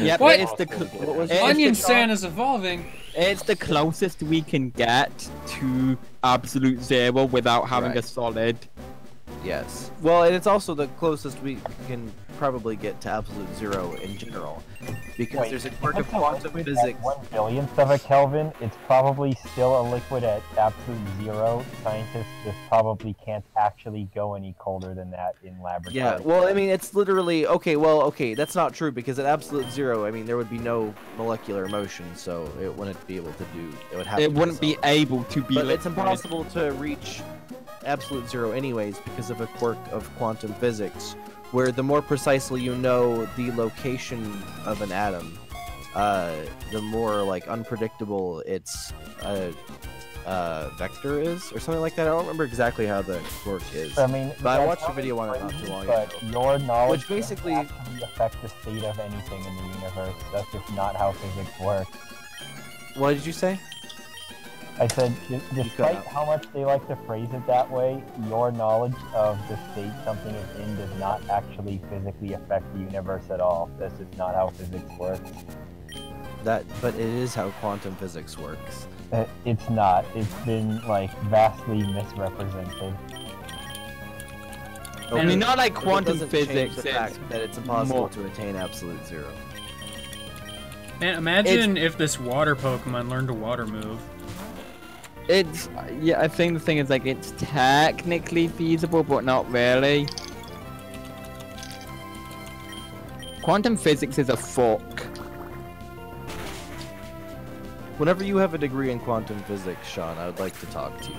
Yep, What? it's the What was it is Onion the- Sand is evolving. It's the closest we can get to absolute zero without having Right. a solid. Yes. Well, and it's also the closest we can probably get to absolute zero in general, because Wait, there's a if quirk of it's a quantum liquid physics. at 1/1000th of a Kelvin, it's probably still a liquid at absolute zero. Scientists just probably can't actually go any colder than that in laboratory. Yeah, well, I mean, it's literally okay. Well, okay, that's not true because at absolute zero, I mean, there would be no molecular motion, so it wouldn't be able to do. It would have. It to wouldn't be solid. able to be But it's liquid. impossible to reach absolute zero anyways because of a quirk of quantum physics, where the more precisely you know the location of an atom, the more like unpredictable its vector is, or something like that. I don't remember exactly how the quirk is. I mean, But I that's watched a probably video on it not crazy, too long but ago. your knowledge Which basically- doesn't actually affect the state of anything in the universe. That's just not how physics works. What did you say? I said, cut despite out. how much they like to phrase it that way, your knowledge of the state something is in does not actually physically affect the universe at all. That's just not how physics works. But it is how quantum physics works. It's not. It's been, like, vastly misrepresented. I mean, not like But it quantum doesn't change physics. the It's fact that it's impossible more- to attain absolute zero. Man, imagine if this water Pokemon learned a water move. It's yeah. I think the thing is like it's technically feasible, but not really. Quantum physics is a fuck. Whenever you have a degree in quantum physics, Sean, I would like to talk to you.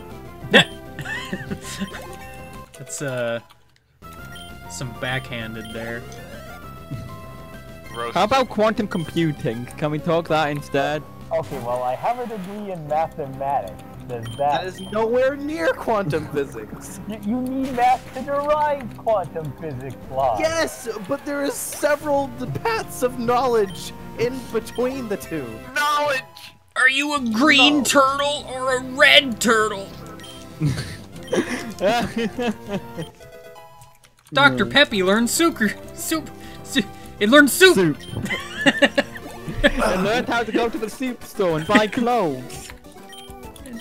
That's some backhanded there. Roast. How about quantum computing? Can we talk that instead? Okay, well, I have a degree in mathematics. Does That is nowhere near quantum physics. You need math to derive quantum physics laws. Yes, but there is several paths of knowledge in between the two. Knowledge! Are you a green No. turtle or a red turtle? Dr. Peppy learned soup. It learned soup. Soup. I learned how to go to the soup store and buy clothes.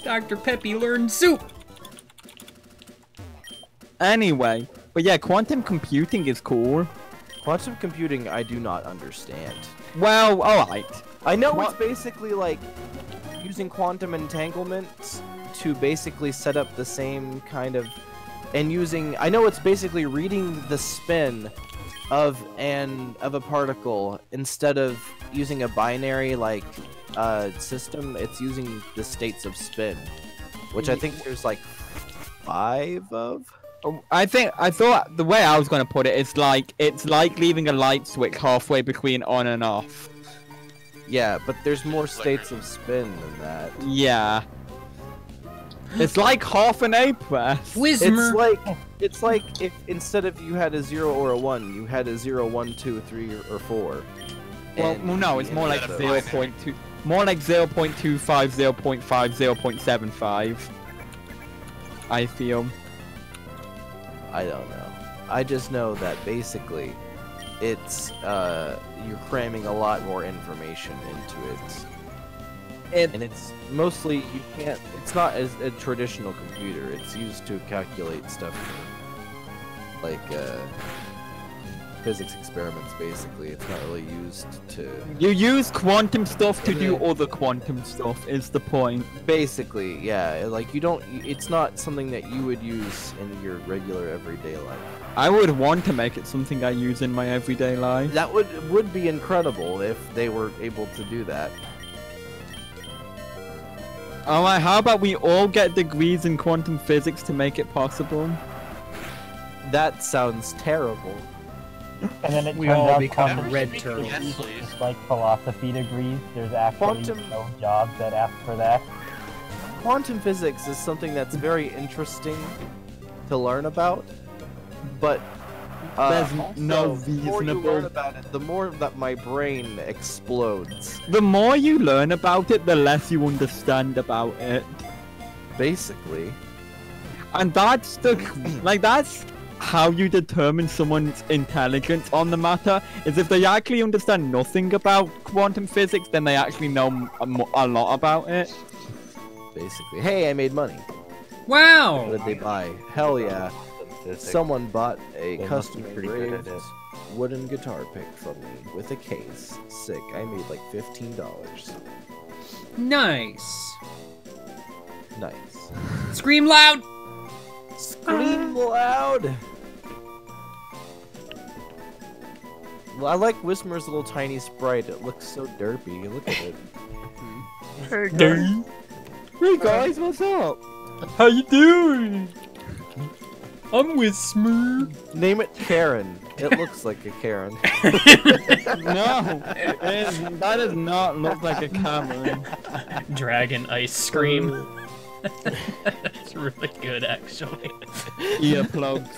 Dr. Peppy learned soup. Anyway, but yeah, quantum computing is cool. Quantum computing, I do not understand. Well, alright. I know What- it's basically like using quantum entanglements to basically set up the same kind of, and using. I know it's basically reading the spin of a particle instead of using a binary like system. It's using the states of spin, which I think there's like 5 of. I thought the way I was gonna put it is like it's like leaving a light switch halfway between on and off. Yeah, but there's more states of spin than that. Yeah. It's like half an A press. Whismer. It's like if instead of you had a 0 or a 1, you had a 0, 1, 2, 3, or 4. Well, no, it's more like 0.2. More like 0.25, 0.5, 0.75. I feel. I don't know. I just know that basically, it's you're cramming a lot more information into it. And it's mostly you can't. It's not as a traditional computer. It's used to calculate stuff like physics experiments. Basically, it's not really used to. You use quantum stuff to do other quantum stuff. Is the point? Basically, yeah. Like you don't. It's not something that you would use in your regular everyday life. I would want to make it something I use in my everyday life. That would be incredible if they were able to do that. Alright, how about we all get degrees in quantum physics to make it possible? That sounds terrible. And then it We turns all out become quantum red physics turtles. is Yes, please. just like philosophy degrees. There's actually Quantum- no jobs that ask for that. Quantum physics is something that's very interesting to learn about, but There's no also, the more you reasonable- learn about it, the more that my brain explodes. The more you learn about it, the less you understand about it. Basically, And that's that's how you determine someone's intelligence on the matter, is if they actually understand nothing about quantum physics, then they actually know a lot about it. basically. Hey, I made money. Wow. What did they buy? Hell yeah! Someone bought a They must custom be pretty good at engraved it. wooden guitar pick from me with a case. Sick. I made like $15. Nice. Nice. Scream loud. Scream loud! Well, I like Whismer's little tiny sprite. It looks so derpy. Look at it. Hey guys, what's up? How you doing? I'm Whismer. Name it Karen. It looks like a Karen. No, that does not look like a Cameron. Dragon ice scream. It's really good, actually. Earplugs.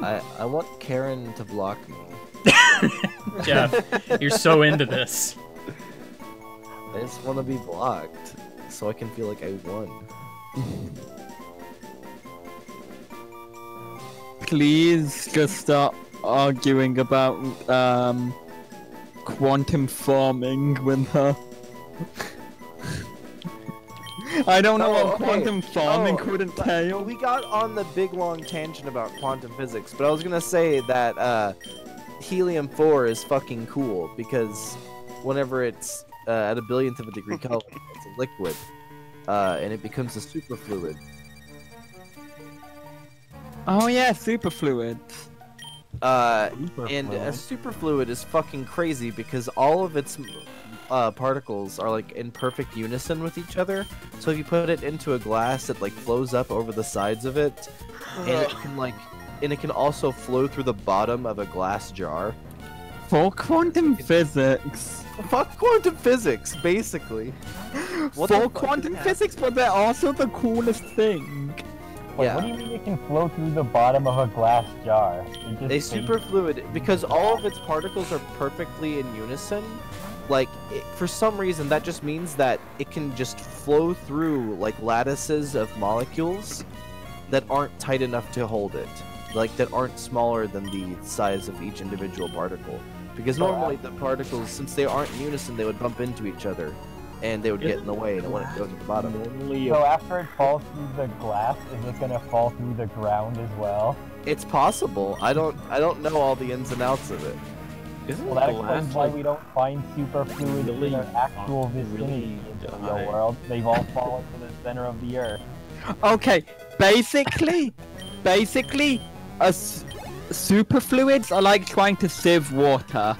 I want Karen to block me. Jeff, you're so into this. I just want to be blocked so I can feel like I won. Please just stop arguing about quantum farming with her. I don't know what okay. quantum farming Oh, could entail. We got on the big long tangent about quantum physics, but I was gonna say that helium-4 is fucking cool because whenever it's at a billionth of a degree Kelvin, it's a liquid, and it becomes a superfluid. Oh yeah, superfluid. And a superfluid is fucking crazy because all of its particles are like in perfect unison with each other. So if you put it into a glass, it like flows up over the sides of it, and it can also flow through the bottom of a glass jar. For quantum physics. Fuck quantum physics, basically. What the For fuck quantum is physics, but they're also the coolest thing. Wait, Yeah. what do you mean it can flow through the bottom of a glass jar? It just A stays- superfluid, because all of its particles are perfectly in unison. Like, for some reason, that just means that it can just flow through, like, lattices of molecules that aren't tight enough to hold it. Like, that aren't smaller than the size of each individual particle. Because normally the particles, since they aren't in unison, they would bump into each other. And they would get in the way, and it wouldn't go to the bottom. Normally, So after it falls through the glass, is it gonna fall through the ground as well? It's possible. I don't know all the ins and outs of it. isn't Well, that glass explains why like we don't find superfluids really, in their actual vicinity really in the die? real world. They've all fallen to the center of the earth. Okay, basically, superfluids are like trying to sieve water.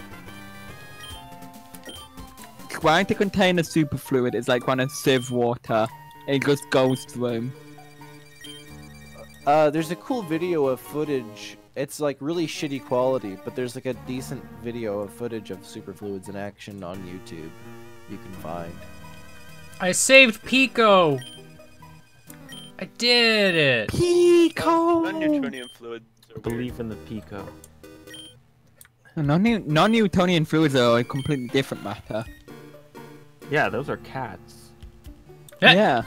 Trying to contain a superfluid is like trying to sieve water. It just goes through. There's a cool video of footage It's like really shitty quality, but there's like a decent video of footage of superfluids in action on YouTube you can find. I saved Pico! I did it! Pico! Non-Newtonian fluids are weird. Believe in the Pico. Non-Newtonian fluids are a completely different matter. Yeah, those are cats. Hey! Yeah.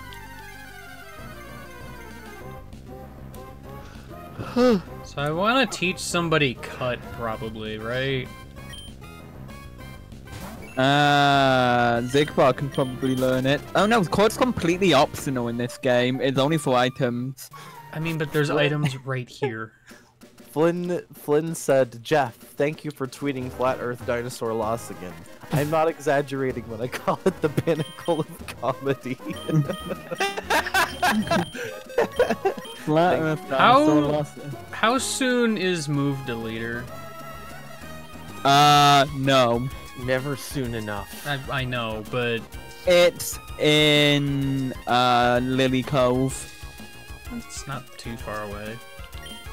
So I want to teach somebody cut, probably, right? Zigbar can probably learn it. Oh no, cut's completely optional in this game. It's only for items. I mean, but there's items right here. Flynn said, Jeff, thank you for tweeting Flat Earth Dinosaur Loss again. I'm not exaggerating when I call it the pinnacle of comedy. Flat Earth Dinosaur Loss. How soon is Move Deleter? No. Never soon enough. I know, but It's in, Lily Cove. it's not too far away.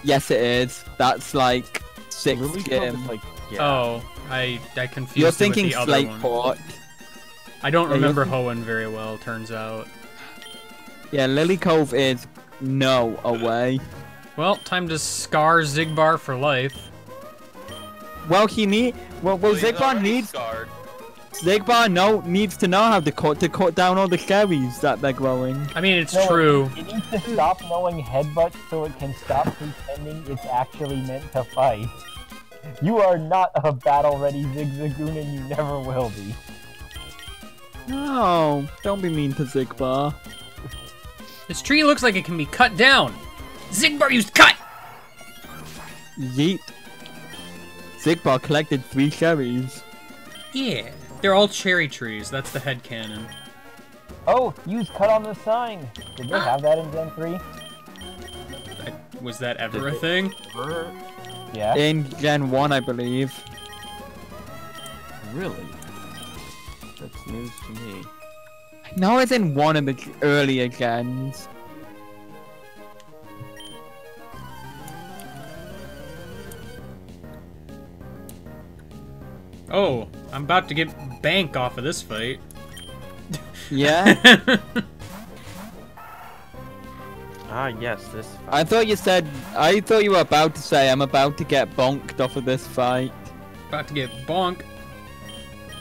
Yes, it is. That's like six Lily Cove game. is like, yeah. Oh, I confused You're it thinking with the other Slate one. Port. I don't Yeah, you're remember think- Hoenn very well, turns out. Yeah, Lily Cove is no away. Well, time to scar Zigbar for life. Well, he need. Well, He's Zigbar already needs. scarred. Zigbar needs to know how to cut down all the cherries that they're growing. I mean, it's No, true. It needs to stop knowing headbutt so it can stop pretending it's actually meant to fight. You are not a battle-ready Zigzagoon and you never will be. No, don't be mean to Zigbar. This tree looks like it can be cut down. Zigbar used cut! Yeet. Zigbar collected 3 cherries. Yeah. They're all cherry trees. That's the headcanon. Oh, use cut on the sign. Did they have that in Gen 3? Was that ever a thing? Yeah. In Gen 1, I believe. Really? That's news to me. No, it's in one of the earlier gens. Oh, I'm about to get bank off of this fight. Yeah? Ah, yes, this. I thought you were about to say I'm about to get bonked off of this fight. About to get bonk.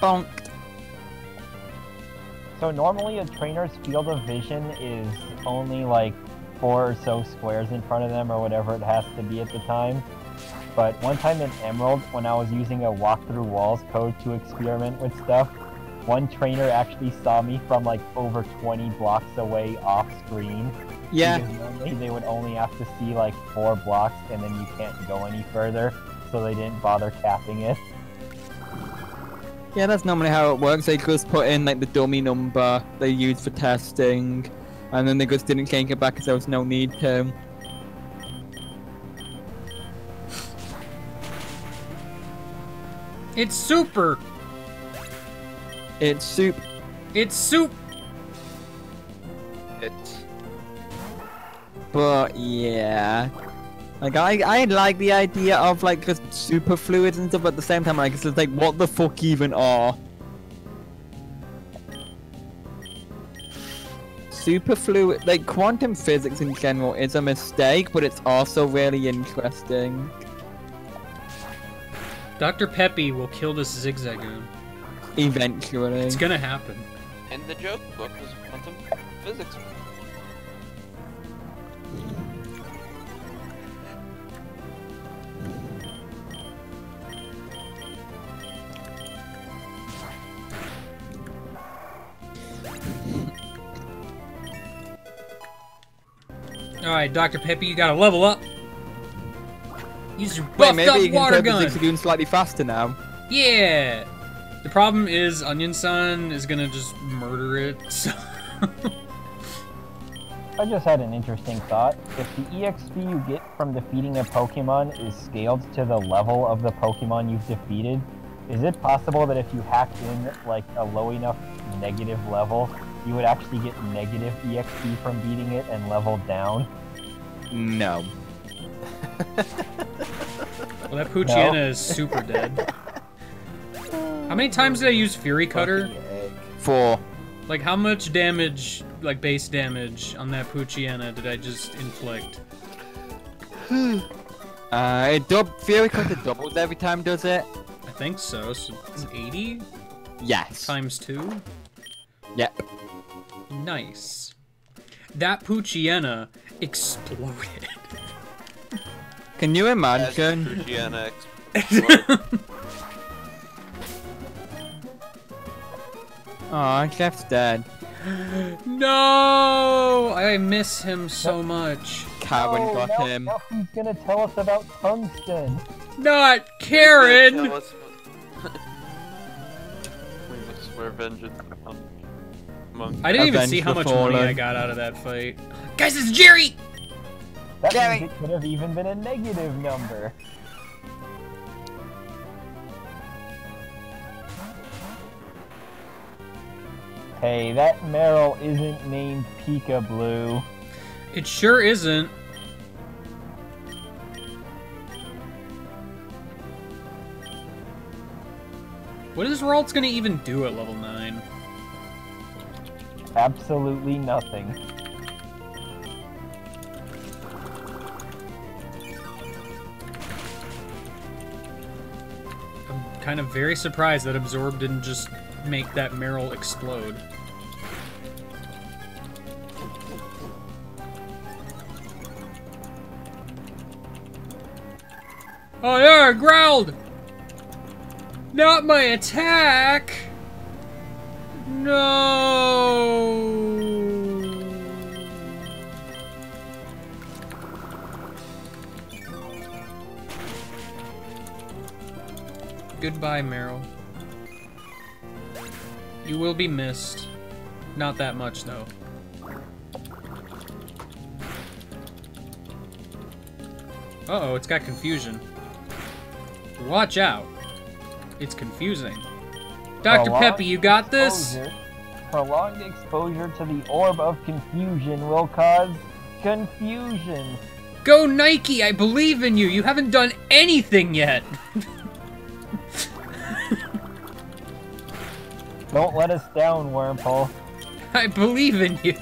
Bonked. So normally a trainer's field of vision is only like 4 or so squares in front of them or whatever it has to be at the time. But one time in Emerald, when I was using a walk through walls code to experiment with stuff, one trainer actually saw me from like over 20 blocks away off screen. Yeah. Because normally they would only have to see like 4 blocks and then you can't go any further, so they didn't bother capping it. Yeah, that's normally how it works. They just put in like the dummy number they use for testing, and then they just didn't change it back because there was no need to. It's super. It's soup. It's soup. It's But yeah, like I like the idea of like just super fluids and stuff. But at the same time, like it's just like what the fuck even are super fluid? Like quantum physics in general is a mistake, but it's also really interesting. Dr. Peppy will kill this Zigzagoon. Eventually, It's gonna happen. and the joke book was quantum physics. Alright, Dr. Peppy, you gotta level up. Use your Wait, buffed maybe up you can water turn the gun. Zigzagoon slightly faster now. Yeah. The problem is Onion Sun is gonna just murder it. So. I just had an interesting thought. If the EXP you get from defeating a Pokemon is scaled to the level of the Pokemon you've defeated, is it possible that if you hacked in like a low enough negative level, you would actually get negative EXP from beating it and level down? No. Well, that Poochyena is super dead. How many times did I use Fury Cutter? 4. Like, how much damage, like base damage, on that Poochyena did I just inflict? Fury Cutter doubles every time, does it? I think so. So it's 80 Yes. times 2. Yep. Nice. That Poochyena exploded. Can you As imagine? Fujiana explodes. Aw, Jeff's dead. No! I miss him so much. Karen got now, him. Now who's gonna tell us about tungsten? Not Karen! Tell us what- We must swear vengeance on monk. I didn't even Avenge see how the much money fallen. I got out of that fight. Guys, it's Jerry! That Gary. means it could have even been a negative number. Hey, that Meryl isn't named Pika Blue. It sure isn't. What is Ralt's gonna even do at level 9? Absolutely nothing. I'm kind of very surprised that Absorb didn't just make that Meryl explode. Oh yeah, growled! Not my attack! No! Goodbye, Meryl. You will be missed. Not that much, though. Uh-oh, it's got confusion. Watch out. It's confusing. Dr. Prolonged Peppy, you got this? Prolonged exposure to the orb of confusion will cause confusion. Go Nike, I believe in you. You haven't done anything yet. Don't let us down, Wormhole. I believe in you.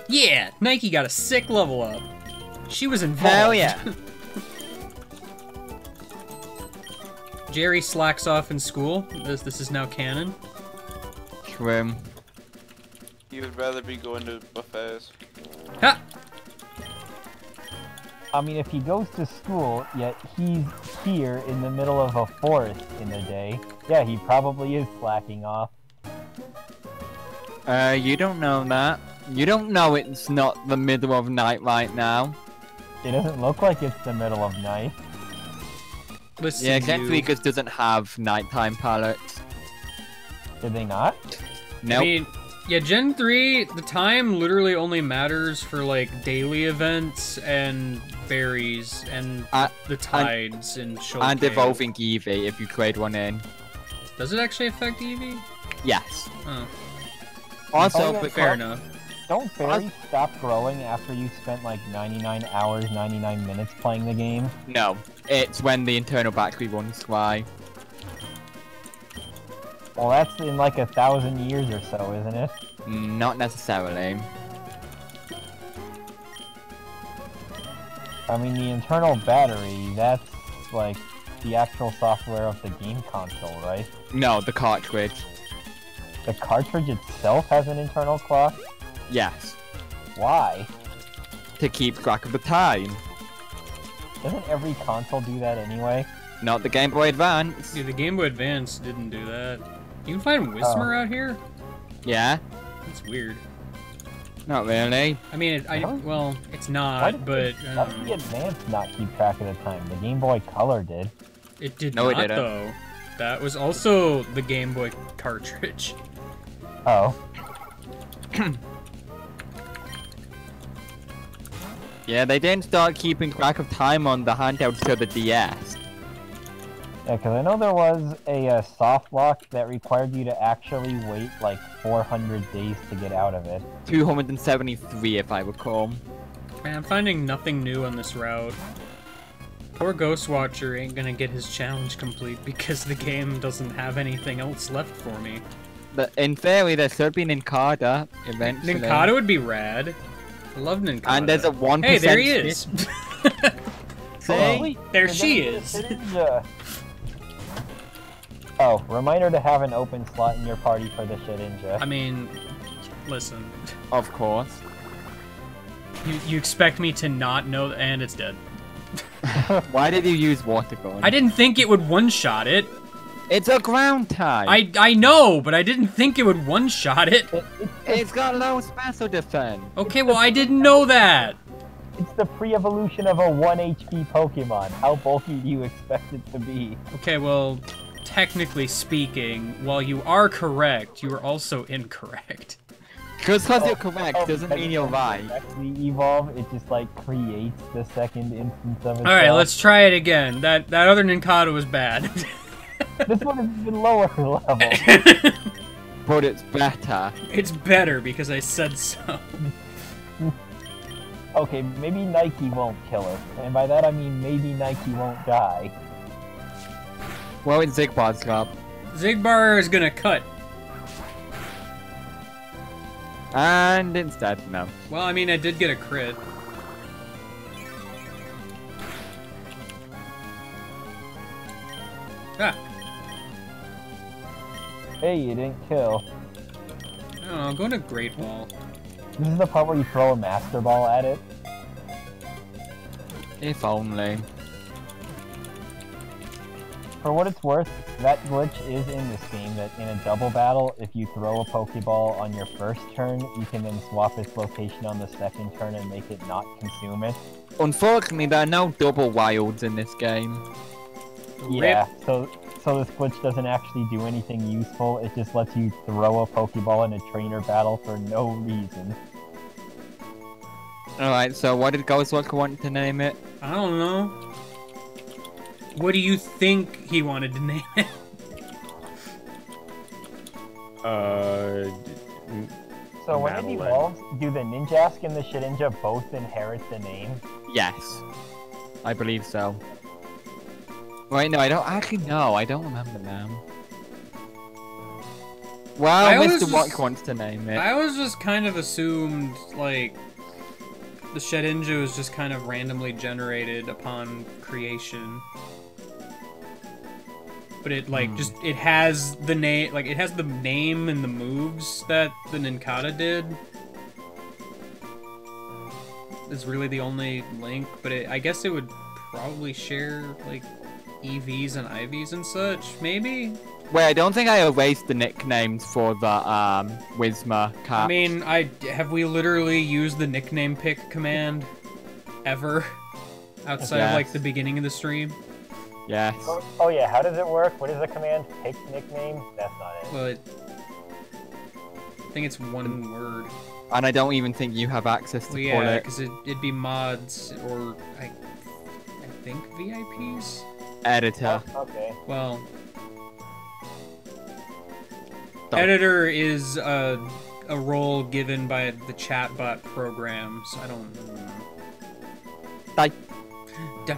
Yeah, Nike got a sick level up. She was involved. Hell yeah. Jerry slacks off in school. This is now canon. Swim. You would rather be going to buffets. Ha! I mean, if he goes to school, yet he's here in the middle of a forest in the day, yeah, he probably is slacking off. You don't know that. You don't know it's not the middle of night right now. It doesn't look like it's the middle of night. Listen, Yeah, you. Gen 3 just doesn't have nighttime palettes. Did they not? Nope. I mean, yeah, Gen 3, the time literally only matters for, like, daily events and berries and the tides and Shulk. And evolving Eevee if you trade one in. Does it actually affect Eevee? Yes. Oh, Also, Oh, yeah, but fair enough. Don't berries stop growing after you've spent like 99 hours, 99 minutes playing the game? no. It's when the internal battery runs dry. Well, that's in like 1,000 years or so, isn't it? Not necessarily. I mean, the internal battery, that's like the actual software of the game console, right? No, the cartridge. The cartridge itself has an internal clock? Yes. Why? To keep track of the time. Doesn't every console do that anyway? Not the Game Boy Advance. Dude, the Game Boy Advance didn't do that. You can find Whismer out here? Yeah. That's weird. Not really. I mean, well, it's Why not, did but the, I why don't did know. the Advance not keep track of the time? The Game Boy Color did. It did No, it not, didn't. though. That was also the Game Boy cartridge. Oh. Yeah, they didn't start keeping track of time on the handheld till the DS. Yeah, because I know there was a soft lock that required you to actually wait like 400 days to get out of it. 273 if I recall. Man, I'm finding nothing new on this route. Poor Ghost Watcher ain't gonna get his challenge complete because the game doesn't have anything else left for me. But in theory, there should be Ninkada eventually. Ninkada would be rad. I love Ninkada. And there's a 1%. Hey, there he is! See? There she is! Oh, reminder to have an open slot in your party for the Shedinja. I mean, listen. Of course. You expect me to not know, and it's dead. Why did you use water gun? I didn't think it would one-shot it. It's a ground type. I know, but I didn't think it would one-shot it. It's got low special defense. Okay, well, I didn't know that. It's the pre-evolution of a 1 HP Pokemon. How bulky do you expect it to be? Okay, well, technically speaking, while you are correct, you are also incorrect. Just because you're correct doesn't mean you're right. Actually evolve, it just like creates the second instance of itself. Alright, let's try it again. That other Ninkata was bad. This one is even lower level. But it's better. It's better because I said so. Okay, maybe Nike won't kill her. And by that I mean maybe Nike won't die. Well, it's Zigbar's job. Zigbar is gonna cut. And instead, no. Well, I mean, I did get a crit. Ah. Hey, you didn't kill. I don't know, I'm going to Great Ball. This is the part where you throw a Master Ball at it. If only. For what it's worth, that glitch is in this game that in a double battle, if you throw a Pokeball on your first turn, you can then swap its location on the second turn and make it not consume it. Unfortunately, there are no double wilds in this game. Yeah, so this glitch doesn't actually do anything useful, it just lets you throw a Pokeball in a trainer battle for no reason. Alright, so what did Ghostwalker want to name it? I don't know. What do you think he wanted to name it? So when it Madeline. evolves, do the Ninjask and the Shedinja both inherit the name? Yes. I believe so. Wait, no, I don't actually know. I don't remember now. Well, I always Mr. just- Watt wants to name it. I always just kind of assumed, like, the Shedinja was just kind of randomly generated upon creation. But it, like, just, it has the name, like, it has the name and the moves that the Ninkata did. Is really the only link, but I guess it would probably share, like, EVs and IVs and such, maybe? Wait, I don't think I erased the nicknames for the, Whisma cat. I mean, have we literally used the nickname pick command ever? Outside of, like, Yes. the beginning of the stream? Yes. Oh yeah, how does it work? What is the command? Pick nickname? That's not it. Well, I think it's one word. And I don't even think you have access to Well, pull yeah, it. because it'd be mods or, I think VIPs? Editor. Okay. Well, Don't- editor is a role given by the chatbot program, so I don't know. Die. Die.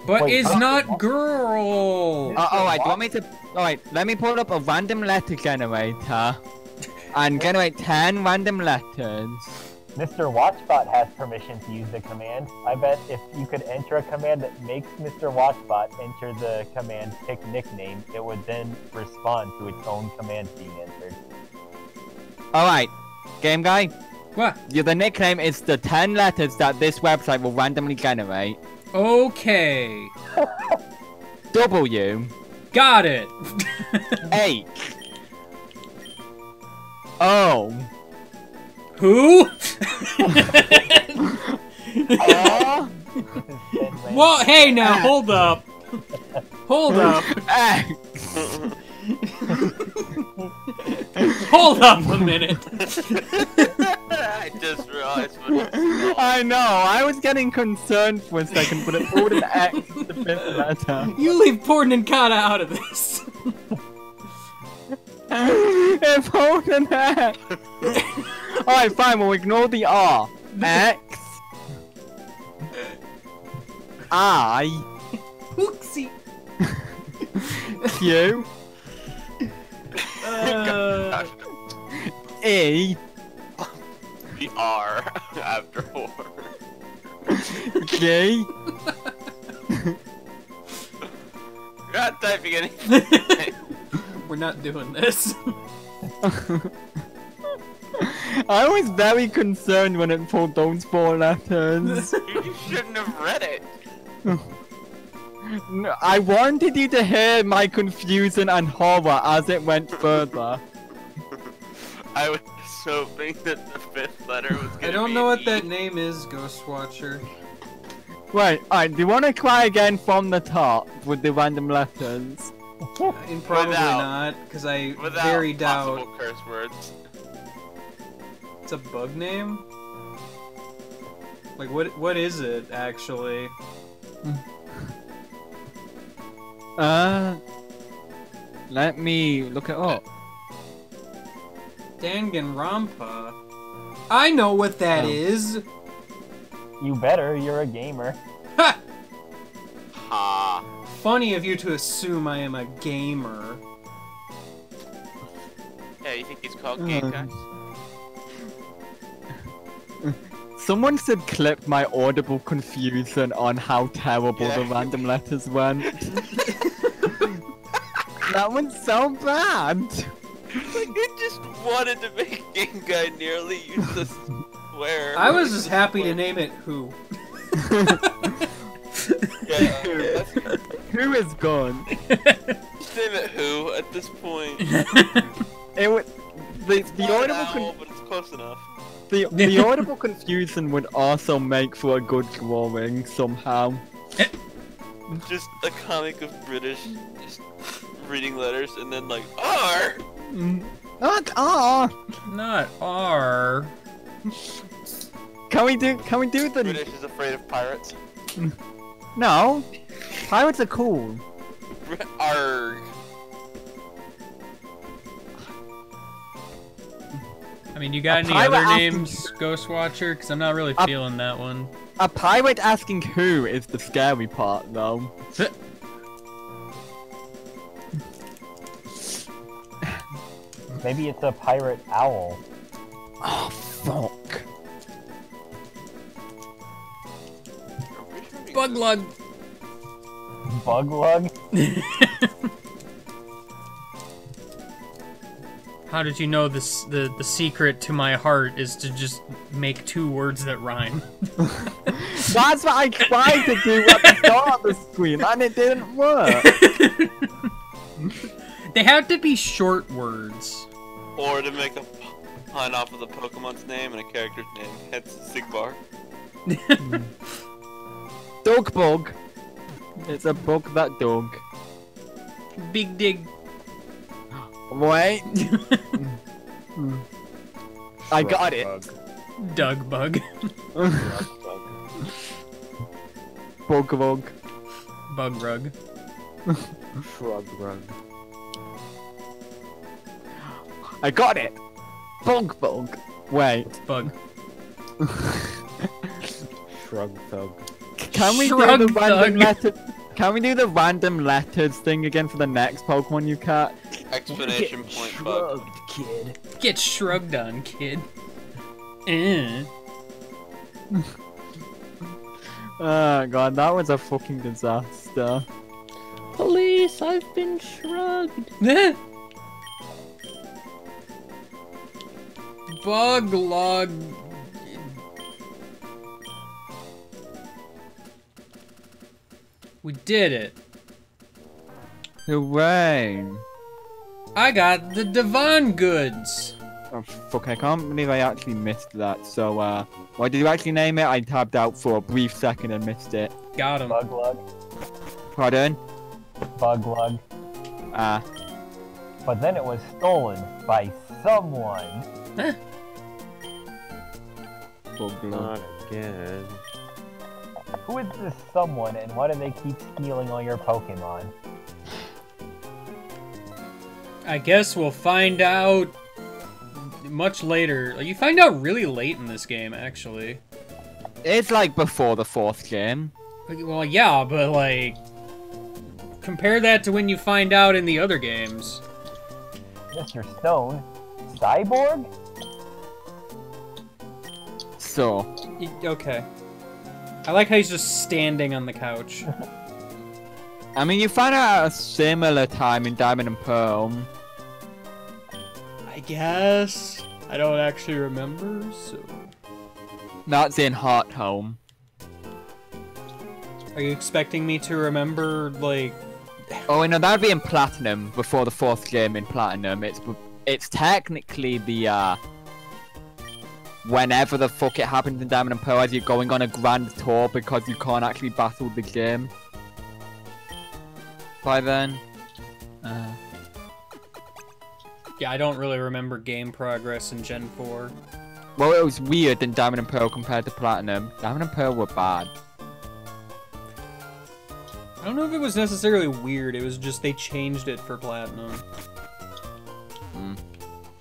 But Wait, is huh? not girl! Alright, do you want me to... Alright, let me pull up a random letter generator. And generate 10 random letters. Mr. Watchbot has permission to use the command. I bet if you could enter a command that makes Mr. Watchbot enter the command pick nickname, it would then respond to its own command being entered. Alright, game guy. What? Yeah, the nickname is the 10 letters that this website will randomly generate. Okay. W. Got it. H. O. Who? R. Well, hey now, hold up. Hold up. X. Hold up a minute. I just realized what it's I know, I was getting concerned for a second, but it pulled an X to the fifth letter. You leave poor Ninkata out of this. It pulled an X. Alright, fine, we'll ignore the R. X. I, Oopsie. Q, E, The R after 4. G, You're not typing anything. We're not doing this. I was very concerned when it pulled those 4 letters. You shouldn't have read it. No, I wanted you to hear my confusion and horror as it went further. I was hoping that the 5th letter was gonna I don't be know what E. that name is, Ghost Watcher. Wait, alright, do you want to try again from the top with the random letters? And probably Without- not, because I Without very doubt possible curse words. it's a bug name. Like what is it actually? Let me look it up. Danganronpa. I know what that Oh. is. You better, you're a gamer. Ha! Ha. Funny of you to assume I am a gamer. Yeah, you think he's called Gamecock? Someone should clip my audible confusion on how terrible the Yeah. random letters went. That one's so bad. Like, you just wanted to make Game Guy nearly useless swear. I was just happy to name it Who. Yeah, that's Who is gone? just name it Who at this point. It would. The Not audible owl, but it's close enough. the audible confusion would also make for a good drawing somehow. Just a comic of British just reading letters and then like R. Not R. Not R. Can we do the British is afraid of pirates. no? Pirates are cool. Arg. I mean, you got any pirate other asking- names, Ghost Watcher? Because I'm not really A- feeling that one. A pirate asking who is the scary part, though. Maybe it's a pirate owl. Oh fuck! Bug lug. Bug lug? How did you know this? The secret to my heart is to just make 2 words that rhyme. That's what I tried to do at the start of the screen, and it didn't work. They have to be short words. Or to make a pun off of the Pokemon's name and a character's name. Hence Zigbar. Dog bug. It's a bug that dog. Big dig. Wait. I got it. Doug bug. Bug bug. Bug rug. Shrug rug. I got it. Bug bug. Wait. Bug. Shrug thug. Can we Shrug do the random thug. letter? Can we do the random letters thing again for the next Pokemon you catch? Explanation point bug. Kid. Get shrugged on, kid. Eh. Oh god, that was a fucking disaster. Police, I've been shrugged. Bug log. We did it. Hooray! I got the Devon goods. Oh fuck, I can't believe I actually missed that. So, what did you actually name it? I tabbed out for a brief second and missed it. Got him. Bug lug? Pardon? Bug lug. But then it was stolen by someone. Bug lug. Not again. Who is this someone, and why do they keep stealing all your Pokemon? I guess we'll find out much later. You find out really late in this game, actually. It's like before the 4th game. Well, yeah, but like, compare that to when you find out in the other games. Mr. Stone, Cyborg? So, Okay. I like how he's just standing on the couch. I mean, you find out at a similar time in Diamond and Pearl. I guess. I don't actually remember, so... That's in Heart Home. Are you expecting me to remember, like... Oh, no, that would be in Platinum, before the 4th game in Platinum. It's technically the, whenever the fuck it happens in Diamond and Pearl as you're going on a grand tour because you can't actually battle the game. By then. Yeah, I don't really remember game progress in Gen 4. Well, it was weird in Diamond and Pearl compared to Platinum. Diamond and Pearl were bad. I don't know if it was necessarily weird, it was just they changed it for Platinum.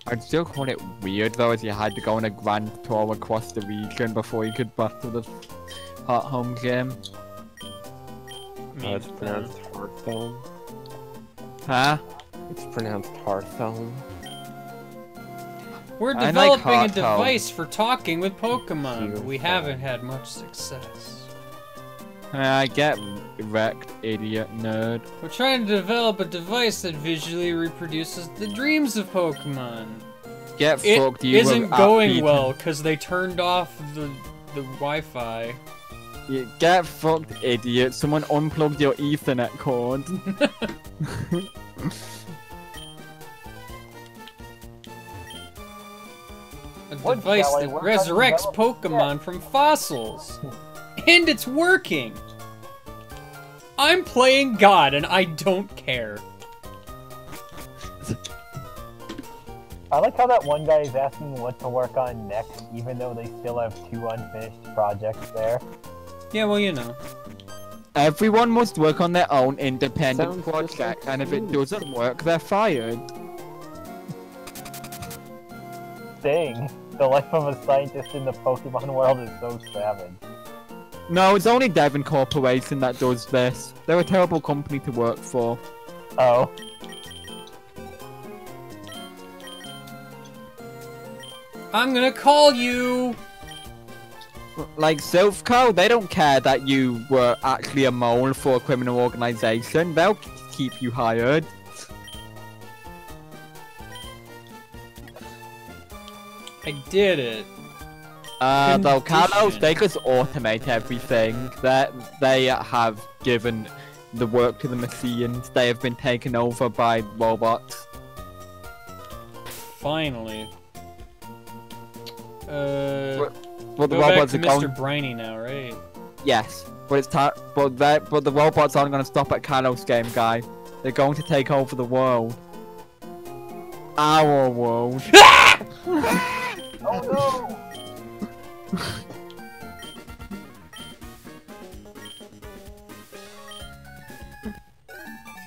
I'd still call it weird though, as you had to go on a grand tour across the region before you could battle the Heart Home game. It's pronounced Hearthstone. Huh? It's pronounced Hearthstone. We're I like developing a Heart Home. device for talking with Pokemon, Cute but we phone. haven't had much success. I get wrecked, idiot nerd. We're trying to develop a device that visually reproduces the dreams of Pokemon. Get It fucked, you isn't were going upbeat. well, because they turned off the Wi-Fi. You get fucked, idiot. Someone unplugged your Ethernet cord. A What device shall I that work on resurrects developing Pokemon from fossils. And it's working! I'm playing God and I don't care. I like how that one guy is asking what to work on next, even though they still have 2 unfinished projects there. Yeah, well, you know. Everyone must work on their own independent Sounds just project, like and if it school. doesn't work, they're fired. Dang, the life of a scientist in the Pokemon world is so savage. No, it's only Devon Corporation that does this. They're a terrible company to work for. Oh. I'm gonna call you! Like Silphco, they don't care that you were actually a mole for a criminal organization. They'll keep you hired. I did it. Though Kalos, Condition. they just automate everything. They have given the work to the machines. They have been taken over by robots. Finally. But the Go back robots to are going. Mr. Briny now, right? Yes, but it's time. But the robots aren't going to stop at Kalos game, guy. They're going to take over the world. Our world. Oh no!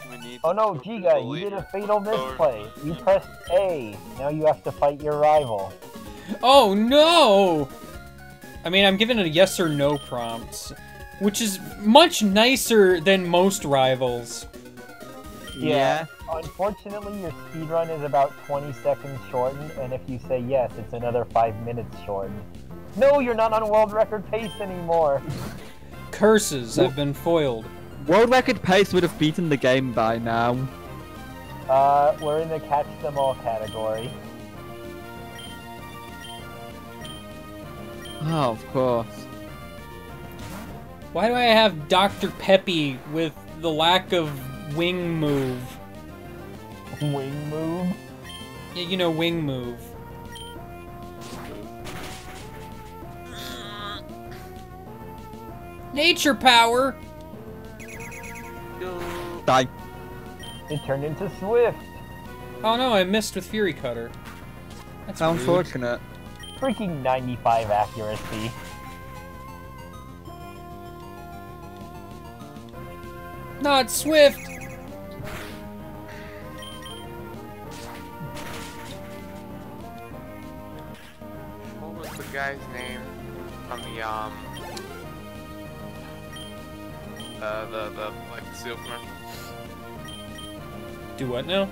We need Oh to no, go through Giga, the you did a leader. fatal misplay. You pressed A. Now you have to fight your rival. Oh no! I mean, I'm given a yes or no prompts, which is much nicer than most rivals. Yeah. Unfortunately, your speedrun is about 20 seconds shortened, and if you say yes, it's another 5 minutes shortened. No, you're not on world record pace anymore. Curses, I've been foiled. World record pace would have beaten the game by now. We're in the catch them all category. Oh, of course. Why do I have Dr. Peppy with the lack of wing move? Wing move? Yeah, you know, wing move. Nature power! Die. It turned into Swift. Oh no, I missed with Fury Cutter. That's How rude. unfortunate. Freaking 95 accuracy. Not Swift! What was the guy's name from the The like seal commercial. Do what now?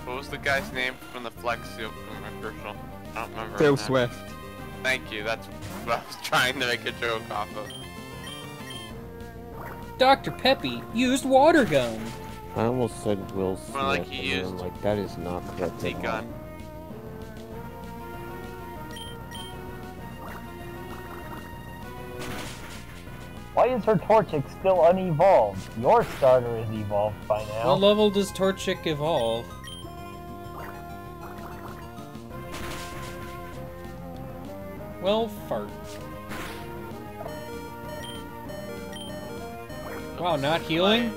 What was the guy's name from the Flex Seal commercial? I don't remember. Phil his name. Swift. Thank you. That's what I was trying to make a joke off of. Dr. Peppy used water gun. I almost said Will Smith. More like he and then, used like that is not correct. at all. T-gun. Why is her Torchic still unevolved? Your starter is evolved by now. What level does Torchic evolve? Well, fart. Wow, not healing?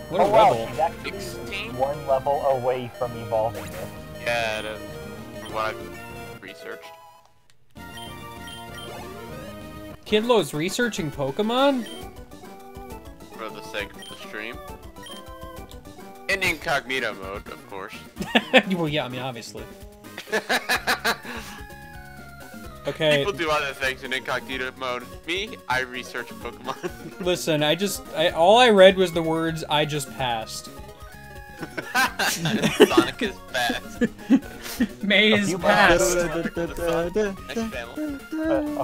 What a oh wow, rebel. she's actually 16? one level away from evolving it. Yeah, it is. From what I've researched. Kidlo's researching Pokemon? For the sake of the stream. In incognito mode, of course. Well, yeah, I mean, obviously. Okay. People do other things in incognito mode. Me, I research Pokemon. Listen, all I read was the words, I just passed. Sonic is fast. May is passed. A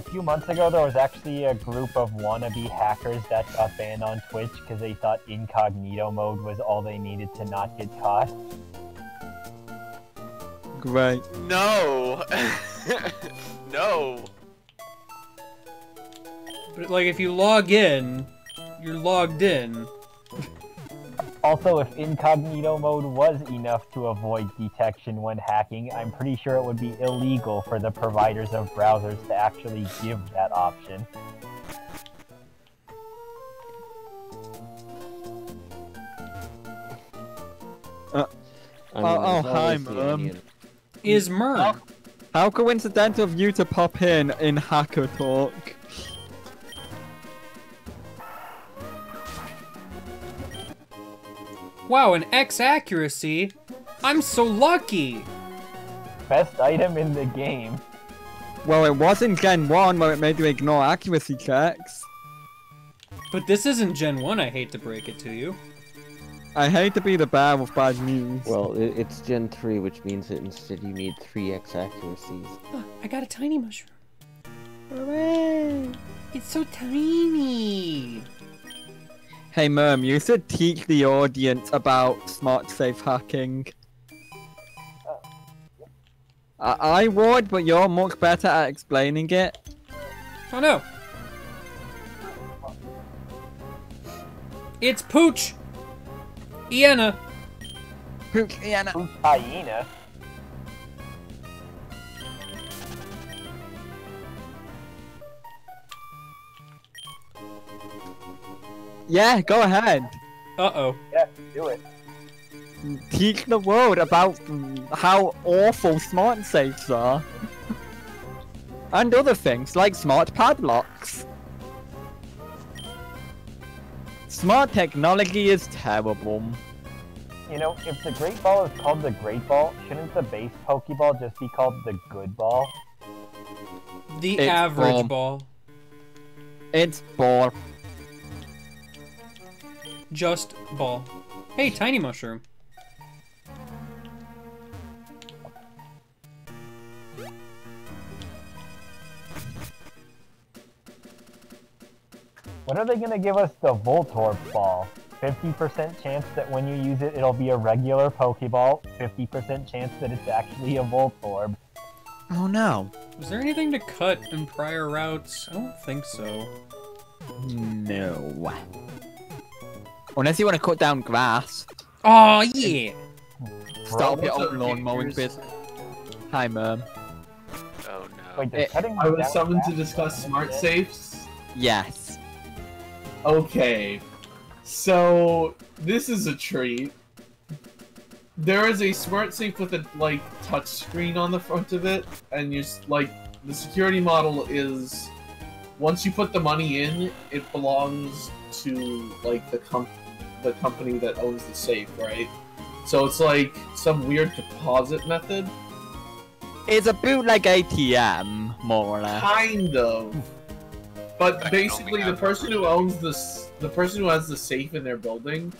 few months ago, there was actually a group of wannabe hackers that got banned on Twitch because they thought incognito mode was all they needed to not get caught. Great. No. No. But, like, if you log in, you're logged in. Also, if incognito mode was enough to avoid detection when hacking, I'm pretty sure it would be illegal for the providers of browsers to actually give that option. Hi, Mom. Is Merc. How coincidental of you to pop in Hacker Talk. Wow, an X accuracy? I'm so lucky! Best item in the game. Well, it was in Gen 1 where it made you ignore accuracy checks. But this isn't Gen 1, I hate to break it to you. I hate to be the bearer of bad news. Well, it's Gen 3, which means that instead you need 3x accuracies. Oh, I got a tiny mushroom. Hooray! It's so tiny! Hey, Merm, you should teach the audience about smart safe hacking. I would, but you're much better at explaining it. Oh no! It's Pooch! Iana! Pooch, Iana. Who's hyena? Yeah, go ahead. Uh-oh. Yeah, do it. Teach the world about how awful smart safes are. And other things, like smart padlocks. Smart technology is terrible. You know, if the Great Ball is called the Great Ball, shouldn't the base Pokeball just be called the Good Ball? The It's average ball. ball. It's ball. Just ball. Hey, tiny mushroom. When are they gonna give us the Voltorb Ball? 50% chance that when you use it, it'll be a regular Pokeball. 50% chance that it's actually a Voltorb. Oh no. Was there anything to cut in prior routes? I don't think so. No. Unless you want to cut down grass. Oh yeah! Start Bro, your what's own up, lawn mowing gamers? business. Hi, Merm. Oh no. Wait, does cutting I was down summoned to grass discuss count smart as it? safes. Yes. Okay, so this is a treat. There is a smart safe with a touch screen on the front of it, and the security model is once you put the money in, it belongs to the company that owns the safe, right? So it's like some weird deposit method. It's a bootleg ATM, more or less. Kind of. But basically, the person who owns the person who has the safe in their building,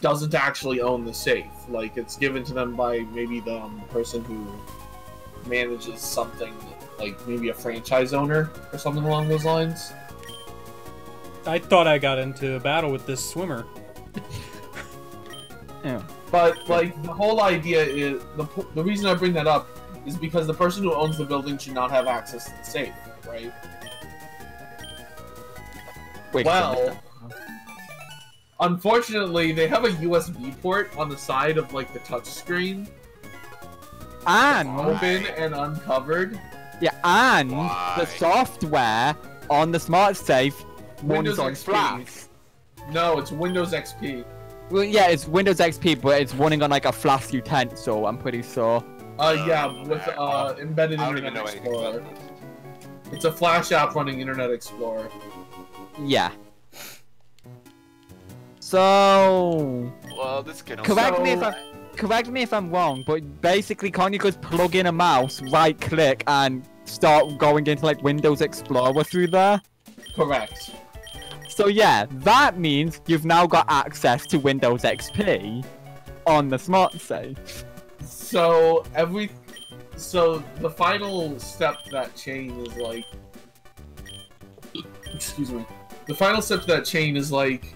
doesn't actually own the safe. Like, it's given to them by maybe the person who manages something, like maybe a franchise owner or something along those lines. I thought I got into a battle with this swimmer. Yeah. But like the whole idea is the reason I bring that up is because the person who owns the building should not have access to the safe, right? Wait, Well, unfortunately, they have a USB port on the side of like the touch screen, and open and uncovered. yeah, and Why? the software on the smart safe Windows runs on XP. Flash. No, it's Windows XP. Well, yeah, it's Windows XP, but it's running on like a Flash utensil. I'm pretty sure. Yeah, with embedded I don't even Internet know anything Explorer. about this. It's a Flash app running Internet Explorer. Yeah. So Well, this can correct me So- if correct me if I'm wrong, but basically, can't you just plug in a mouse, right click, and start going into like Windows Explorer through there? Correct. So yeah, that means you've now got access to Windows XP on the smart safe. So the final step to that chain is like, excuse me. The final step to that chain is like,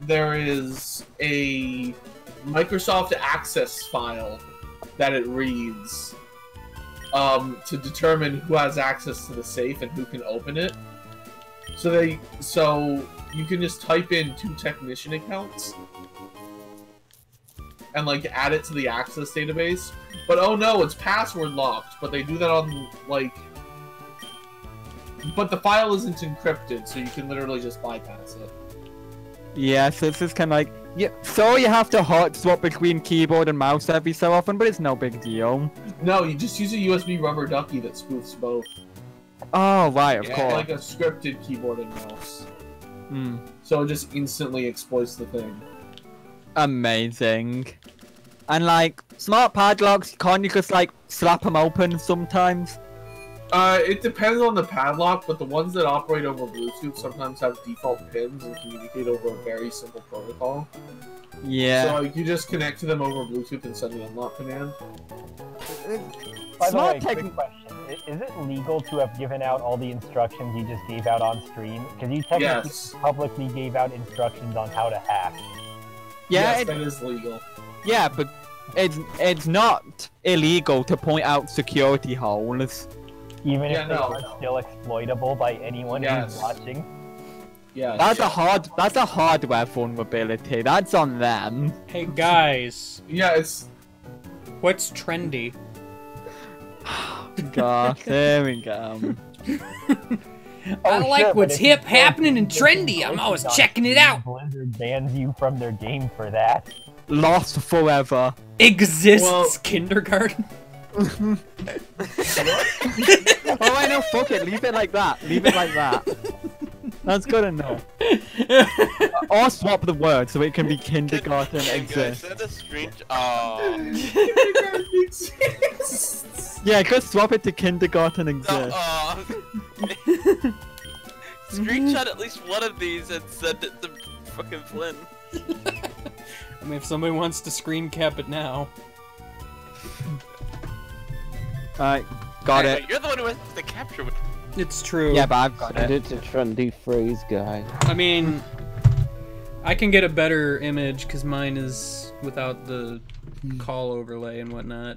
there is a Microsoft Access file that it reads, to determine who has access to the safe and who can open it. So you can just type in 2 technician accounts and like add it to the access database. But oh no, it's password locked. But they do that on like, but the file isn't encrypted, so you can literally just bypass it. Yeah, so it's just kind of like yeah. So you have to hot swap between keyboard and mouse every so often, but it's no big deal. No, you just use a USB rubber ducky that spoofs both. Oh right, of Yeah. course. Like a scripted keyboard and mouse. Hmm. So it just instantly exploits the thing. Amazing. And like smart padlocks, can't you just like slap them open sometimes? It depends on the padlock, but the ones that operate over Bluetooth sometimes have default pins and communicate over a very simple protocol. Yeah. So like, you just connect to them over Bluetooth and send the unlock command. By the Smart way, tech- quick question. Is it legal to have given out all the instructions you just gave out on stream? Because you technically Yes. publicly gave out instructions on how to hack. Yeah, Yes, that is legal. yeah, but it's not illegal to point out security holes. Even Yeah, if they no. are still exploitable by anyone Yes. who's watching. Yeah. That's a hardware vulnerability. That's on them. Hey guys, Yeah, it's what's trendy? Gosh, there we go. I Oh, like sure, but what's if you hip, don't happening, and use it in trendy. I'm always Blizzard on checking it Steam, out. Blizzard bans you from their game for that. Lost forever. Exists Well- kindergarten. Oh, I know. Fuck it. Leave it like that. Leave it like that. That's good enough. Or swap the word so it can be kindergarten exist. Send a screenshot. Oh. Yeah, just swap it to kindergarten exist. Screenshot at least one of these and send it to fucking Flynn. I mean, if somebody wants to screen cap it now. Alright, got Hey, it. but you're the one who has the capture. It's true. Yeah, but I've got it. It's a trendy phrase, guy. I mean, I can get a better image because mine is without the call overlay and whatnot.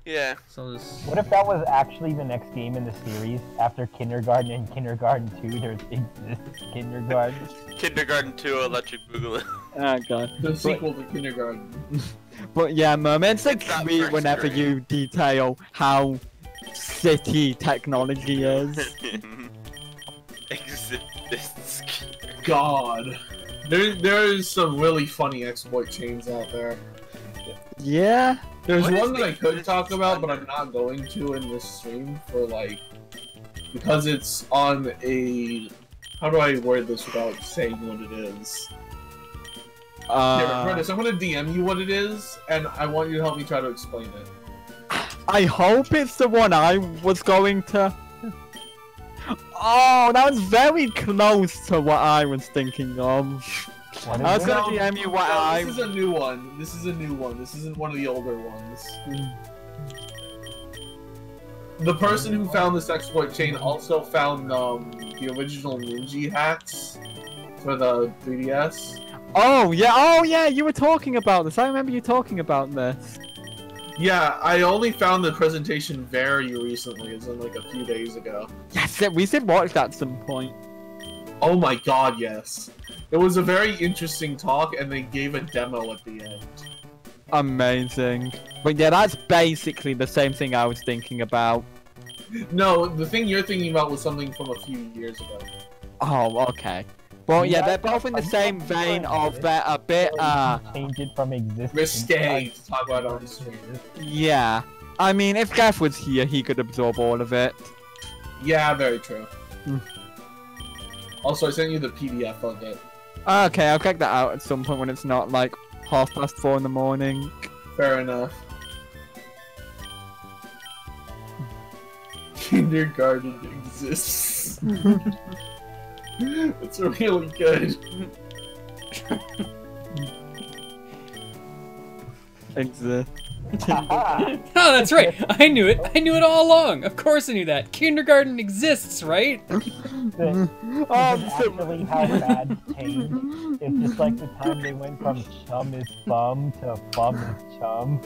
Yeah. So I'll just... What if that was actually the next game in the series? After Kindergarten and Kindergarten 2, there's Exists Kindergarten. Kindergarten 2 Electric Boogaloo. Oh god. the sequel to Kindergarten. But yeah, moments like It's not sweet first whenever grade. you detail how city technology is. Exists. God. There's some really funny exploit chains out there. Yeah. There's What is one that I could this talk about, but I'm under? not going to in this stream for like, because it's on a, how do I word this without saying what it is? Here, Curtis, I'm gonna DM you what it is, and I want you to help me try to explain it. I hope it's the one I was going to. Oh, that was very close to what I was thinking of. What I is was it? gonna DM you what No, this is a new one. This is a new one. This isn't one of the older ones. The person who found this exploit chain also found the original Ninja hacks for the 3DS. Oh yeah, you were talking about this. I remember you talking about this. Yeah, I only found the presentation very recently, as in like a few days ago. Yes, we should watch that at some point. Oh my god, yes. It was a very interesting talk, and they gave a demo at the end. Amazing. But yeah, that's basically the same thing I was thinking about. No, the thing you're thinking about was something from a few years ago. Oh, okay. Well, yeah, they're both in the same vein of they're a bit, Change it from existence. Risque to talk about on the stream. yeah. I mean, if Gav was here, he could absorb all of it. Yeah, very true. Mm. Also, I sent you the PDF of it. Okay, I'll check that out at some point when it's not, like, 4:30 in the morning. Fair enough. Kindergarten exists. It's really good. Exist. Haha. Oh, that's right. I knew it. I knew it all along. Of course I knew that. Kindergarten exists, right? This is actually how bad changed. It's just like the time they went from chum is bum to bum is chum.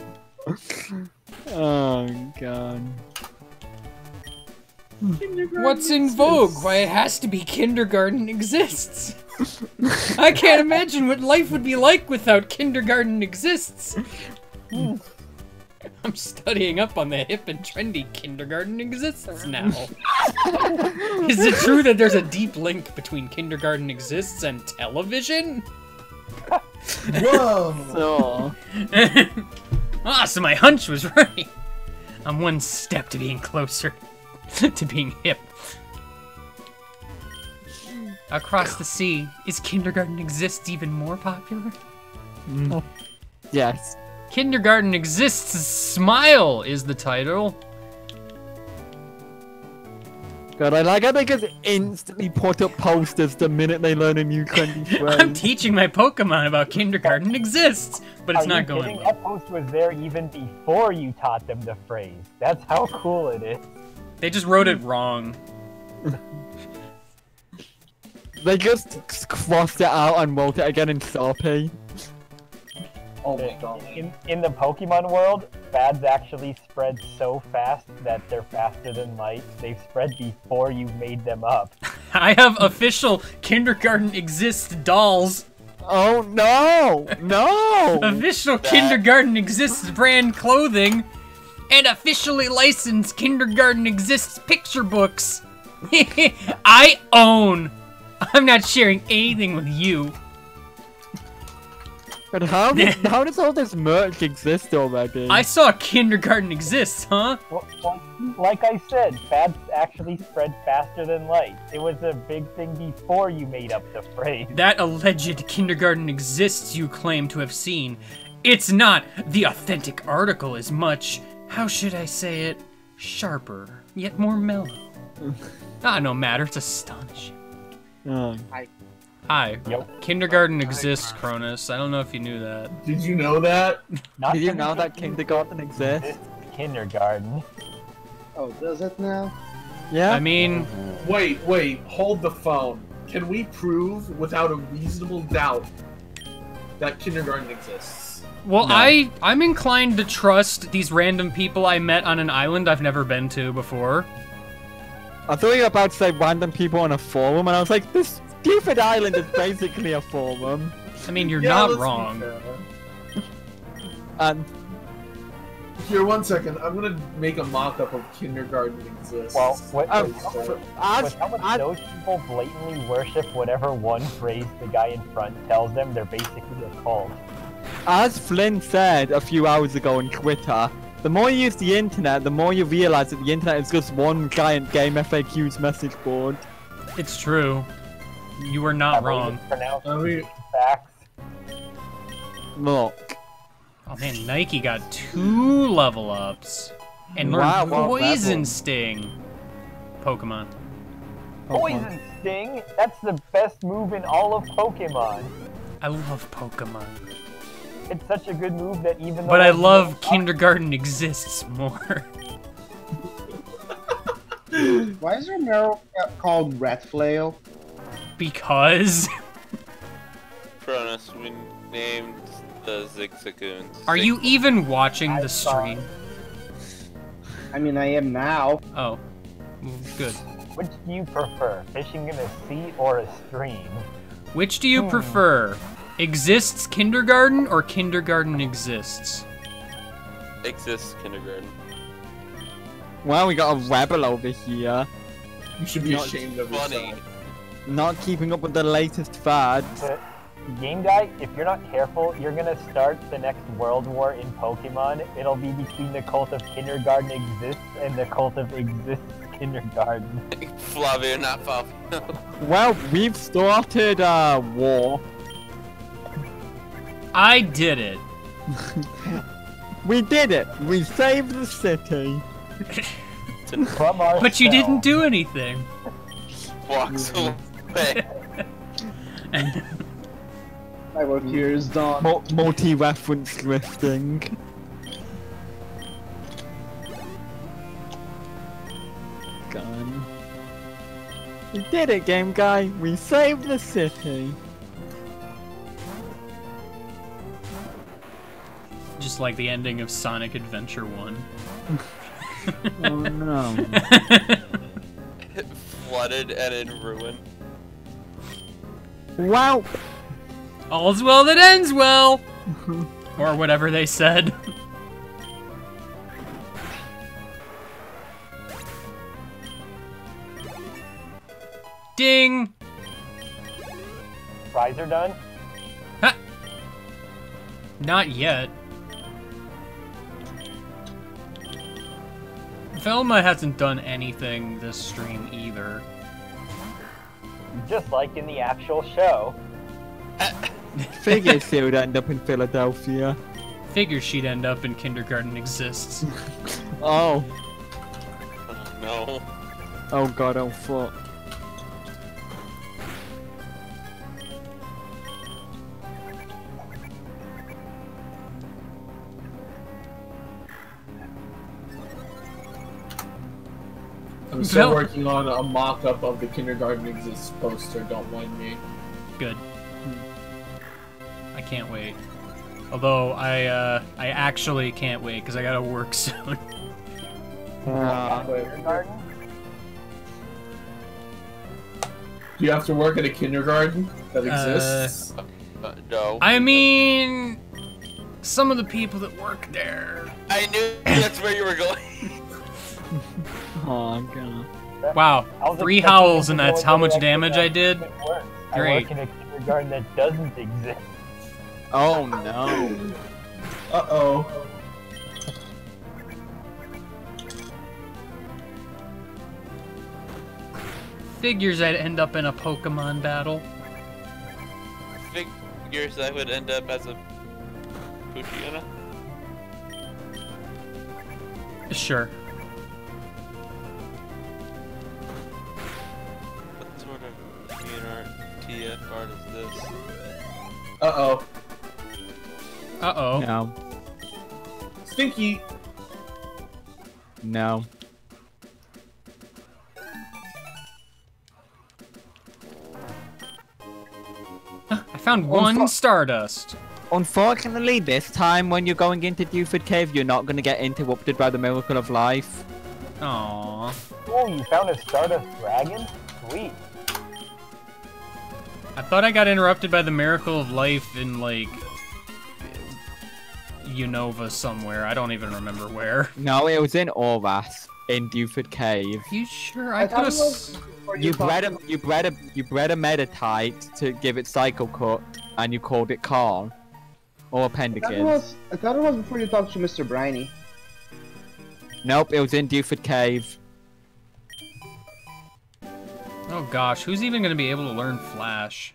Oh, God. What's in vogue? Why, it has to be kindergarten exists. I can't imagine what life would be like without kindergarten exists. I'm studying up on the hip and trendy kindergarten exists now. Is it true that there's a deep link between kindergarten exists and television? Whoa! So, Ah, so my hunch was right. I'm one step to being closer to being hip. Across the sea, is kindergarten exists even more popular? yes. Kindergarten Exists Smile is the title. God, I like how they just instantly put up posters the minute they learn a new trendy phrase. I'm teaching my Pokemon about Kindergarten Exists, but it's Are not you going kidding? well. That post was there even before you taught them the phrase. That's how cool it is. They just wrote it wrong. They just crossed it out and wrote it again in Sharpie. Oh my god. In the Pokemon world, fads actually spread so fast that they're faster than light. They've spread before you made them up. I have official Kindergarten Exists dolls. Oh no! No! Official Kindergarten Exists brand clothing. And officially licensed Kindergarten Exists picture books. I own. I'm not sharing anything with you. But how does all this merch exist already? I saw Kindergarten Exists, huh? Well, like I said, fads actually spread faster than light. It was a big thing before you made up the phrase. That alleged Kindergarten Exists you claim to have seen. It's not. The authentic article is much, how should I say it, sharper, yet more mellow. No matter, it's astonishing. Oh. Hi. Yep. Kindergarten Exists, Cronus. I don't know if you knew that. Did you know that? Not Did you to know that mention kindergarten exists? this kindergarten. Oh, does it now? Yeah? I mean, Wait, hold the phone. Can we prove without a reasonable doubt that kindergarten exists? well, No. I'm inclined to trust these random people I met on an island I've never been to before. I thought you were about to say random people on a forum, and I was like, this stupid island is basically a forum. I mean, you're Yeah, not let's be wrong. fair. And Here, one second. I'm gonna make a mock-up of kindergarten exists. Well, with as, how much as, those people blatantly worship whatever one phrase the guy in front tells them, they're basically a cult. as Flynn said a few hours ago on Twitter, the more you use the internet, the more you realize that the internet is just one giant game FAQs message board. It's true. You were not wrong. Pronounce I mean, facts. Look. Oh man, Nike got 2 level ups and learned Wow, what Poison level? Sting. Pokemon. Poison Sting? That's the best move in all of Pokemon. I love Pokemon. It's such a good move that even though... But I love Kindergarten Exists more. Why is Romero called Rat Flail? Because... Cronus, we named the Zigzagoons. Are you even watching the stream? I mean, I am now. Oh. Good. Which do you prefer, fishing in a sea or a stream? Which do you prefer? Exists Kindergarten or Kindergarten Exists? Exists Kindergarten. Well, we got a rebel over here. You should be Not ashamed of funny. yourself. Not keeping up with the latest fads. Game Guy, if you're not careful, you're gonna start the next world war in Pokemon. It'll be between the cult of Kindergarten Exists and the cult of Exists Kindergarten. Flavio, not Flavio. Well, we've started a war. I did it. We did it. We saved the city. From our But you cell. didn't do anything. Walks away. My work here is done. Multi-reference drifting. Gun. We did it, Game Guy. We saved the city. Just like the ending of Sonic Adventure 1. Oh no. Flooded and in ruin. Wow. All's well that ends well! Or whatever they said. Ding! Fries are done? Ha! Not yet. Velma hasn't done anything this stream either. Just like in the actual show. Figures she would end up in Philadelphia. Figures she'd end up in Kindergarten Exists. Oh. Oh, no. Oh god, oh fuck. I'm still Vel- working on a mock-up of the Kindergarten Exists poster, don't mind me. Good. I can't wait. Although I actually can't wait because I gotta work soon. Kindergarten? Do you have to work at a kindergarten that exists? No. I mean, some of the people that work there. I knew that's where you were going. Oh god. Wow, I was 3 expecting howls it and to that's go how into much the damage I did? it works. I Great. work in a kindergarten that doesn't exist. Oh no. Uh-oh. Figures I'd end up in a Pokemon battle. Figures I would end up as a Pushiana. Sure. What sort of TF art is this? Uh-oh. Uh-oh. No. Stinky! No. I found one Stardust. Unfortunately, this time when you're going into Dewford Cave, you're not going to get interrupted by the miracle of life. Aww. Oh, you found a Stardust Dragon? Sweet. I thought I got interrupted by the miracle of life in, like, Unova somewhere. I don't even remember where. No, it was in Oras, in Dewford Cave. Are you sure? I thought could it have. was before You bred talked a Meditite to give it Psycho Cut, and you called it Carl. Or I Appendicus. thought it was before you talked to Mr. Briny. Nope, it was in Dewford Cave. Oh gosh, who's even gonna be able to learn Flash?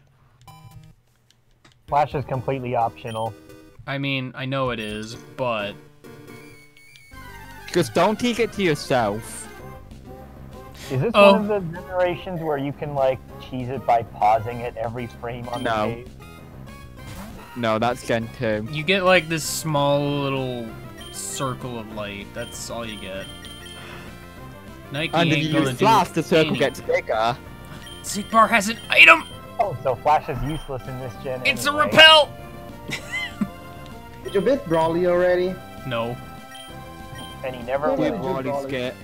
Flash is completely optional. I mean, I know it is, but Just don't take it to yourself. Is this Oh. one of the generations where you can like cheese it by pausing it every frame on No. the game? No, that's Gen 2. You get like this small little circle of light. That's all you get. Nike And if ain't you gonna use do Flash, the circle any- gets bigger. Zigbar has an item! Oh, so Flash is useless in this gen. It's a anyway. repel! Did you beat Brawly already? No. And he never Yeah, Dude, will. Brawly. Wally's skit.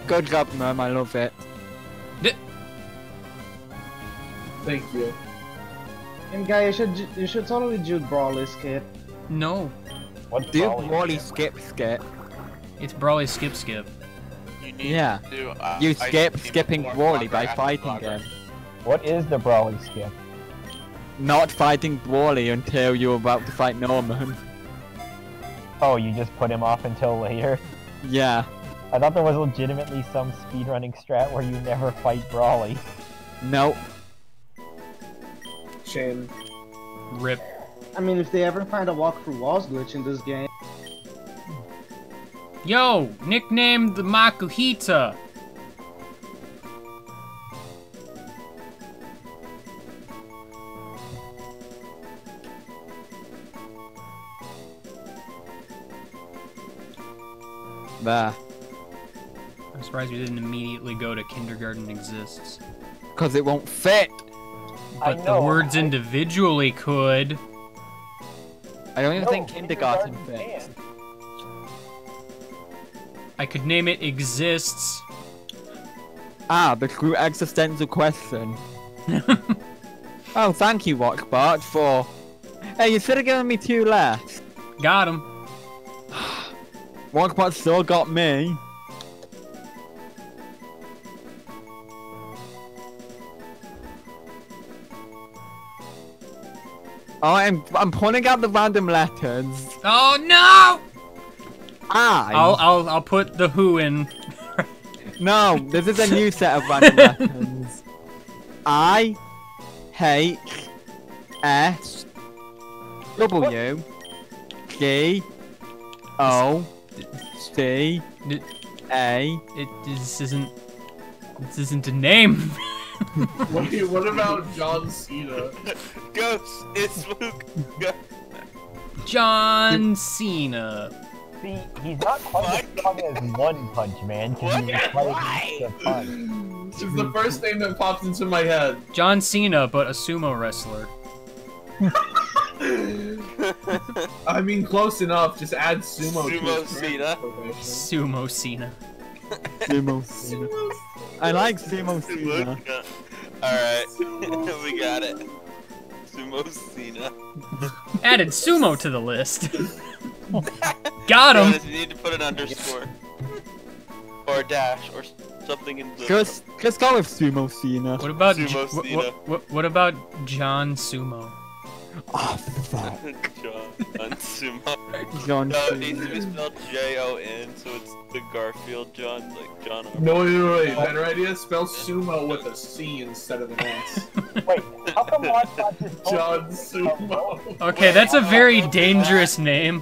Good job, Mum. I love it. Thank you. And guy, you should totally do Brawly's kit. No. What's Do Brawly? Wally skip? It's Brawly Skip Skip. You need Yeah. to, You ice skip team skipping more Wally blogger by after fighting blogger. him. What is the Brawly skip? Not fighting Wally until you're about to fight Norman. Oh, you just put him off until later? Yeah. I thought there was legitimately some speedrunning strat where you never fight Brawly. No. Shame. Rip. I mean, if they ever find a walkthrough walls glitch in this game, Yo! Nicknamed the Makuhita! There. I'm surprised we didn't immediately go to Kindergarten Exists. Because it won't fit. I But the know, words I- individually could. I don't even No, think kindergarten fits. can. I could name it Exists. Ah, the true existential question. Oh, thank you, Rockbart, for... Hey, you should have given me 2 less. Got him. Rockbart still got me. Oh, I'm pulling out the random letters. Oh no! I. I'll put the who in. No, this is a new set of random letters. I, H, S, W, G, O, C, A. This isn't a name. Wait, what about John Cena? Ghost, it's Luke. John Cena. See, he's not quite as strong as One Punch Man, because he's quite a punch. It's the first name that pops into my head. John Cena, but a sumo wrestler. I mean, close enough. Just add sumo. to Sumo his Cena. profession. Sumo Cena. Sumo Cena. I like Sumo Cena. Alright, we got it. Sumo Cena. Added sumo to the list. Got him. Jonas, you need to put an underscore. Or a dash, or something in the... Just go with Sumo Cena. What about Sumo Cena. what about John Sumo? Oh, fuck. John Sumo. John No, it needs to be Cena. spelled J-O-N, so it's the Garfield John, like John R. No, wait. Better idea. Spell sumo with a C instead of an S. Wait, how come Watchbot just told John me Sumo. Okay, that's a very dangerous name.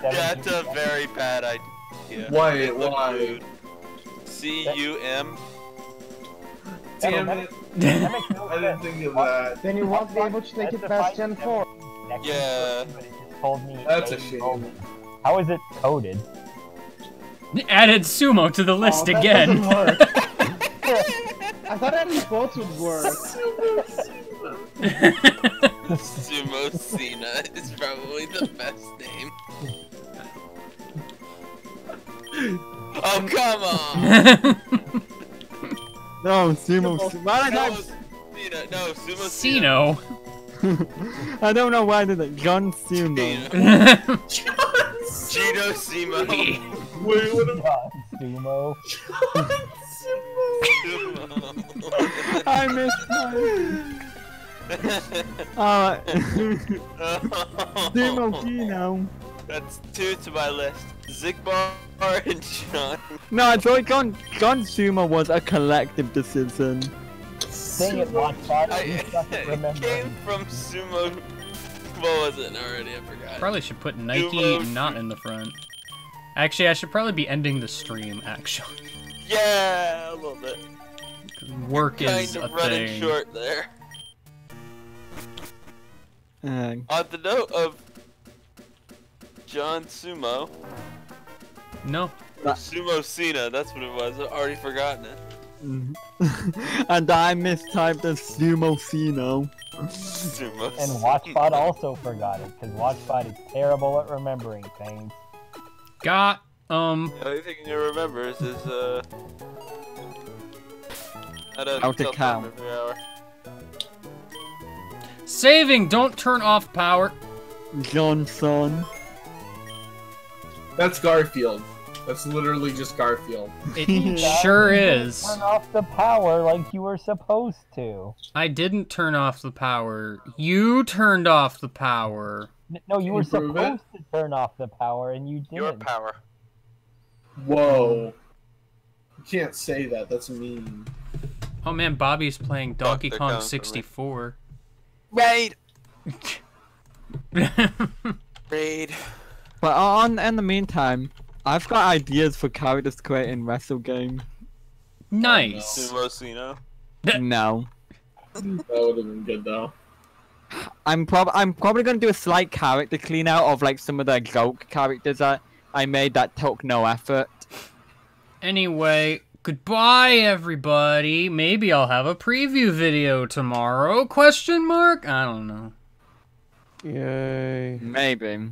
That's a very bad idea. Why? It looked Why? rude. C-U-M. Damn it. That makes no I didn't sense. think of that. then you won't be able to take it past Gen 4. Yeah. But it just told me That's a A shame. moment. How is it coded? Added sumo to the list Oh, that again. doesn't work. I thought at least both would work. Sumo Cena is probably the best name. Oh, come on! No, Sumo Cena. Why did No, I Cena. No, Sumo Cena. Sino. I don't know why did it. John Sumo. Gino Simo. Wait, what am Sumo. Sumo. I missed mine. Sumo Cena. That's 2 to my list. Zigbar and John. No, I thought John Sumo was a collective decision. Dang it, Watchbot. I, You suck at it remembering. came from Sumo. What was it already? I forgot. Probably should put Nike Sumo. not in the front. Actually, I should probably be ending the stream, actually. Yeah, a little bit. Work Kind is a of running thing. short there. Uh, On the note of John Sumo, No. Sumo Cena, that's what it was. I've already forgotten it. and I mistyped as Sumo Sino. Sumo And Cena. Watchbot also forgot it, because Watchbot is terrible at remembering things. Got, The only thing he remembers is, How to count. every hour. saving, don't turn off power. Johnson. That's Garfield. That's literally just Garfield. It sure is. Turn off the power like you were supposed to. I didn't turn off the power. You turned off the power. No, you were Improve it. supposed to turn off the power and you didn't. Your power. Whoa. You can't say that. That's mean. Oh man, Bobby's playing Donkey Fuck, they're Kong coming for me. 64. Raid! Raid. But in the meantime, I've got ideas for characters to create in Wrestle Game. Nice. Sumo Cena. No. That would have been good though. I'm probably gonna do a slight character clean out of like some of the joke characters that I made that took no effort. Anyway, goodbye everybody. Maybe I'll have a preview video tomorrow? Question mark? I don't know. Yay. Maybe.